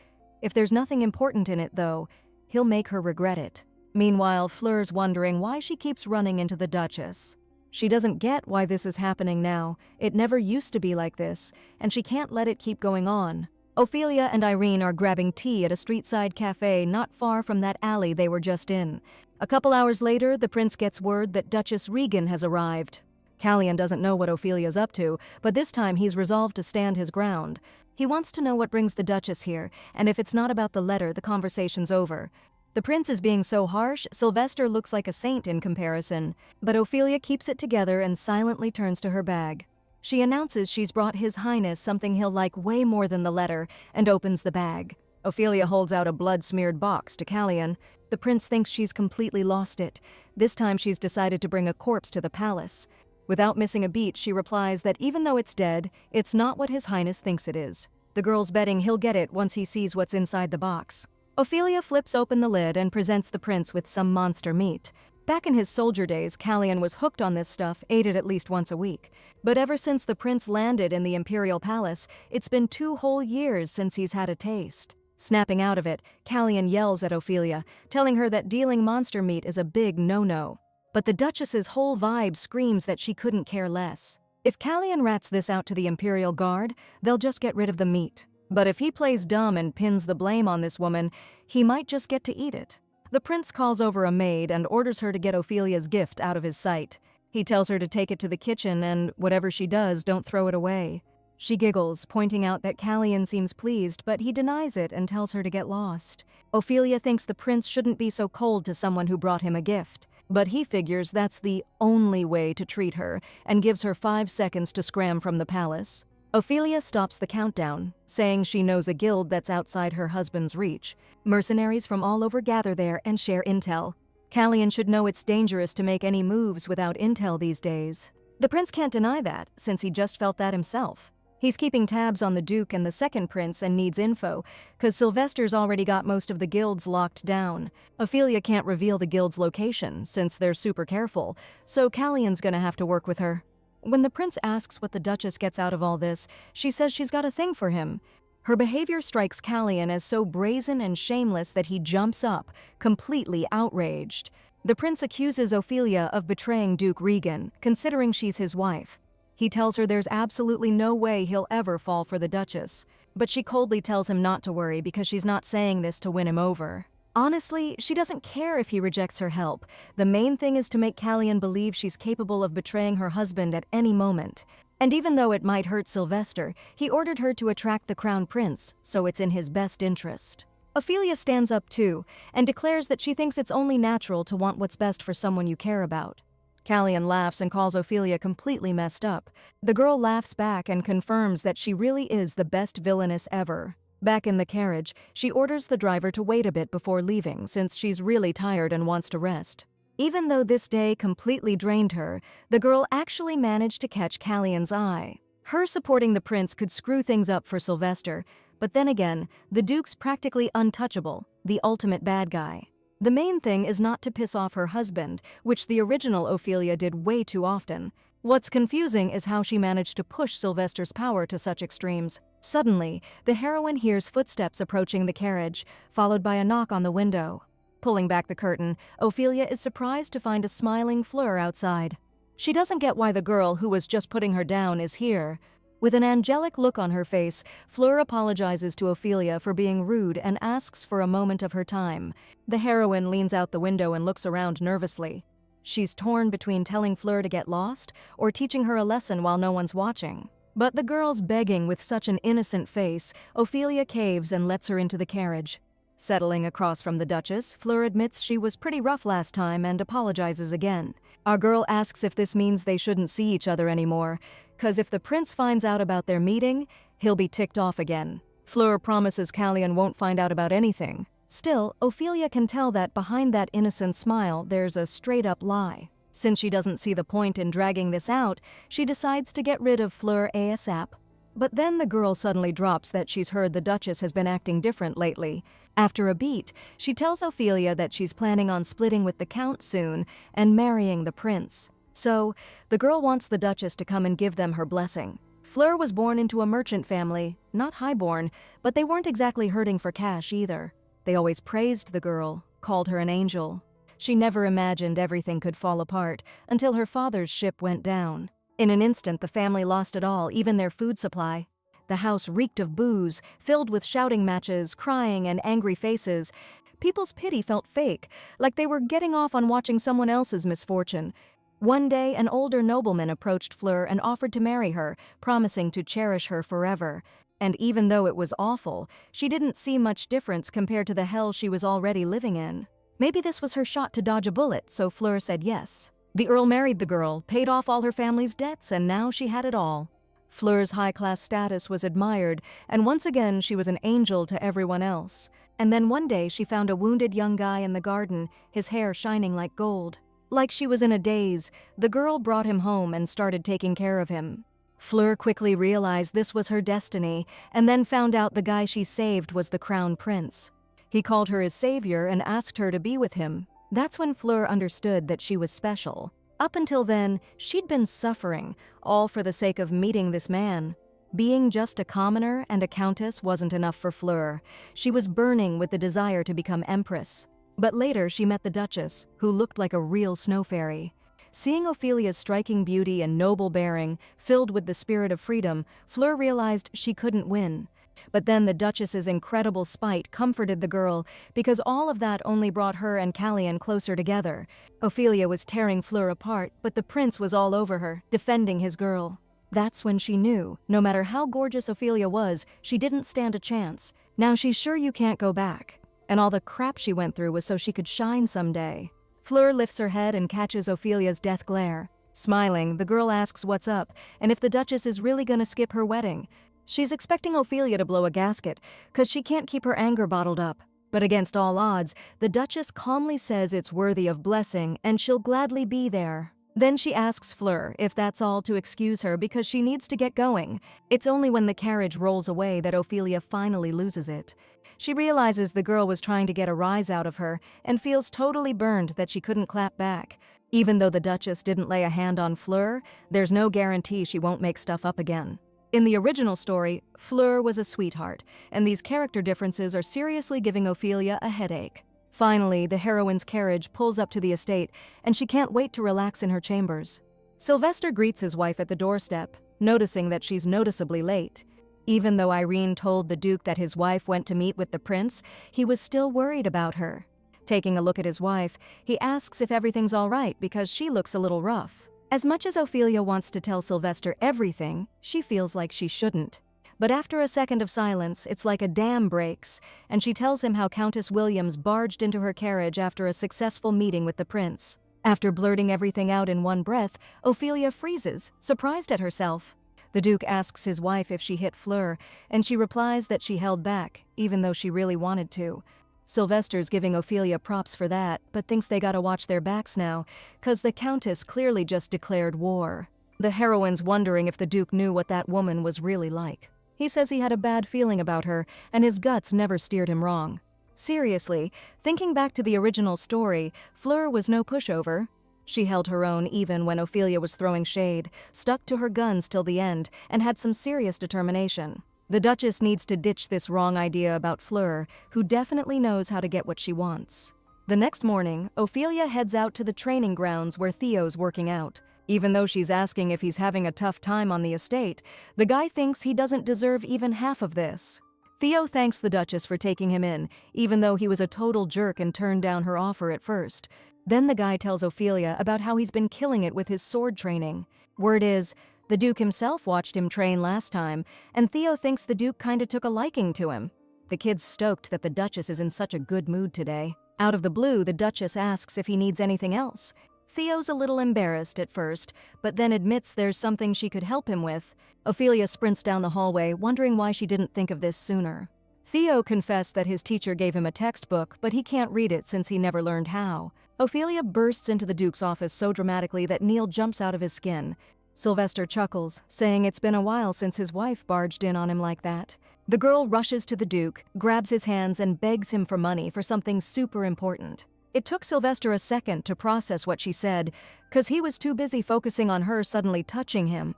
If there's nothing important in it, though, he'll make her regret it. Meanwhile, Fleur's wondering why she keeps running into the Duchess. She doesn't get why this is happening now. It never used to be like this, and she can't let it keep going on. Ophelia and Irene are grabbing tea at a street-side cafe not far from that alley they were just in. A couple hours later, the prince gets word that Duchess Regan has arrived. Callian doesn't know what Ophelia's up to, but this time he's resolved to stand his ground. He wants to know what brings the Duchess here, and if it's not about the letter, the conversation's over. The prince is being so harsh, Sylvester looks like a saint in comparison. But Ophelia keeps it together and silently turns to her bag. She announces she's brought His Highness something he'll like way more than the letter, and opens the bag. Ophelia holds out a blood-smeared box to Callian. The prince thinks she's completely lost it. This time she's decided to bring a corpse to the palace. Without missing a beat, she replies that even though it's dead, it's not what His Highness thinks it is. The girl's betting he'll get it once he sees what's inside the box. Ophelia flips open the lid and presents the prince with some monster meat. Back in his soldier days, Callian was hooked on this stuff, ate it at least once a week. But ever since the prince landed in the imperial palace, it's been 2 whole years since he's had a taste. Snapping out of it, Callian yells at Ophelia, telling her that dealing monster meat is a big no-no. But the Duchess's whole vibe screams that she couldn't care less. If Callian rats this out to the Imperial Guard, they'll just get rid of the meat. But if he plays dumb and pins the blame on this woman, he might just get to eat it. The prince calls over a maid and orders her to get Ophelia's gift out of his sight. He tells her to take it to the kitchen and, whatever she does, don't throw it away. She giggles, pointing out that Callian seems pleased, but he denies it and tells her to get lost. Ophelia thinks the prince shouldn't be so cold to someone who brought him a gift. But he figures that's the only way to treat her and gives her 5 seconds to scram from the palace. Ophelia stops the countdown, saying she knows a guild that's outside her husband's reach. Mercenaries from all over gather there and share intel. Callian should know it's dangerous to make any moves without intel these days. The prince can't deny that, since he just felt that himself. He's keeping tabs on the Duke and the second prince and needs info, cause Sylvester's already got most of the guilds locked down. Ophelia can't reveal the guild's location, since they're super careful, so Callian's gonna have to work with her. When the prince asks what the Duchess gets out of all this, she says she's got a thing for him. Her behavior strikes Callian as so brazen and shameless that he jumps up, completely outraged. The prince accuses Ophelia of betraying Duke Regan, considering she's his wife. He tells her there's absolutely no way he'll ever fall for the Duchess, but she coldly tells him not to worry because she's not saying this to win him over. Honestly, she doesn't care if he rejects her help. The main thing is to make Callian believe she's capable of betraying her husband at any moment. And even though it might hurt Sylvester, he ordered her to attract the crown prince, so it's in his best interest. Ophelia stands up too, and declares that she thinks it's only natural to want what's best for someone you care about. Callian laughs and calls Ophelia completely messed up. The girl laughs back and confirms that she really is the best villainess ever. Back in the carriage, she orders the driver to wait a bit before leaving since she's really tired and wants to rest. Even though this day completely drained her, the girl actually managed to catch Callian's eye. Her supporting the prince could screw things up for Sylvester, but then again, the Duke's practically untouchable, the ultimate bad guy. The main thing is not to piss off her husband, which the original Ophelia did way too often. What's confusing is how she managed to push Sylvester's power to such extremes. Suddenly, the heroine hears footsteps approaching the carriage, followed by a knock on the window. Pulling back the curtain, Ophelia is surprised to find a smiling Fleur outside. She doesn't get why the girl who was just putting her down is here. With an angelic look on her face, Fleur apologizes to Ophelia for being rude and asks for a moment of her time. The heroine leans out the window and looks around nervously. She's torn between telling Fleur to get lost or teaching her a lesson while no one's watching. But the girl's begging with such an innocent face, Ophelia caves and lets her into the carriage. Settling across from the Duchess, Fleur admits she was pretty rough last time and apologizes again. Our girl asks if this means they shouldn't see each other anymore, 'cause if the prince finds out about their meeting, he'll be ticked off again. Fleur promises Callian won't find out about anything. Still, Ophelia can tell that behind that innocent smile there's a straight-up lie. Since she doesn't see the point in dragging this out, she decides to get rid of Fleur ASAP. But then the girl suddenly drops that she's heard the Duchess has been acting different lately. After a beat, she tells Ophelia that she's planning on splitting with the Count soon and marrying the prince. So, the girl wants the Duchess to come and give them her blessing. Fleur was born into a merchant family, not highborn, but they weren't exactly hurting for cash either. They always praised the girl, called her an angel. She never imagined everything could fall apart until her father's ship went down. In an instant, the family lost it all, even their food supply. The house reeked of booze, filled with shouting matches, crying, and angry faces. People's pity felt fake, like they were getting off on watching someone else's misfortune. One day, an older nobleman approached Fleur and offered to marry her, promising to cherish her forever. And even though it was awful, she didn't see much difference compared to the hell she was already living in. Maybe this was her shot to dodge a bullet, so Fleur said yes. The Earl married the girl, paid off all her family's debts, and now she had it all. Fleur's high-class status was admired, and once again she was an angel to everyone else. And then one day she found a wounded young guy in the garden, his hair shining like gold. Like she was in a daze, the girl brought him home and started taking care of him. Fleur quickly realized this was her destiny, and then found out the guy she saved was the crown prince. He called her his savior and asked her to be with him. That's when Fleur understood that she was special. Up until then, she'd been suffering, all for the sake of meeting this man. Being just a commoner and a countess wasn't enough for Fleur. She was burning with the desire to become empress. But later she met the Duchess, who looked like a real snow fairy. Seeing Ophelia's striking beauty and noble bearing, filled with the spirit of freedom, Fleur realized she couldn't win. But then the Duchess's incredible spite comforted the girl, because all of that only brought her and Callian closer together. Ophelia was tearing Fleur apart, but the prince was all over her, defending his girl. That's when she knew, no matter how gorgeous Ophelia was, she didn't stand a chance. Now she's sure you can't go back. And all the crap she went through was so she could shine someday. Fleur lifts her head and catches Ophelia's death glare. Smiling, the girl asks what's up, and if the Duchess is really gonna skip her wedding. She's expecting Ophelia to blow a gasket, 'cause she can't keep her anger bottled up. But against all odds, the Duchess calmly says it's worthy of blessing and she'll gladly be there. Then she asks Fleur if that's all to excuse her because she needs to get going. It's only when the carriage rolls away that Ophelia finally loses it. She realizes the girl was trying to get a rise out of her and feels totally burned that she couldn't clap back. Even though the Duchess didn't lay a hand on Fleur, there's no guarantee she won't make stuff up again. In the original story, Fleur was a sweetheart, and these character differences are seriously giving Ophelia a headache. Finally, the heroine's carriage pulls up to the estate, and she can't wait to relax in her chambers. Sylvester greets his wife at the doorstep, noticing that she's noticeably late. Even though Irene told the Duke that his wife went to meet with the prince, he was still worried about her. Taking a look at his wife, he asks if everything's all right because she looks a little rough. As much as Ophelia wants to tell Sylvester everything, she feels like she shouldn't. But after a second of silence, it's like a dam breaks, and she tells him how Countess Williams barged into her carriage after a successful meeting with the prince. After blurting everything out in one breath, Ophelia freezes, surprised at herself. The Duke asks his wife if she hit Fleur, and she replies that she held back, even though she really wanted to. Sylvester's giving Ophelia props for that, but thinks they gotta watch their backs now, 'cause the Countess clearly just declared war. The heroine's wondering if the Duke knew what that woman was really like. He says he had a bad feeling about her, and his guts never steered him wrong. Seriously, thinking back to the original story, Fleur was no pushover. She held her own even when Ophelia was throwing shade, stuck to her guns till the end, and had some serious determination. The Duchess needs to ditch this wrong idea about Fleur, who definitely knows how to get what she wants. The next morning, Ophelia heads out to the training grounds where Theo's working out. Even though she's asking if he's having a tough time on the estate, the guy thinks he doesn't deserve even half of this. Theo thanks the Duchess for taking him in, even though he was a total jerk and turned down her offer at first. Then the guy tells Ophelia about how he's been killing it with his sword training. Word is, the Duke himself watched him train last time, and Theo thinks the Duke kinda took a liking to him. The kid's stoked that the Duchess is in such a good mood today. Out of the blue, the Duchess asks if he needs anything else. Theo's a little embarrassed at first, but then admits there's something she could help him with. Ophelia sprints down the hallway, wondering why she didn't think of this sooner. Theo confessed that his teacher gave him a textbook, but he can't read it since he never learned how. Ophelia bursts into the Duke's office so dramatically that Neil jumps out of his skin. Sylvester chuckles, saying it's been a while since his wife barged in on him like that. The girl rushes to the Duke, grabs his hands, and begs him for money for something super important. It took Sylvester a second to process what she said, 'cause he was too busy focusing on her suddenly touching him.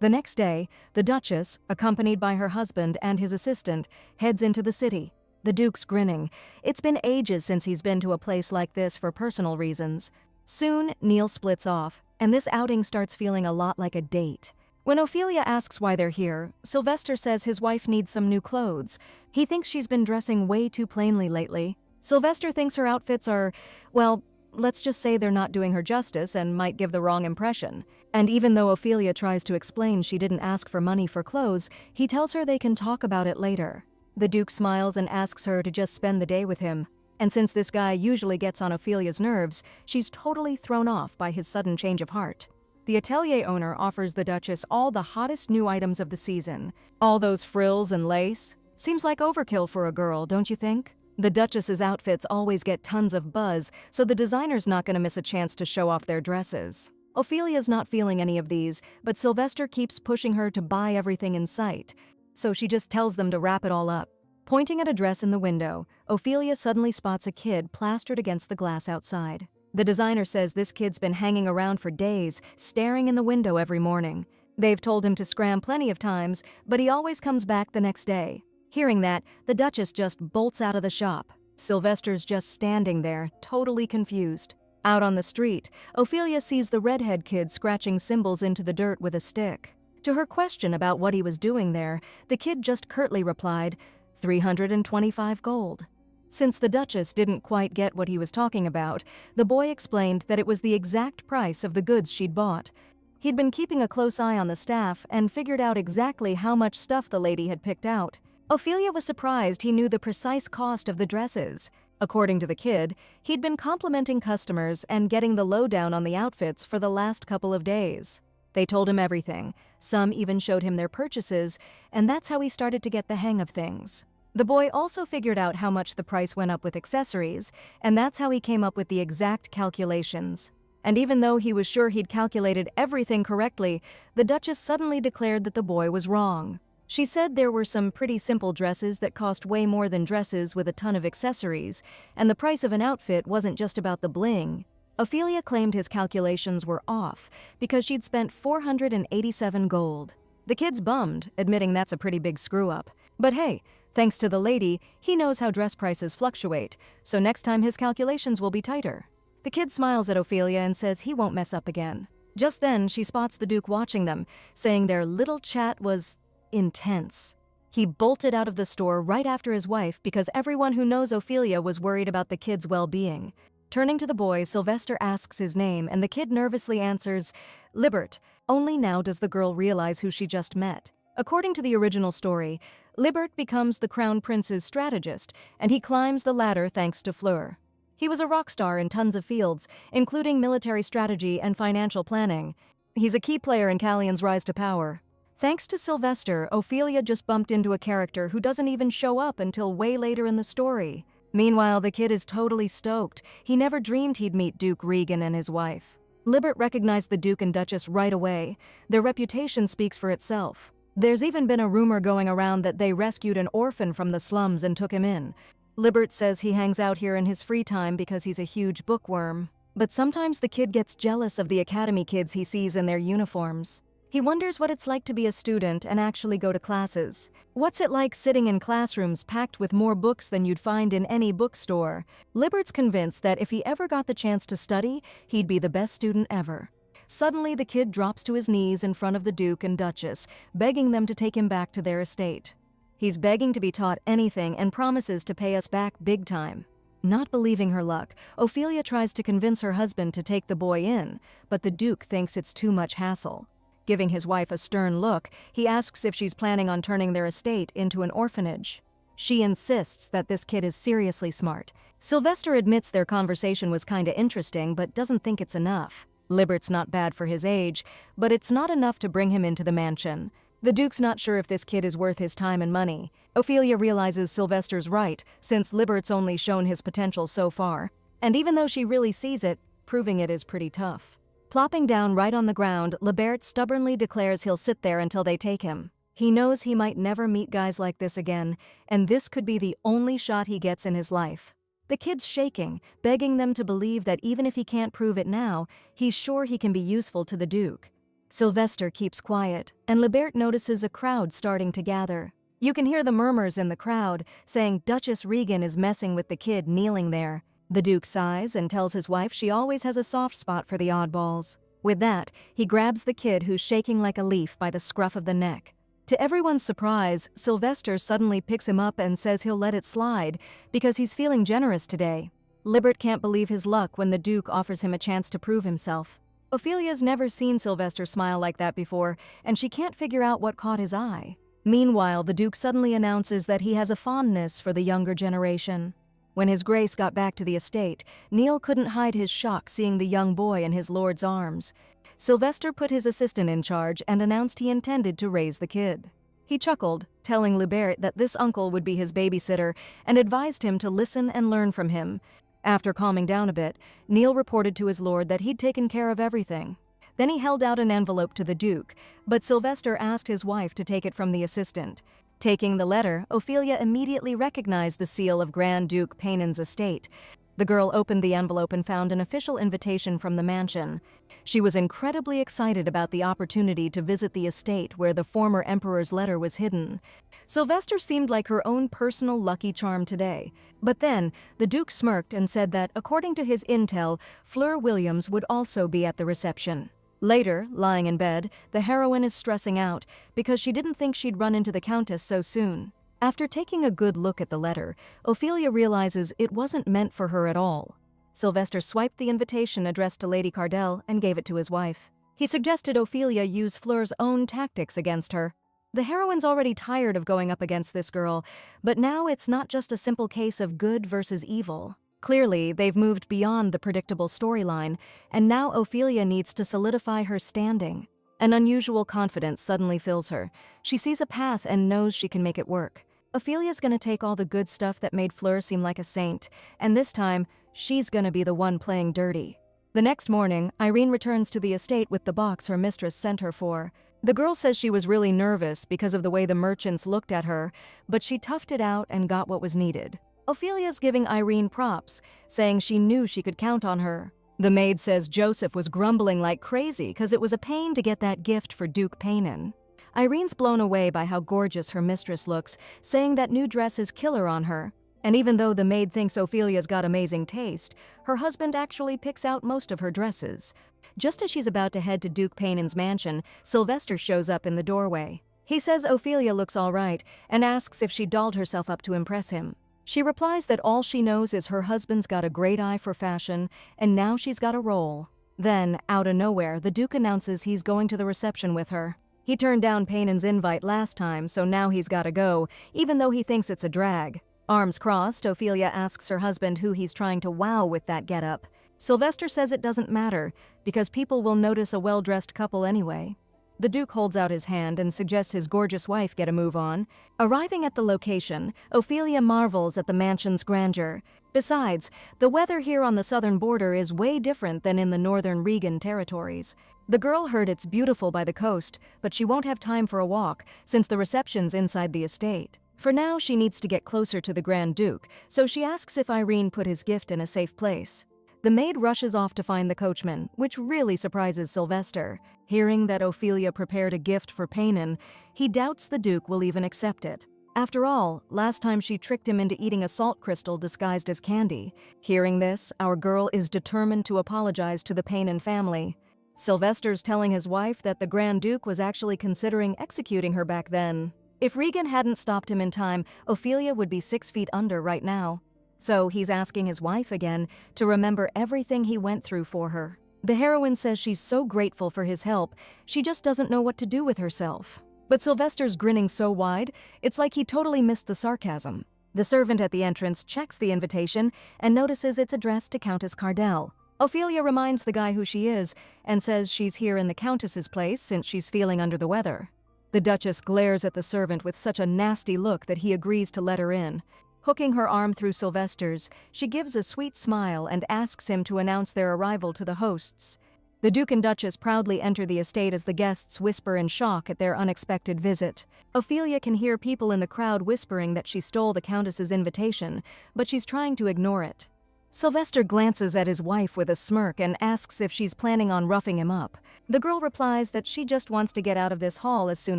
The next day, the Duchess, accompanied by her husband and his assistant, heads into the city. The Duke's grinning. It's been ages since he's been to a place like this for personal reasons. Soon, Neil splits off, and this outing starts feeling a lot like a date. When Ophelia asks why they're here, Sylvester says his wife needs some new clothes. He thinks she's been dressing way too plainly lately. Sylvester thinks her outfits are, well, let's just say they're not doing her justice and might give the wrong impression. And even though Ophelia tries to explain she didn't ask for money for clothes, he tells her they can talk about it later. The Duke smiles and asks her to just spend the day with him. And since this guy usually gets on Ophelia's nerves, she's totally thrown off by his sudden change of heart. The atelier owner offers the Duchess all the hottest new items of the season. All those frills and lace. Seems like overkill for a girl, don't you think? The Duchess's outfits always get tons of buzz, so the designer's not gonna miss a chance to show off their dresses. Ophelia's not feeling any of these, but Sylvester keeps pushing her to buy everything in sight, so she just tells them to wrap it all up. Pointing at a dress in the window, Ophelia suddenly spots a kid plastered against the glass outside. The designer says this kid's been hanging around for days, staring in the window every morning. They've told him to scram plenty of times, but he always comes back the next day. Hearing that, the Duchess just bolts out of the shop. Sylvester's just standing there, totally confused. Out on the street, Ophelia sees the redhead kid scratching symbols into the dirt with a stick. To her question about what he was doing there, the kid just curtly replied, 325 gold. Since the Duchess didn't quite get what he was talking about, the boy explained that it was the exact price of the goods she'd bought. He'd been keeping a close eye on the staff and figured out exactly how much stuff the lady had picked out. Ophelia was surprised he knew the precise cost of the dresses. According to the kid, he'd been complimenting customers and getting the lowdown on the outfits for the last couple of days. They told him everything. Some even showed him their purchases, and that's how he started to get the hang of things. The boy also figured out how much the price went up with accessories, and that's how he came up with the exact calculations. And even though he was sure he'd calculated everything correctly, the Duchess suddenly declared that the boy was wrong. She said there were some pretty simple dresses that cost way more than dresses with a ton of accessories, and the price of an outfit wasn't just about the bling. Ophelia claimed his calculations were off because she'd spent 487 gold. The kid's bummed, admitting that's a pretty big screw-up. But hey, thanks to the lady, he knows how dress prices fluctuate, so next time his calculations will be tighter. The kid smiles at Ophelia and says he won't mess up again. Just then, she spots the Duke watching them, saying their little chat was intense. He bolted out of the store right after his wife because everyone who knows Ophelia was worried about the kid's well-being. Turning to the boy, Sylvester asks his name, and the kid nervously answers, Libert. Only now does the girl realize who she just met. According to the original story, Libert becomes the Crown Prince's strategist, and he climbs the ladder thanks to Fleur. He was a rock star in tons of fields, including military strategy and financial planning. He's a key player in Callion's rise to power. Thanks to Sylvester, Ophelia just bumped into a character who doesn't even show up until way later in the story. Meanwhile, the kid is totally stoked. He never dreamed he'd meet Duke Regan and his wife. Libert recognized the Duke and Duchess right away. Their reputation speaks for itself. There's even been a rumor going around that they rescued an orphan from the slums and took him in. Libert says he hangs out here in his free time because he's a huge bookworm. But sometimes the kid gets jealous of the academy kids he sees in their uniforms. He wonders what it's like to be a student and actually go to classes. What's it like sitting in classrooms packed with more books than you'd find in any bookstore? Libert's convinced that if he ever got the chance to study, he'd be the best student ever. Suddenly, the kid drops to his knees in front of the Duke and Duchess, begging them to take him back to their estate. He's begging to be taught anything and promises to pay us back big time. Not believing her luck, Ophelia tries to convince her husband to take the boy in, but the Duke thinks it's too much hassle. Giving his wife a stern look, he asks if she's planning on turning their estate into an orphanage. She insists that this kid is seriously smart. Sylvester admits their conversation was kinda interesting, but doesn't think it's enough. Libert's not bad for his age, but it's not enough to bring him into the mansion. The Duke's not sure if this kid is worth his time and money. Ophelia realizes Sylvester's right, since Libert's only shown his potential so far. And even though she really sees it, proving it is pretty tough. Plopping down right on the ground, Libert stubbornly declares he'll sit there until they take him. He knows he might never meet guys like this again, and this could be the only shot he gets in his life. The kid's shaking, begging them to believe that even if he can't prove it now, he's sure he can be useful to the Duke. Sylvester keeps quiet, and Libert notices a crowd starting to gather. You can hear the murmurs in the crowd, saying Duchess Regan is messing with the kid kneeling there. The Duke sighs and tells his wife she always has a soft spot for the oddballs. With that, he grabs the kid who's shaking like a leaf by the scruff of the neck. To everyone's surprise, Sylvester suddenly picks him up and says he'll let it slide because he's feeling generous today. Libert can't believe his luck when the Duke offers him a chance to prove himself. Ophelia's never seen Sylvester smile like that before, and she can't figure out what caught his eye. Meanwhile, the Duke suddenly announces that he has a fondness for the younger generation. When His Grace got back to the estate, Neil couldn't hide his shock seeing the young boy in his lord's arms. Sylvester put his assistant in charge and announced he intended to raise the kid. He chuckled, telling Libert that this uncle would be his babysitter and advised him to listen and learn from him. After calming down a bit, Neil reported to his lord that he'd taken care of everything. Then he held out an envelope to the Duke, but Sylvester asked his wife to take it from the assistant. Taking the letter, Ophelia immediately recognized the seal of Grand Duke Painan's estate. The girl opened the envelope and found an official invitation from the mansion. She was incredibly excited about the opportunity to visit the estate where the former emperor's letter was hidden. Sylvester seemed like her own personal lucky charm today. But then, the Duke smirked and said that, according to his intel, Fleur Williams would also be at the reception. Later, lying in bed, the heroine is stressing out because she didn't think she'd run into the Countess so soon. After taking a good look at the letter, Ophelia realizes it wasn't meant for her at all. Sylvester swiped the invitation addressed to Lady Cardell and gave it to his wife. He suggested Ophelia use Fleur's own tactics against her. The heroine's already tired of going up against this girl, but now it's not just a simple case of good versus evil. Clearly, they've moved beyond the predictable storyline, and now Ophelia needs to solidify her standing. An unusual confidence suddenly fills her. She sees a path and knows she can make it work. Ophelia's gonna take all the good stuff that made Fleur seem like a saint, and this time, she's gonna be the one playing dirty. The next morning, Irene returns to the estate with the box her mistress sent her for. The girl says she was really nervous because of the way the merchants looked at her, but she toughed it out and got what was needed. Ophelia's giving Irene props, saying she knew she could count on her. The maid says Joseph was grumbling like crazy because it was a pain to get that gift for Duke Paynan. Irene's blown away by how gorgeous her mistress looks, saying that new dress is killer on her. And even though the maid thinks Ophelia's got amazing taste, her husband actually picks out most of her dresses. Just as she's about to head to Duke Paynan's mansion, Sylvester shows up in the doorway. He says Ophelia looks all right and asks if she dolled herself up to impress him. She replies that all she knows is her husband's got a great eye for fashion, and now she's got a role. Then, out of nowhere, the Duke announces he's going to the reception with her. He turned down Paynan's invite last time, so now he's gotta go, even though he thinks it's a drag. Arms crossed, Ophelia asks her husband who he's trying to wow with that getup. Sylvester says it doesn't matter, because people will notice a well-dressed couple anyway. The Duke holds out his hand and suggests his gorgeous wife get a move on. Arriving at the location, Ophelia marvels at the mansion's grandeur. Besides, the weather here on the southern border is way different than in the northern Regan territories. The girl heard it's beautiful by the coast, but she won't have time for a walk since the reception's inside the estate. For now, she needs to get closer to the Grand Duke, so she asks if Irene put his gift in a safe place. The maid rushes off to find the coachman, which really surprises Sylvester. Hearing that Ophelia prepared a gift for Paynan, he doubts the Duke will even accept it. After all, last time she tricked him into eating a salt crystal disguised as candy. Hearing this, our girl is determined to apologize to the Paynan family. Sylvester's telling his wife that the Grand Duke was actually considering executing her back then. If Regan hadn't stopped him in time, Ophelia would be 6 feet under right now. So he's asking his wife again to remember everything he went through for her. The heroine says she's so grateful for his help, she just doesn't know what to do with herself. But Sylvester's grinning so wide, it's like he totally missed the sarcasm. The servant at the entrance checks the invitation and notices it's addressed to Countess Cardell. Ophelia reminds the guy who she is and says she's here in the Countess's place since she's feeling under the weather. The Duchess glares at the servant with such a nasty look that he agrees to let her in. Hooking her arm through Sylvester's, she gives a sweet smile and asks him to announce their arrival to the hosts. The Duke and Duchess proudly enter the estate as the guests whisper in shock at their unexpected visit. Ophelia can hear people in the crowd whispering that she stole the Countess's invitation, but she's trying to ignore it. Sylvester glances at his wife with a smirk and asks if she's planning on roughing him up. The girl replies that she just wants to get out of this hall as soon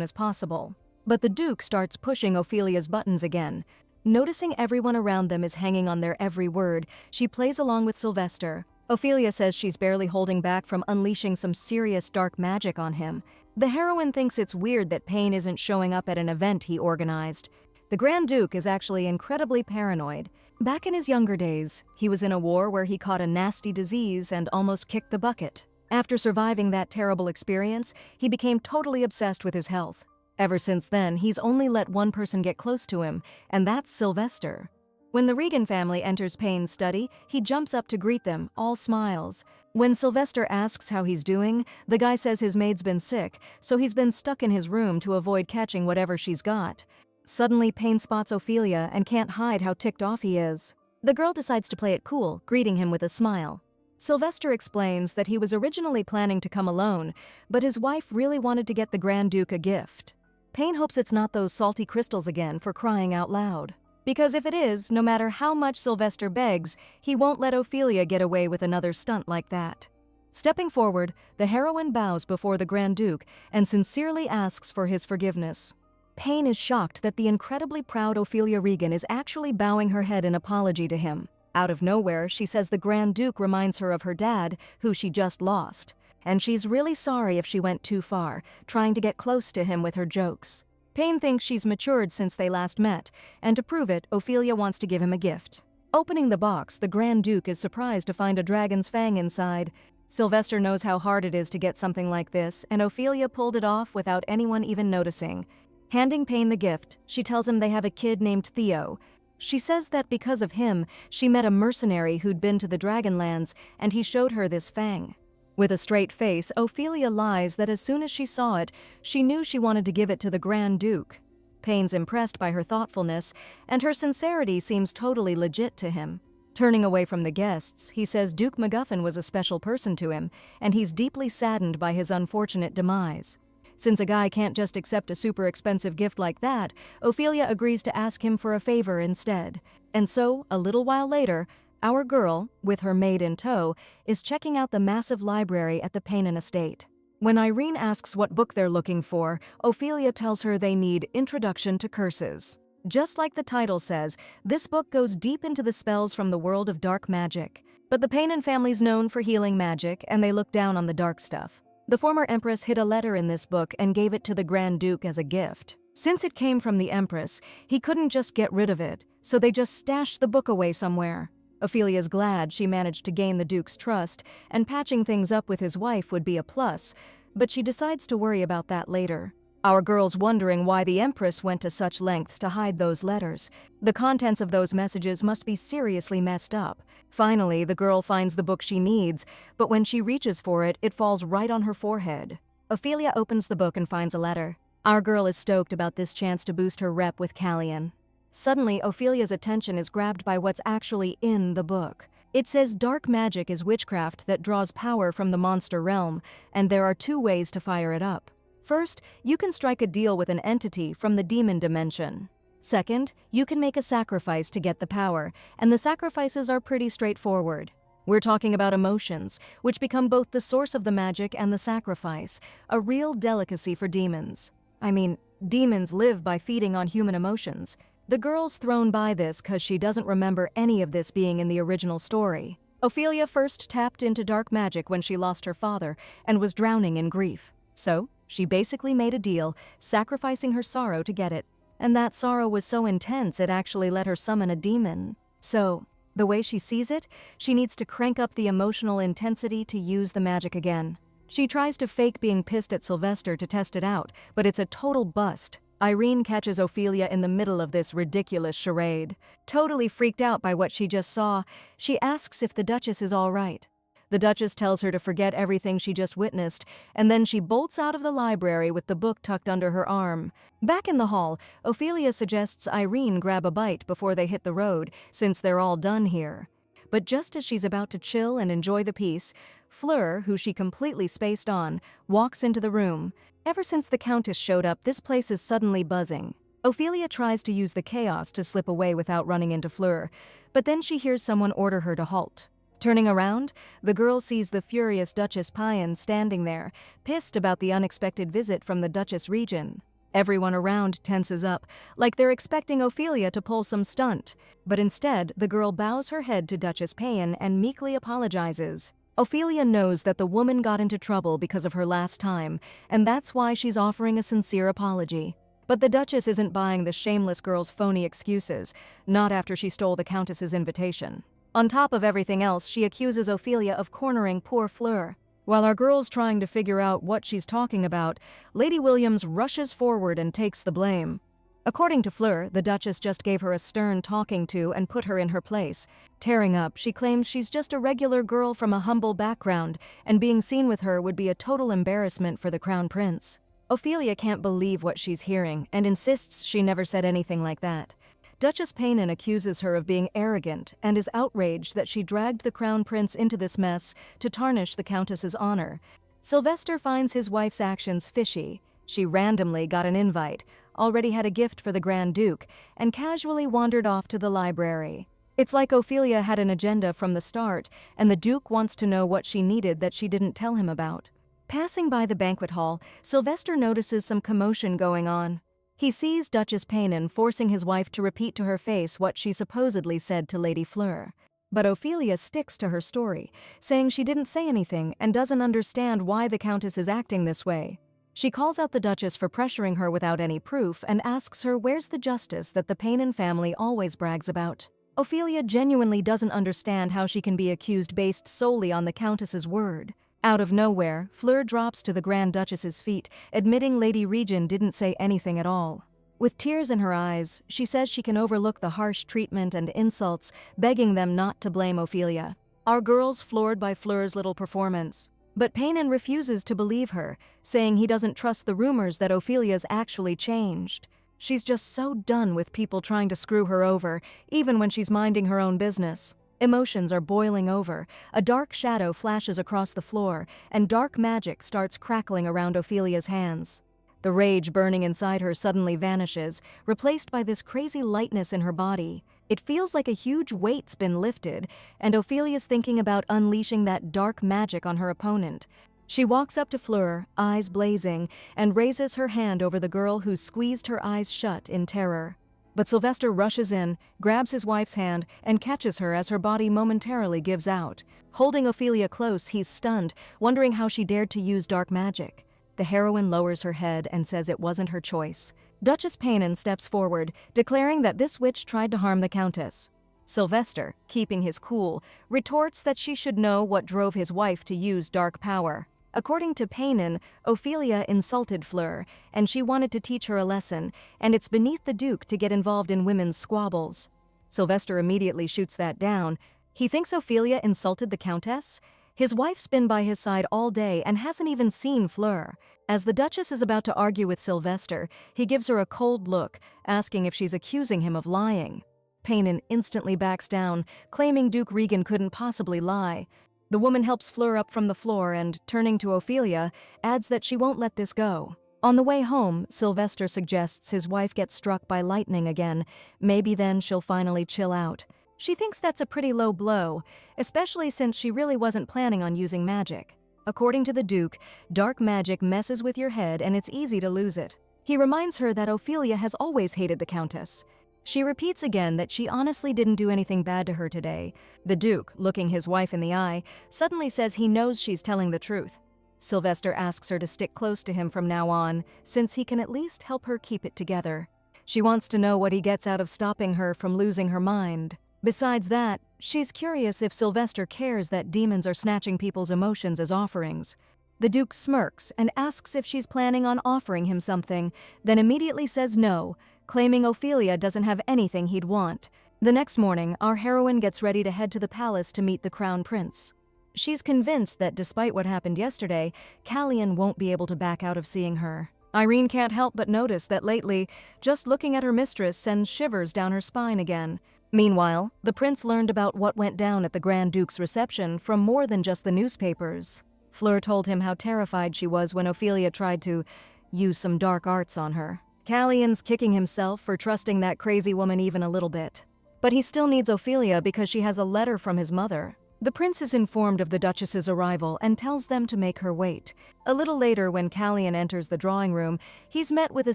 as possible. But the Duke starts pushing Ophelia's buttons again. Noticing everyone around them is hanging on their every word, she plays along with Sylvester. Ophelia says she's barely holding back from unleashing some serious dark magic on him. The heroine thinks it's weird that Payne isn't showing up at an event he organized. The Grand Duke is actually incredibly paranoid. Back in his younger days, he was in a war where he caught a nasty disease and almost kicked the bucket. After surviving that terrible experience, he became totally obsessed with his health. Ever since then, he's only let one person get close to him, and that's Sylvester. When the Regan family enters Payne's study, he jumps up to greet them, all smiles. When Sylvester asks how he's doing, the guy says his maid's been sick, so he's been stuck in his room to avoid catching whatever she's got. Suddenly, Payne spots Ophelia and can't hide how ticked off he is. The girl decides to play it cool, greeting him with a smile. Sylvester explains that he was originally planning to come alone, but his wife really wanted to get the Grand Duke a gift. Payne hopes it's not those salty crystals again, for crying out loud. Because if it is, no matter how much Sylvester begs, he won't let Ophelia get away with another stunt like that. Stepping forward, the heroine bows before the Grand Duke and sincerely asks for his forgiveness. Payne is shocked that the incredibly proud Ophelia Regan is actually bowing her head in apology to him. Out of nowhere, she says the Grand Duke reminds her of her dad, who she just lost. And she's really sorry if she went too far, trying to get close to him with her jokes. Payne thinks she's matured since they last met, and to prove it, Ophelia wants to give him a gift. Opening the box, the Grand Duke is surprised to find a dragon's fang inside. Sylvester knows how hard it is to get something like this, and Ophelia pulled it off without anyone even noticing. Handing Payne the gift, she tells him they have a kid named Theo. She says that because of him, she met a mercenary who'd been to the Dragonlands, and he showed her this fang. With a straight face, Ophelia lies that as soon as she saw it, she knew she wanted to give it to the Grand Duke. Payne's impressed by her thoughtfulness, and her sincerity seems totally legit to him. Turning away from the guests, he says Duke MacGuffin was a special person to him, and he's deeply saddened by his unfortunate demise. Since a guy can't just accept a super expensive gift like that, Ophelia agrees to ask him for a favor instead. And so, a little while later, our girl, with her maid in tow, is checking out the massive library at the Payne estate. When Irene asks what book they're looking for, Ophelia tells her they need Introduction to Curses. Just like the title says, this book goes deep into the spells from the world of dark magic. But the Payne family's known for healing magic, and they look down on the dark stuff. The former Empress hid a letter in this book and gave it to the Grand Duke as a gift. Since it came from the Empress, he couldn't just get rid of it, so they just stashed the book away somewhere. Ophelia's glad she managed to gain the Duke's trust, and patching things up with his wife would be a plus, but she decides to worry about that later. Our girl's wondering why the Empress went to such lengths to hide those letters. The contents of those messages must be seriously messed up. Finally, the girl finds the book she needs, but when she reaches for it, it falls right on her forehead. Ophelia opens the book and finds a letter. Our girl is stoked about this chance to boost her rep with Callian. Suddenly, Ophelia's attention is grabbed by what's actually in the book. It says dark magic is witchcraft that draws power from the monster realm, and there are 2 ways to fire it up. First, you can strike a deal with an entity from the demon dimension. Second, you can make a sacrifice to get the power, and the sacrifices are pretty straightforward. We're talking about emotions, which become both the source of the magic and the sacrifice, a real delicacy for demons. I mean, demons live by feeding on human emotions. The girl's thrown by this because she doesn't remember any of this being in the original story. Ophelia first tapped into dark magic when she lost her father and was drowning in grief. So, she basically made a deal, sacrificing her sorrow to get it. And that sorrow was so intense it actually let her summon a demon. So, the way she sees it, she needs to crank up the emotional intensity to use the magic again. She tries to fake being pissed at Sylvester to test it out, but it's a total bust. Irene catches Ophelia in the middle of this ridiculous charade. Totally freaked out by what she just saw, she asks if the Duchess is all right. The Duchess tells her to forget everything she just witnessed, and then she bolts out of the library with the book tucked under her arm. Back in the hall, Ophelia suggests Irene grab a bite before they hit the road, since they're all done here. But just as she's about to chill and enjoy the peace, Fleur, who she completely spaced on, walks into the room. Ever since the Countess showed up, this place is suddenly buzzing. Ophelia tries to use the chaos to slip away without running into Fleur, but then she hears someone order her to halt. Turning around, the girl sees the furious Duchess Payan standing there, pissed about the unexpected visit from the Duchess Regent. Everyone around tenses up, like they're expecting Ophelia to pull some stunt. But instead, the girl bows her head to Duchess Payan and meekly apologizes. Ophelia knows that the woman got into trouble because of her last time, and that's why she's offering a sincere apology. But the Duchess isn't buying the shameless girl's phony excuses, not after she stole the Countess's invitation. On top of everything else, she accuses Ophelia of cornering poor Fleur. While our girl's trying to figure out what she's talking about, Lady Williams rushes forward and takes the blame. According to Fleur, the Duchess just gave her a stern talking to and put her in her place. Tearing up, she claims she's just a regular girl from a humble background, and being seen with her would be a total embarrassment for the Crown Prince. Ophelia can't believe what she's hearing and insists she never said anything like that. Duchess Payan accuses her of being arrogant and is outraged that she dragged the Crown Prince into this mess to tarnish the Countess's honor. Sylvester finds his wife's actions fishy. She randomly got an invite, already had a gift for the Grand Duke, and casually wandered off to the library. It's like Ophelia had an agenda from the start, and the Duke wants to know what she needed that she didn't tell him about. Passing by the banquet hall, Sylvester notices some commotion going on. He sees Duchess Payan forcing his wife to repeat to her face what she supposedly said to Lady Fleur. But Ophelia sticks to her story, saying she didn't say anything and doesn't understand why the Countess is acting this way. She calls out the Duchess for pressuring her without any proof and asks her where's the justice that the Payan family always brags about. Ophelia genuinely doesn't understand how she can be accused based solely on the Countess's word. Out of nowhere, Fleur drops to the Grand Duchess's feet, admitting Lady Regent didn't say anything at all. With tears in her eyes, she says she can overlook the harsh treatment and insults, begging them not to blame Ophelia. Our girl's floored by Fleur's little performance. But Payan refuses to believe her, saying he doesn't trust the rumors that Ophelia's actually changed. She's just so done with people trying to screw her over, even when she's minding her own business. Emotions are boiling over, a dark shadow flashes across the floor, and dark magic starts crackling around Ophelia's hands. The rage burning inside her suddenly vanishes, replaced by this crazy lightness in her body. It feels like a huge weight's been lifted, and Ophelia's thinking about unleashing that dark magic on her opponent. She walks up to Fleur, eyes blazing, and raises her hand over the girl who squeezed her eyes shut in terror. But Sylvester rushes in, grabs his wife's hand, and catches her as her body momentarily gives out. Holding Ophelia close, he's stunned, wondering how she dared to use dark magic. The heroine lowers her head and says it wasn't her choice. Duchess Payan steps forward, declaring that this witch tried to harm the Countess. Sylvester, keeping his cool, retorts that she should know what drove his wife to use dark power. According to Payan, Ophelia insulted Fleur, and she wanted to teach her a lesson, and it's beneath the Duke to get involved in women's squabbles. Sylvester immediately shoots that down. He thinks Ophelia insulted the Countess? His wife's been by his side all day and hasn't even seen Fleur. As the Duchess is about to argue with Sylvester, he gives her a cold look, asking if she's accusing him of lying. Payan instantly backs down, claiming Duke Regan couldn't possibly lie. The woman helps Fleur up from the floor and, turning to Ophelia, adds that she won't let this go. On the way home, Sylvester suggests his wife gets struck by lightning again. Maybe then she'll finally chill out. She thinks that's a pretty low blow, especially since she really wasn't planning on using magic. According to the Duke, dark magic messes with your head and it's easy to lose it. He reminds her that Ophelia has always hated the Countess. She repeats again that she honestly didn't do anything bad to her today. The Duke, looking his wife in the eye, suddenly says he knows she's telling the truth. Sylvester asks her to stick close to him from now on, since he can at least help her keep it together. She wants to know what he gets out of stopping her from losing her mind. Besides that, she's curious if Sylvester cares that demons are snatching people's emotions as offerings. The Duke smirks and asks if she's planning on offering him something, then immediately says no, claiming Ophelia doesn't have anything he'd want. The next morning, our heroine gets ready to head to the palace to meet the crown prince. She's convinced that despite what happened yesterday, Callian won't be able to back out of seeing her. Irene can't help but notice that lately, just looking at her mistress sends shivers down her spine again. Meanwhile, the prince learned about what went down at the Grand Duke's reception from more than just the newspapers. Fleur told him how terrified she was when Ophelia tried to use some dark arts on her. Callian's kicking himself for trusting that crazy woman even a little bit. But he still needs Ophelia because she has a letter from his mother. The prince is informed of the Duchess's arrival and tells them to make her wait. A little later, when Callian enters the drawing room, he's met with a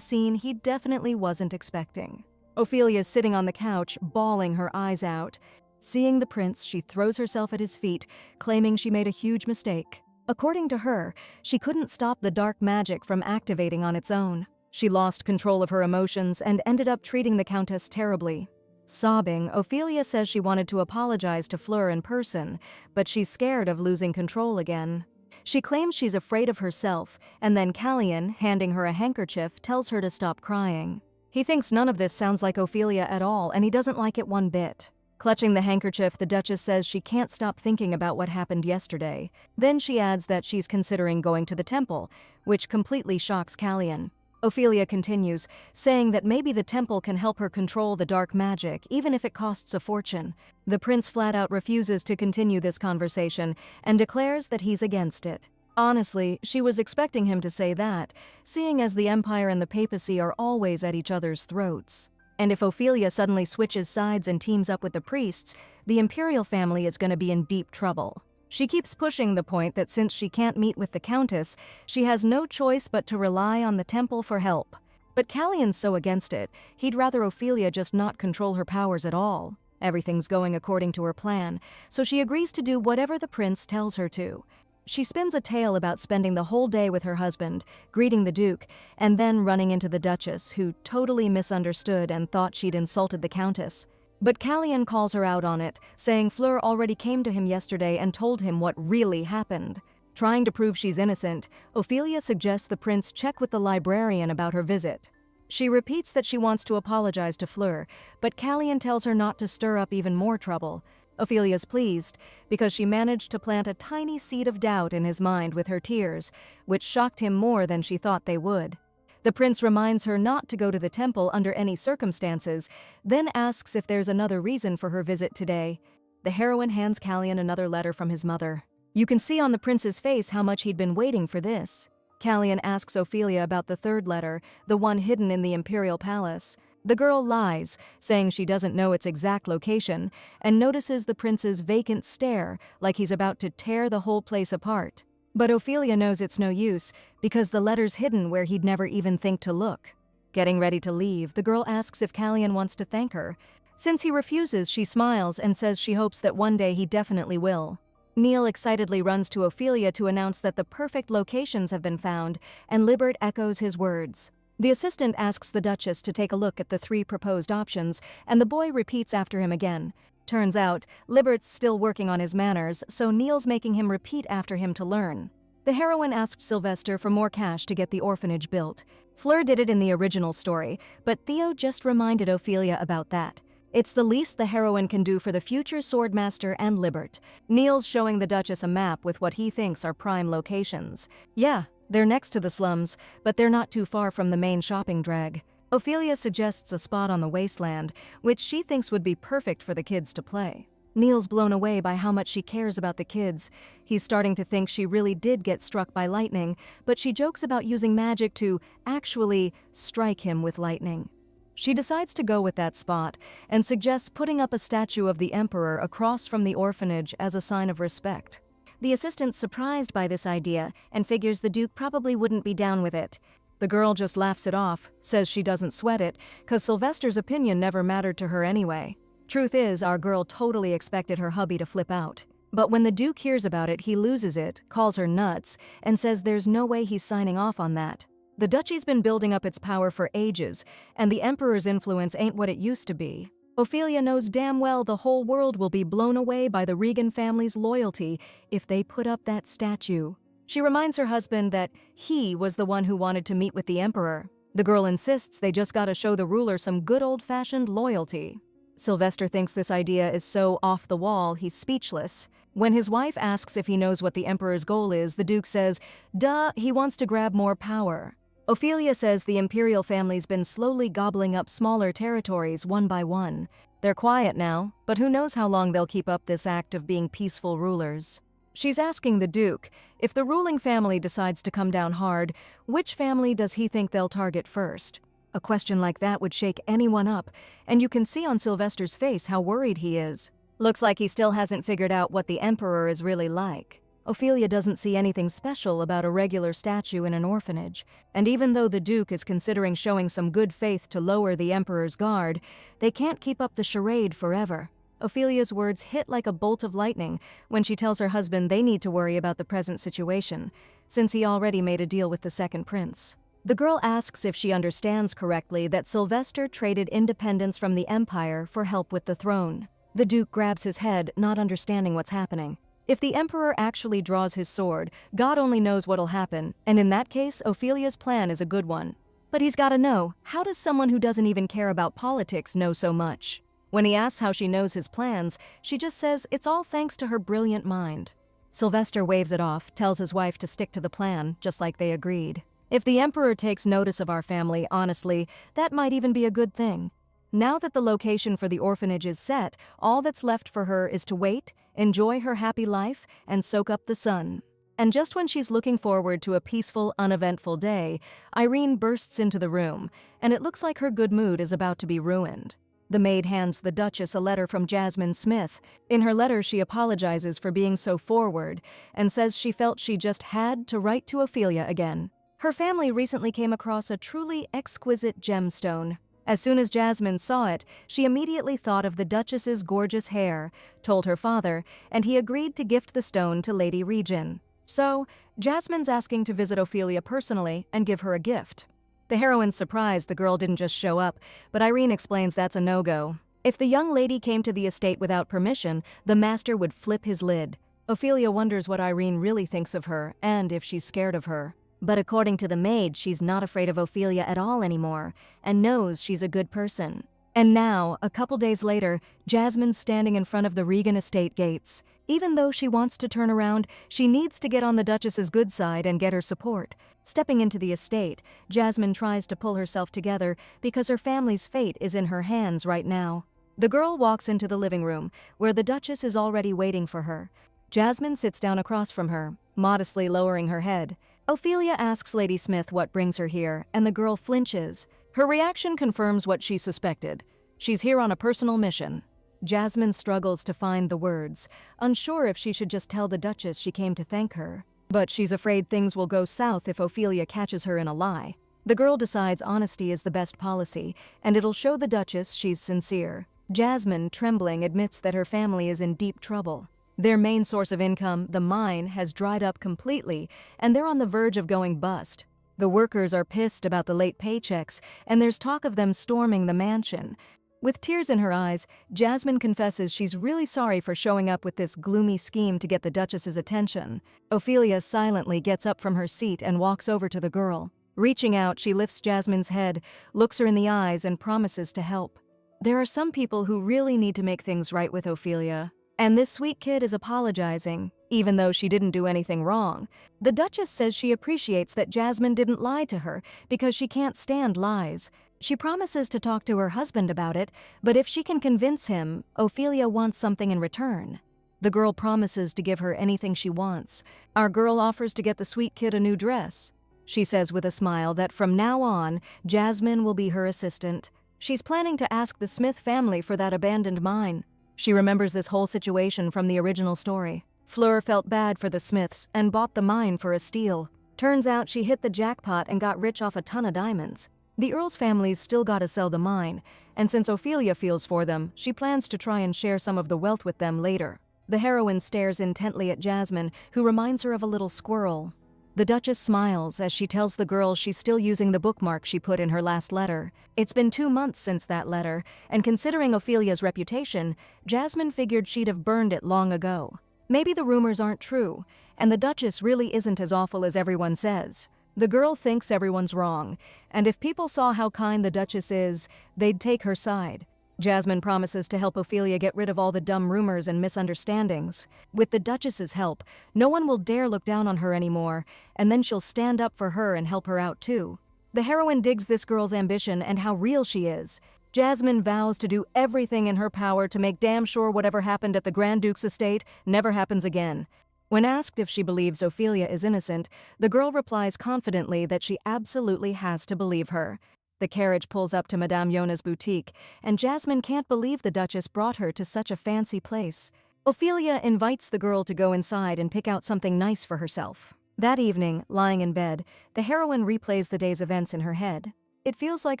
scene he definitely wasn't expecting. Ophelia's sitting on the couch, bawling her eyes out. Seeing the prince, she throws herself at his feet, claiming she made a huge mistake. According to her, she couldn't stop the dark magic from activating on its own. She lost control of her emotions and ended up treating the Countess terribly. Sobbing, Ophelia says she wanted to apologize to Fleur in person, but she's scared of losing control again. She claims she's afraid of herself, and then Callian, handing her a handkerchief, tells her to stop crying. He thinks none of this sounds like Ophelia at all, and he doesn't like it one bit. Clutching the handkerchief, the Duchess says she can't stop thinking about what happened yesterday. Then she adds that she's considering going to the temple, which completely shocks Callian. Ophelia continues, saying that maybe the temple can help her control the dark magic, even if it costs a fortune. The prince flat out refuses to continue this conversation and declares that he's against it. Honestly, she was expecting him to say that, seeing as the Empire and the papacy are always at each other's throats. And if Ophelia suddenly switches sides and teams up with the priests, the imperial family is going to be in deep trouble. She keeps pushing the point that since she can't meet with the Countess, she has no choice but to rely on the temple for help. But Callian's so against it, he'd rather Ophelia just not control her powers at all. Everything's going according to her plan, so she agrees to do whatever the prince tells her to. She spins a tale about spending the whole day with her husband, greeting the Duke, and then running into the Duchess, who totally misunderstood and thought she'd insulted the Countess. But Callian calls her out on it, saying Fleur already came to him yesterday and told him what really happened. Trying to prove she's innocent, Ophelia suggests the prince check with the librarian about her visit. She repeats that she wants to apologize to Fleur, but Callian tells her not to stir up even more trouble. Ophelia's pleased, because she managed to plant a tiny seed of doubt in his mind with her tears, which shocked him more than she thought they would. The prince reminds her not to go to the temple under any circumstances, then asks if there's another reason for her visit today. The heroine hands Callian another letter from his mother. You can see on the prince's face how much he'd been waiting for this. Callian asks Ophelia about the third letter, the one hidden in the imperial palace. The girl lies, saying she doesn't know its exact location, and notices the prince's vacant stare, like he's about to tear the whole place apart. But Ophelia knows it's no use, because the letter's hidden where he'd never even think to look. Getting ready to leave, the girl asks if Callian wants to thank her. Since he refuses, she smiles and says she hopes that one day he definitely will. Neil excitedly runs to Ophelia to announce that the perfect locations have been found, and Libert echoes his words. The assistant asks the Duchess to take a look at the 3 proposed options, and the boy repeats after him again. Turns out, Libert's still working on his manners, so Neil's making him repeat after him to learn. The heroine asked Sylvester for more cash to get the orphanage built. Fleur did it in the original story, but Theo just reminded Ophelia about that. It's the least the heroine can do for the future swordmaster and Libert. Neil's showing the Duchess a map with what he thinks are prime locations. Yeah, they're next to the slums, but they're not too far from the main shopping drag. Ophelia suggests a spot on the wasteland, which she thinks would be perfect for the kids to play. Neil's blown away by how much she cares about the kids. He's starting to think she really did get struck by lightning, but she jokes about using magic to actually strike him with lightning. She decides to go with that spot and suggests putting up a statue of the Emperor across from the orphanage as a sign of respect. The assistant's surprised by this idea and figures the Duke probably wouldn't be down with it. The girl just laughs it off, says she doesn't sweat it, cause Sylvester's opinion never mattered to her anyway. Truth is, our girl totally expected her hubby to flip out. But when the Duke hears about it, he loses it, calls her nuts, and says there's no way he's signing off on that. The duchy's been building up its power for ages, and the Emperor's influence ain't what it used to be. Ophelia knows damn well the whole world will be blown away by the Regan family's loyalty if they put up that statue. She reminds her husband that he was the one who wanted to meet with the Emperor. The girl insists they just gotta show the ruler some good old-fashioned loyalty. Sylvester thinks this idea is so off the wall, he's speechless. When his wife asks if he knows what the Emperor's goal is, the Duke says, duh, he wants to grab more power. Ophelia says the imperial family's been slowly gobbling up smaller territories one by one. They're quiet now, but who knows how long they'll keep up this act of being peaceful rulers. She's asking the Duke, if the ruling family decides to come down hard, which family does he think they'll target first? A question like that would shake anyone up, and you can see on Sylvester's face how worried he is. Looks like he still hasn't figured out what the Emperor is really like. Ophelia doesn't see anything special about a regular statue in an orphanage, and even though the Duke is considering showing some good faith to lower the Emperor's guard, they can't keep up the charade forever. Ophelia's words hit like a bolt of lightning when she tells her husband they need to worry about the present situation, since he already made a deal with the second prince. The girl asks if she understands correctly that Sylvester traded independence from the Empire for help with the throne. The Duke grabs his head, not understanding what's happening. If the Emperor actually draws his sword, God only knows what'll happen, and in that case, Ophelia's plan is a good one. But he's gotta know, how does someone who doesn't even care about politics know so much? When he asks how she knows his plans, she just says it's all thanks to her brilliant mind. Sylvester waves it off, tells his wife to stick to the plan, just like they agreed. If the Emperor takes notice of our family, honestly, that might even be a good thing. Now that the location for the orphanage is set, all that's left for her is to wait, enjoy her happy life, and soak up the sun. And just when she's looking forward to a peaceful, uneventful day, Irene bursts into the room, and it looks like her good mood is about to be ruined. The maid hands the Duchess a letter from Jasmine Smith. In her letter, she apologizes for being so forward and says she felt she just had to write to Ophelia again. Her family recently came across a truly exquisite gemstone. As soon as Jasmine saw it, she immediately thought of the Duchess's gorgeous hair, told her father, and he agreed to gift the stone to Lady Regan. So, Jasmine's asking to visit Ophelia personally and give her a gift. The heroine's surprised the girl didn't just show up, but Irene explains that's a no-go. If the young lady came to the estate without permission, the master would flip his lid. Ophelia wonders what Irene really thinks of her, and if she's scared of her. But according to the maid, she's not afraid of Ophelia at all anymore, and knows she's a good person. And now, a couple days later, Jasmine's standing in front of the Regan estate gates. Even though she wants to turn around, she needs to get on the Duchess's good side and get her support. Stepping into the estate, Jasmine tries to pull herself together because her family's fate is in her hands right now. The girl walks into the living room, where the Duchess is already waiting for her. Jasmine sits down across from her, modestly lowering her head. Ophelia asks Lady Smith what brings her here, and the girl flinches. Her reaction confirms what she suspected. She's here on a personal mission. Jasmine struggles to find the words, unsure if she should just tell the Duchess she came to thank her. But she's afraid things will go south if Ophelia catches her in a lie. The girl decides honesty is the best policy, and it'll show the Duchess she's sincere. Jasmine, trembling, admits that her family is in deep trouble. Their main source of income, the mine, has dried up completely, and they're on the verge of going bust. The workers are pissed about the late paychecks, and there's talk of them storming the mansion. With tears in her eyes, Jasmine confesses she's really sorry for showing up with this gloomy scheme to get the Duchess's attention. Ophelia silently gets up from her seat and walks over to the girl. Reaching out, she lifts Jasmine's head, looks her in the eyes, and promises to help. There are some people who really need to make things right with Ophelia. And this sweet kid is apologizing, even though she didn't do anything wrong. The Duchess says she appreciates that Jasmine didn't lie to her because she can't stand lies. She promises to talk to her husband about it, but if she can convince him, Ophelia wants something in return. The girl promises to give her anything she wants. Our girl offers to get the sweet kid a new dress. She says with a smile that from now on, Jasmine will be her assistant. She's planning to ask the Smith family for that abandoned mine. She remembers this whole situation from the original story. Fleur felt bad for the Smiths and bought the mine for a steal. Turns out she hit the jackpot and got rich off a ton of diamonds. The Earl's family's still gotta sell the mine, and since Ophelia feels for them, she plans to try and share some of the wealth with them later. The heroine stares intently at Jasmine, who reminds her of a little squirrel. The Duchess smiles as she tells the girl she's still using the bookmark she put in her last letter. It's been 2 months since that letter, and considering Ophelia's reputation, Jasmine figured she'd have burned it long ago. Maybe the rumors aren't true, and the Duchess really isn't as awful as everyone says. The girl thinks everyone's wrong, and if people saw how kind the Duchess is, they'd take her side. Jasmine promises to help Ophelia get rid of all the dumb rumors and misunderstandings. With the Duchess's help, no one will dare look down on her anymore, and then she'll stand up for her and help her out too. The heroine digs this girl's ambition and how real she is. Jasmine vows to do everything in her power to make damn sure whatever happened at the Grand Duke's estate never happens again. When asked if she believes Ophelia is innocent, the girl replies confidently that she absolutely has to believe her. The carriage pulls up to Madame Yona's boutique, and Jasmine can't believe the Duchess brought her to such a fancy place. Ophelia invites the girl to go inside and pick out something nice for herself. That evening, lying in bed, the heroine replays the day's events in her head. It feels like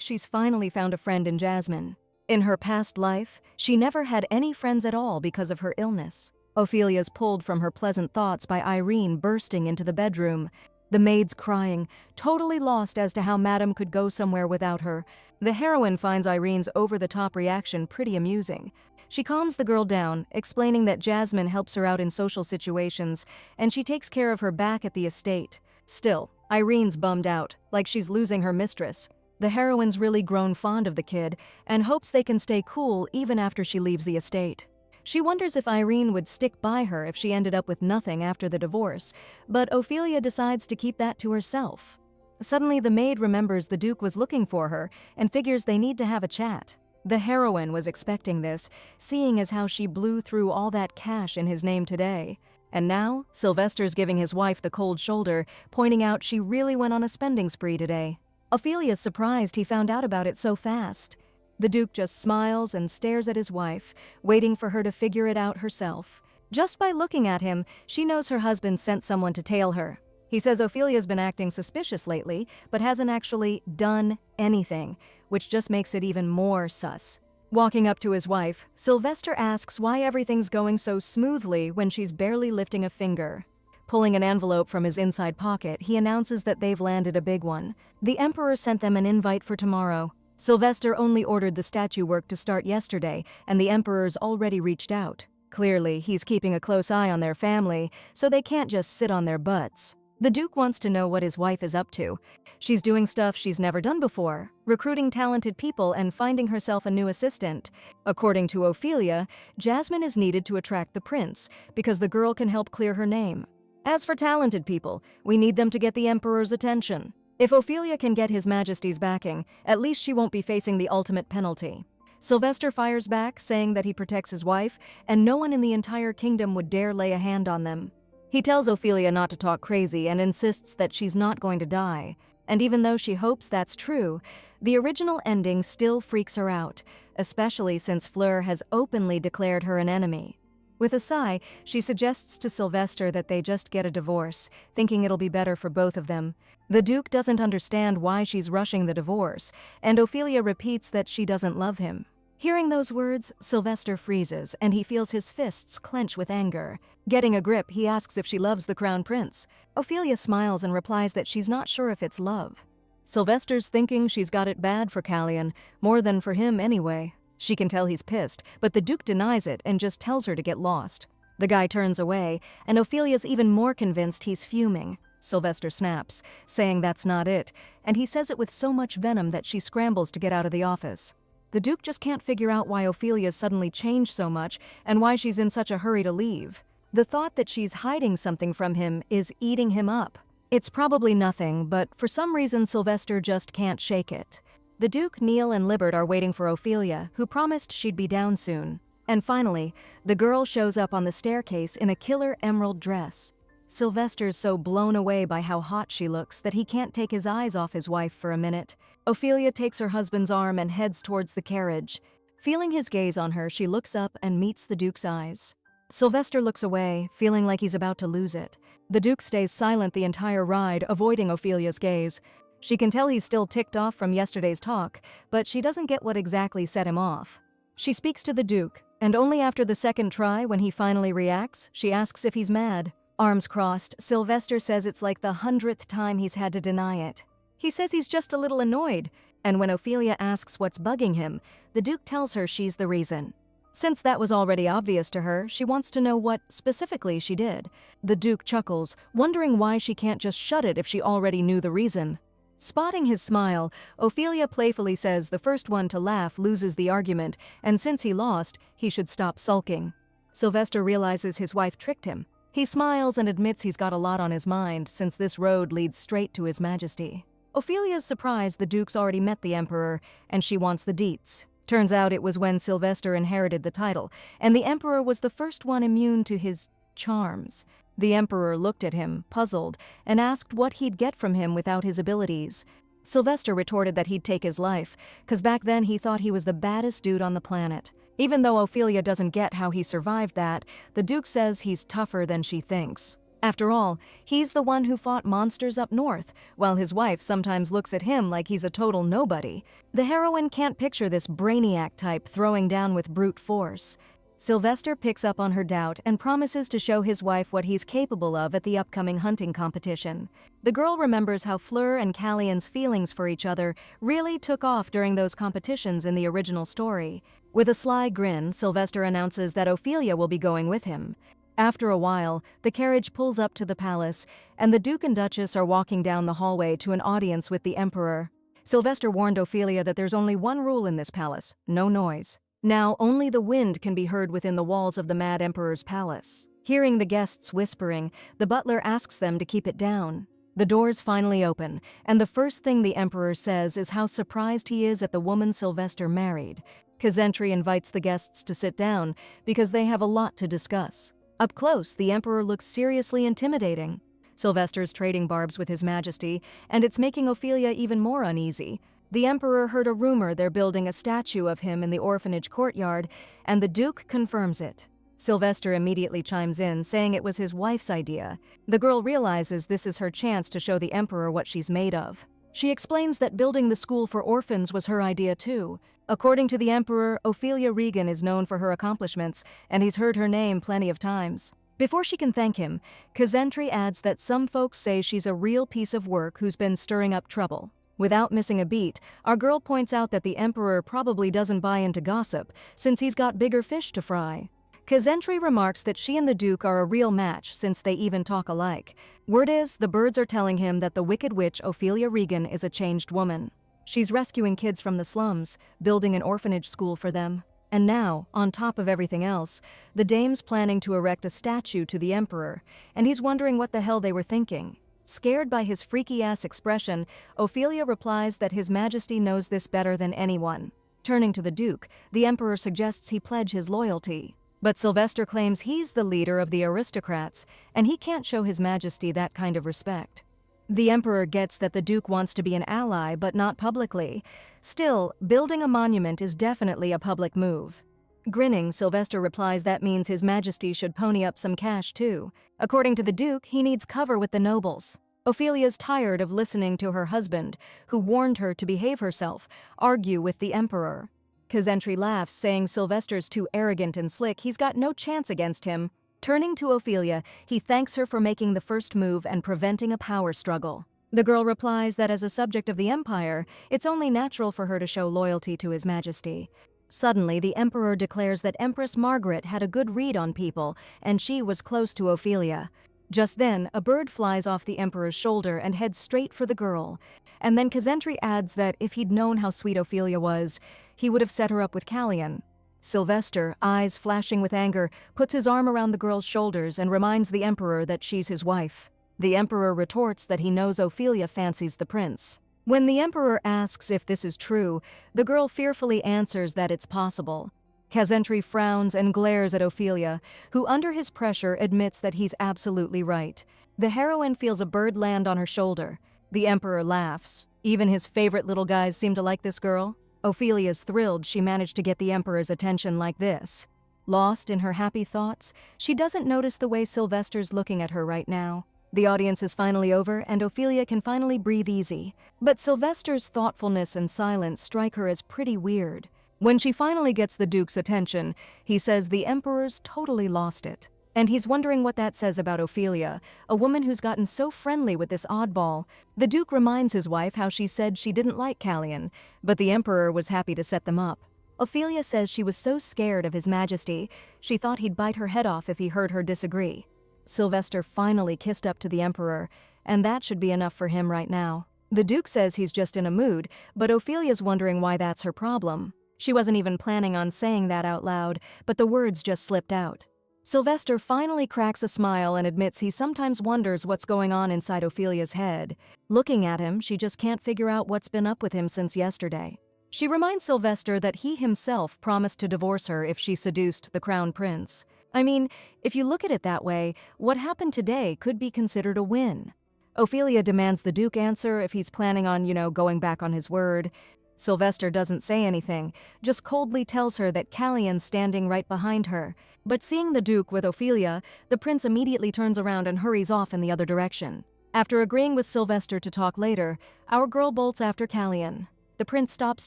she's finally found a friend in Jasmine. In her past life, she never had any friends at all because of her illness. Ophelia's pulled from her pleasant thoughts by Irene bursting into the bedroom. The maid's crying, totally lost as to how Madame could go somewhere without her. The heroine finds Irene's over-the-top reaction pretty amusing. She calms the girl down, explaining that Jasmine helps her out in social situations, and she takes care of her back at the estate. Still, Irene's bummed out, like she's losing her mistress. The heroine's really grown fond of the kid, and hopes they can stay cool even after she leaves the estate. She wonders if Irene would stick by her if she ended up with nothing after the divorce, but Ophelia decides to keep that to herself. Suddenly, the maid remembers the Duke was looking for her and figures they need to have a chat. The heroine was expecting this, seeing as how she blew through all that cash in his name today. And now, Sylvester's giving his wife the cold shoulder, pointing out she really went on a spending spree today. Ophelia's surprised he found out about it so fast. The Duke just smiles and stares at his wife, waiting for her to figure it out herself. Just by looking at him, she knows her husband sent someone to tail her. He says Ophelia's been acting suspicious lately, but hasn't actually done anything, which just makes it even more sus. Walking up to his wife, Sylvester asks why everything's going so smoothly when she's barely lifting a finger. Pulling an envelope from his inside pocket, he announces that they've landed a big one. The Emperor sent them an invite for tomorrow. Sylvester only ordered the statue work to start yesterday, and the Emperor's already reached out. Clearly, he's keeping a close eye on their family, so they can't just sit on their butts. The Duke wants to know what his wife is up to. She's doing stuff she's never done before, recruiting talented people and finding herself a new assistant. According to Ophelia, Jasmine is needed to attract the prince, because the girl can help clear her name. As for talented people, we need them to get the Emperor's attention. If Ophelia can get His Majesty's backing, at least she won't be facing the ultimate penalty. Sylvester fires back, saying that he protects his wife, and no one in the entire kingdom would dare lay a hand on them. He tells Ophelia not to talk crazy and insists that she's not going to die. And even though she hopes that's true, the original ending still freaks her out, especially since Fleur has openly declared her an enemy. With a sigh, she suggests to Sylvester that they just get a divorce, thinking it'll be better for both of them. The Duke doesn't understand why she's rushing the divorce, and Ophelia repeats that she doesn't love him. Hearing those words, Sylvester freezes, and he feels his fists clench with anger. Getting a grip, he asks if she loves the Crown Prince. Ophelia smiles and replies that she's not sure if it's love. Sylvester's thinking she's got it bad for Callian, more than for him anyway. She can tell he's pissed, but the Duke denies it and just tells her to get lost. The guy turns away, and Ophelia's even more convinced he's fuming. Sylvester snaps, saying that's not it, and he says it with so much venom that she scrambles to get out of the office. The Duke just can't figure out why Ophelia's suddenly changed so much and why she's in such a hurry to leave. The thought that she's hiding something from him is eating him up. It's probably nothing, but for some reason Sylvester just can't shake it. The Duke, Neil, and Libert are waiting for Ophelia, who promised she'd be down soon. And finally, the girl shows up on the staircase in a killer emerald dress. Sylvester's so blown away by how hot she looks that he can't take his eyes off his wife for a minute. Ophelia takes her husband's arm and heads towards the carriage. Feeling his gaze on her, she looks up and meets the Duke's eyes. Sylvester looks away, feeling like he's about to lose it. The Duke stays silent the entire ride, avoiding Ophelia's gaze. She can tell he's still ticked off from yesterday's talk, but she doesn't get what exactly set him off. She speaks to the Duke, and only after the second try, when he finally reacts, she asks if he's mad. Arms crossed, Sylvester says it's like the 100th time he's had to deny it. He says he's just a little annoyed, and when Ophelia asks what's bugging him, the Duke tells her she's the reason. Since that was already obvious to her, she wants to know what, specifically, she did. The Duke chuckles, wondering why she can't just shut it if she already knew the reason. Spotting his smile, Ophelia playfully says the first one to laugh loses the argument, and since he lost, he should stop sulking. Sylvester realizes his wife tricked him. He smiles and admits he's got a lot on his mind, since this road leads straight to His Majesty. Ophelia's surprised the Duke's already met the Emperor, and she wants the deets. Turns out it was when Sylvester inherited the title, and the Emperor was the first one immune to his charms. The Emperor looked at him, puzzled, and asked what he'd get from him without his abilities. Sylvester retorted that he'd take his life, 'cause back then he thought he was the baddest dude on the planet. Even though Ophelia doesn't get how he survived that, the Duke says he's tougher than she thinks. After all, he's the one who fought monsters up north, while his wife sometimes looks at him like he's a total nobody. The heroine can't picture this brainiac type throwing down with brute force. Sylvester picks up on her doubt and promises to show his wife what he's capable of at the upcoming hunting competition. The girl remembers how Fleur and Callion's feelings for each other really took off during those competitions in the original story. With a sly grin, Sylvester announces that Ophelia will be going with him. After a while, the carriage pulls up to the palace, and the Duke and Duchess are walking down the hallway to an audience with the Emperor. Sylvester warned Ophelia that there's only one rule in this palace: no noise. Now, only the wind can be heard within the walls of the Mad Emperor's palace. Hearing the guests whispering, the butler asks them to keep it down. The doors finally open, and the first thing the Emperor says is how surprised he is at the woman Sylvester married. Kazentri invites the guests to sit down because they have a lot to discuss. Up close, the Emperor looks seriously intimidating. Sylvester's trading barbs with His Majesty, and it's making Ophelia even more uneasy. The Emperor heard a rumor they're building a statue of him in the orphanage courtyard, and the Duke confirms it. Sylvester immediately chimes in, saying it was his wife's idea. The girl realizes this is her chance to show the Emperor what she's made of. She explains that building the school for orphans was her idea too. According to the Emperor, Ophelia Regan is known for her accomplishments, and he's heard her name plenty of times. Before she can thank him, Kazentri adds that some folks say she's a real piece of work who's been stirring up trouble. Without missing a beat, our girl points out that the Emperor probably doesn't buy into gossip, since he's got bigger fish to fry. Kazentri remarks that she and the Duke are a real match since they even talk alike. Word is, the birds are telling him that the Wicked Witch Ophelia Regan is a changed woman. She's rescuing kids from the slums, building an orphanage school for them. And now, on top of everything else, the dame's planning to erect a statue to the Emperor, and he's wondering what the hell they were thinking. Scared by his freaky-ass expression, Ophelia replies that His Majesty knows this better than anyone. Turning to the Duke, the Emperor suggests he pledge his loyalty. But Sylvester claims he's the leader of the aristocrats, and he can't show His Majesty that kind of respect. The Emperor gets that the Duke wants to be an ally, but not publicly. Still, building a monument is definitely a public move. Grinning, Sylvester replies that means His Majesty should pony up some cash too. According to the Duke, he needs cover with the nobles. Ophelia's tired of listening to her husband, who warned her to behave herself, argue with the Emperor. Kazentri laughs, saying Sylvester's too arrogant and slick, he's got no chance against him. Turning to Ophelia, he thanks her for making the first move and preventing a power struggle. The girl replies that as a subject of the Empire, it's only natural for her to show loyalty to His Majesty. Suddenly, the Emperor declares that Empress Margaret had a good read on people, and she was close to Ophelia. Just then, a bird flies off the Emperor's shoulder and heads straight for the girl. And then Kazentri adds that if he'd known how sweet Ophelia was, he would have set her up with Callion. Sylvester, eyes flashing with anger, puts his arm around the girl's shoulders and reminds the Emperor that she's his wife. The Emperor retorts that he knows Ophelia fancies the prince. When the Emperor asks if this is true, the girl fearfully answers that it's possible. Kazentri frowns and glares at Ophelia, who under his pressure admits that he's absolutely right. The heroine feels a bird land on her shoulder. The Emperor laughs. Even his favorite little guys seem to like this girl. Ophelia's thrilled she managed to get the Emperor's attention like this. Lost in her happy thoughts, she doesn't notice the way Sylvester's looking at her right now. The audience is finally over and Ophelia can finally breathe easy. But Sylvester's thoughtfulness and silence strike her as pretty weird. When she finally gets the Duke's attention, he says the Emperor's totally lost it. And he's wondering what that says about Ophelia, a woman who's gotten so friendly with this oddball. The Duke reminds his wife how she said she didn't like Callian, but the Emperor was happy to set them up. Ophelia says she was so scared of His Majesty, she thought he'd bite her head off if he heard her disagree. Sylvester finally kissed up to the Emperor, and that should be enough for him right now. The Duke says he's just in a mood, but Ophelia's wondering why that's her problem. She wasn't even planning on saying that out loud, but the words just slipped out. Sylvester finally cracks a smile and admits he sometimes wonders what's going on inside Ophelia's head. Looking at him, she just can't figure out what's been up with him since yesterday. She reminds Sylvester that he himself promised to divorce her if she seduced the Crown Prince. I mean, if you look at it that way, what happened today could be considered a win. Ophelia demands the Duke answer if he's planning on, going back on his word. Sylvester doesn't say anything, just coldly tells her that Callian's standing right behind her. But seeing the Duke with Ophelia, the prince immediately turns around and hurries off in the other direction. After agreeing with Sylvester to talk later, our girl bolts after Callian. The prince stops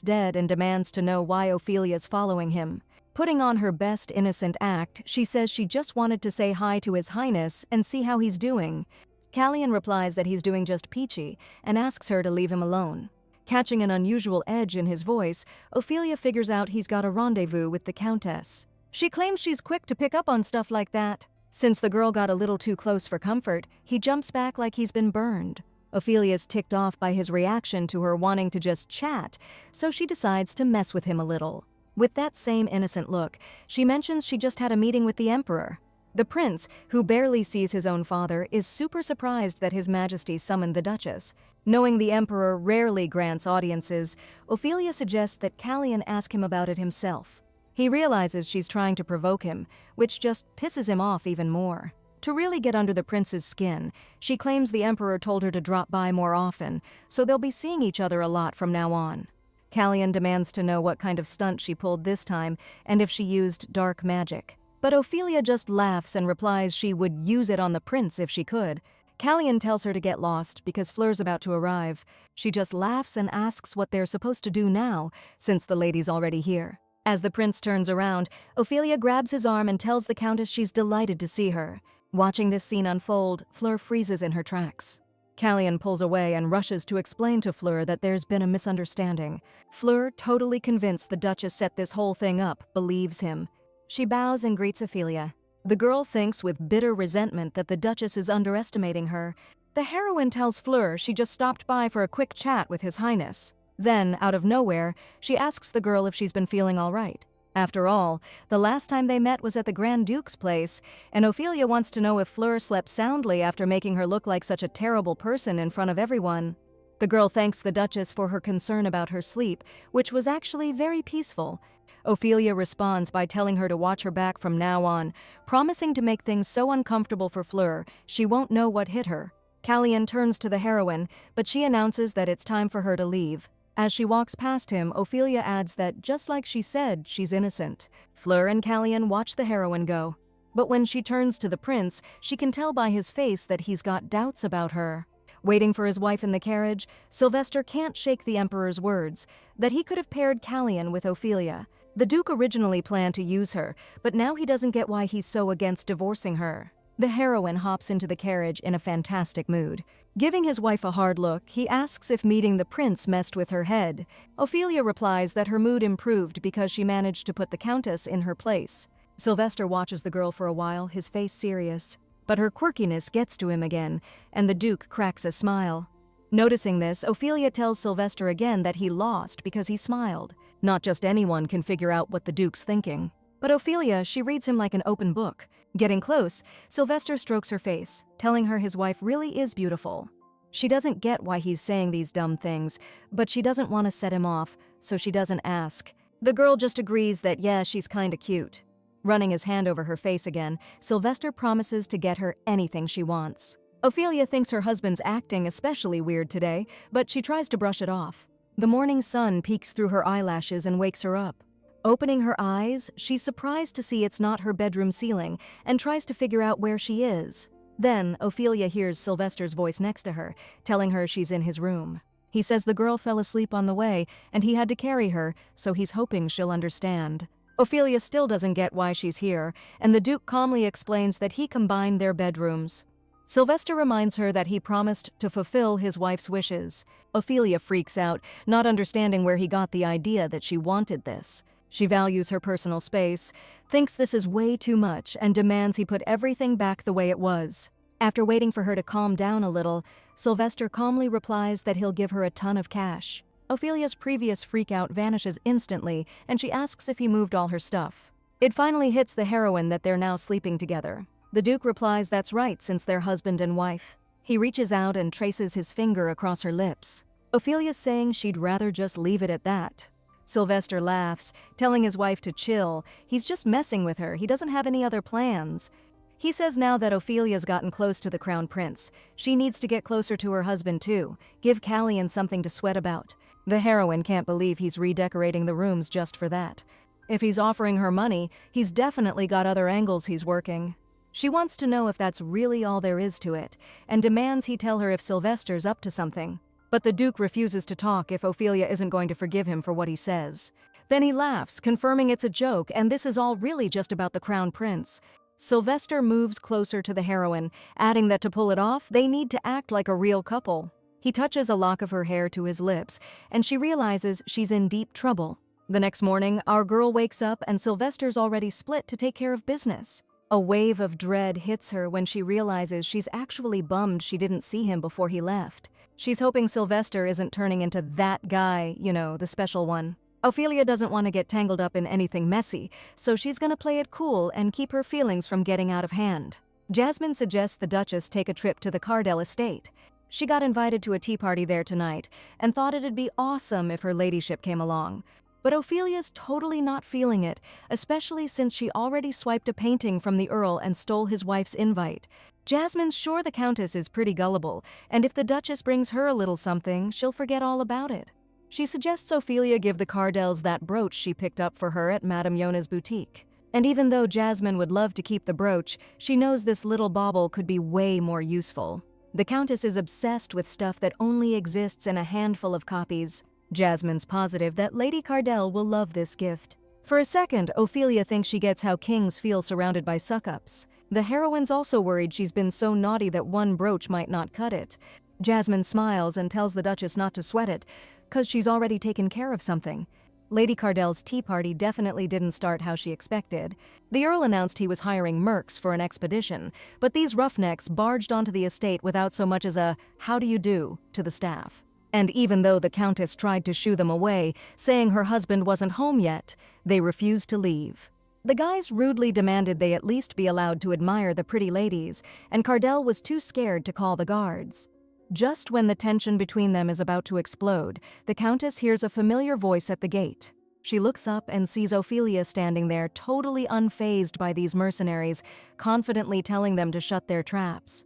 dead and demands to know why Ophelia's following him. Putting on her best innocent act, she says she just wanted to say hi to His Highness and see how he's doing. Callian replies that he's doing just peachy and asks her to leave him alone. Catching an unusual edge in his voice, Ophelia figures out he's got a rendezvous with the Countess. She claims she's quick to pick up on stuff like that. Since the girl got a little too close for comfort, he jumps back like he's been burned. Ophelia's ticked off by his reaction to her wanting to just chat, so she decides to mess with him a little. With that same innocent look, she mentions she just had a meeting with the Emperor. The prince, who barely sees his own father, is super surprised that His Majesty summoned the Duchess. Knowing the Emperor rarely grants audiences, Ophelia suggests that Callian ask him about it himself. He realizes she's trying to provoke him, which just pisses him off even more. To really get under the prince's skin, she claims the Emperor told her to drop by more often, so they'll be seeing each other a lot from now on. Callian demands to know what kind of stunt she pulled this time and if she used dark magic. But Ophelia just laughs and replies she would use it on the prince if she could. Callian tells her to get lost because Fleur's about to arrive. She just laughs and asks what they're supposed to do now, since the lady's already here. As the prince turns around, Ophelia grabs his arm and tells the Countess she's delighted to see her. Watching this scene unfold, Fleur freezes in her tracks. Callian pulls away and rushes to explain to Fleur that there's been a misunderstanding. Fleur, totally convinced the Duchess set this whole thing up, believes him. She bows and greets Ophelia. The girl thinks with bitter resentment that the Duchess is underestimating her. The heroine tells Fleur she just stopped by for a quick chat with His Highness. Then, out of nowhere, she asks the girl if she's been feeling all right. After all, the last time they met was at the Grand Duke's place, and Ophelia wants to know if Fleur slept soundly after making her look like such a terrible person in front of everyone. The girl thanks the Duchess for her concern about her sleep, which was actually very peaceful. Ophelia responds by telling her to watch her back from now on, promising to make things so uncomfortable for Fleur she won't know what hit her. Callian turns to the heroine, but she announces that it's time for her to leave. As she walks past him, Ophelia adds that, just like she said, she's innocent. Fleur and Callian watch the heroine go. But when she turns to the prince, she can tell by his face that he's got doubts about her. Waiting for his wife in the carriage, Sylvester can't shake the Emperor's words, that he could have paired Callian with Ophelia. The Duke originally planned to use her, but now he doesn't get why he's so against divorcing her. The heroine hops into the carriage in a fantastic mood. Giving his wife a hard look, he asks if meeting the prince messed with her head. Ophelia replies that her mood improved because she managed to put the Countess in her place. Sylvester watches the girl for a while, his face serious. But her quirkiness gets to him again, and the Duke cracks a smile. Noticing this, Ophelia tells Sylvester again that he lost because he smiled. Not just anyone can figure out what the Duke's thinking. But Ophelia, she reads him like an open book. Getting close, Sylvester strokes her face, telling her his wife really is beautiful. She doesn't get why he's saying these dumb things, but she doesn't want to set him off, so she doesn't ask. The girl just agrees that yeah, she's kinda cute. Running his hand over her face again, Sylvester promises to get her anything she wants. Ophelia thinks her husband's acting especially weird today, but she tries to brush it off. The morning sun peeks through her eyelashes and wakes her up. Opening her eyes, she's surprised to see it's not her bedroom ceiling and tries to figure out where she is. Then, Ophelia hears Sylvester's voice next to her, telling her she's in his room. He says the girl fell asleep on the way and he had to carry her, so he's hoping she'll understand. Ophelia still doesn't get why she's here, and the Duke calmly explains that he combined their bedrooms. Sylvester reminds her that he promised to fulfill his wife's wishes. Ophelia freaks out, not understanding where he got the idea that she wanted this. She values her personal space, thinks this is way too much, and demands he put everything back the way it was. After waiting for her to calm down a little, Sylvester calmly replies that he'll give her a ton of cash. Ophelia's previous freakout vanishes instantly, and she asks if he moved all her stuff. It finally hits the heroine that they're now sleeping together. The Duke replies that's right, since they're husband and wife. He reaches out and traces his finger across her lips. Ophelia's saying she'd rather just leave it at that. Sylvester laughs, telling his wife to chill. He's just messing with her, he doesn't have any other plans. He says now that Ophelia's gotten close to the Crown Prince, she needs to get closer to her husband too, give Callian something to sweat about. The heroine can't believe he's redecorating the rooms just for that. If he's offering her money, he's definitely got other angles he's working. She wants to know if that's really all there is to it, and demands he tell her if Sylvester's up to something. But the Duke refuses to talk if Ophelia isn't going to forgive him for what he says. Then he laughs, confirming it's a joke, and this is all really just about the Crown Prince. Sylvester moves closer to the heroine, adding that to pull it off, they need to act like a real couple. He touches a lock of her hair to his lips, and she realizes she's in deep trouble. The next morning, our girl wakes up and Sylvester's already split to take care of business. A wave of dread hits her when she realizes she's actually bummed she didn't see him before he left. She's hoping Sylvester isn't turning into that guy, you know, the special one. Ophelia doesn't want to get tangled up in anything messy, so she's gonna play it cool and keep her feelings from getting out of hand. Jasmine suggests the Duchess take a trip to the Cardell estate. She got invited to a tea party there tonight and thought it'd be awesome if her ladyship came along. But Ophelia's totally not feeling it, especially since she already swiped a painting from the Earl and stole his wife's invite. Jasmine's sure the Countess is pretty gullible, and if the Duchess brings her a little something, she'll forget all about it. She suggests Ophelia give the Cardells that brooch she picked up for her at Madame Yona's boutique. And even though Jasmine would love to keep the brooch, she knows this little bauble could be way more useful. The Countess is obsessed with stuff that only exists in a handful of copies. Jasmine's positive that Lady Cardell will love this gift. For a second, Ophelia thinks she gets how kings feel surrounded by suck-ups. The heroine's also worried she's been so naughty that one brooch might not cut it. Jasmine smiles and tells the Duchess not to sweat it, 'cause she's already taken care of something. Lady Cardell's tea party definitely didn't start how she expected. The Earl announced he was hiring mercs for an expedition, but these roughnecks barged onto the estate without so much as a "how do you do" to the staff. And even though the Countess tried to shoo them away, saying her husband wasn't home yet, they refused to leave. The guys rudely demanded they at least be allowed to admire the pretty ladies, and Cardell was too scared to call the guards. Just when the tension between them is about to explode, the Countess hears a familiar voice at the gate. She looks up and sees Ophelia standing there, totally unfazed by these mercenaries, confidently telling them to shut their traps.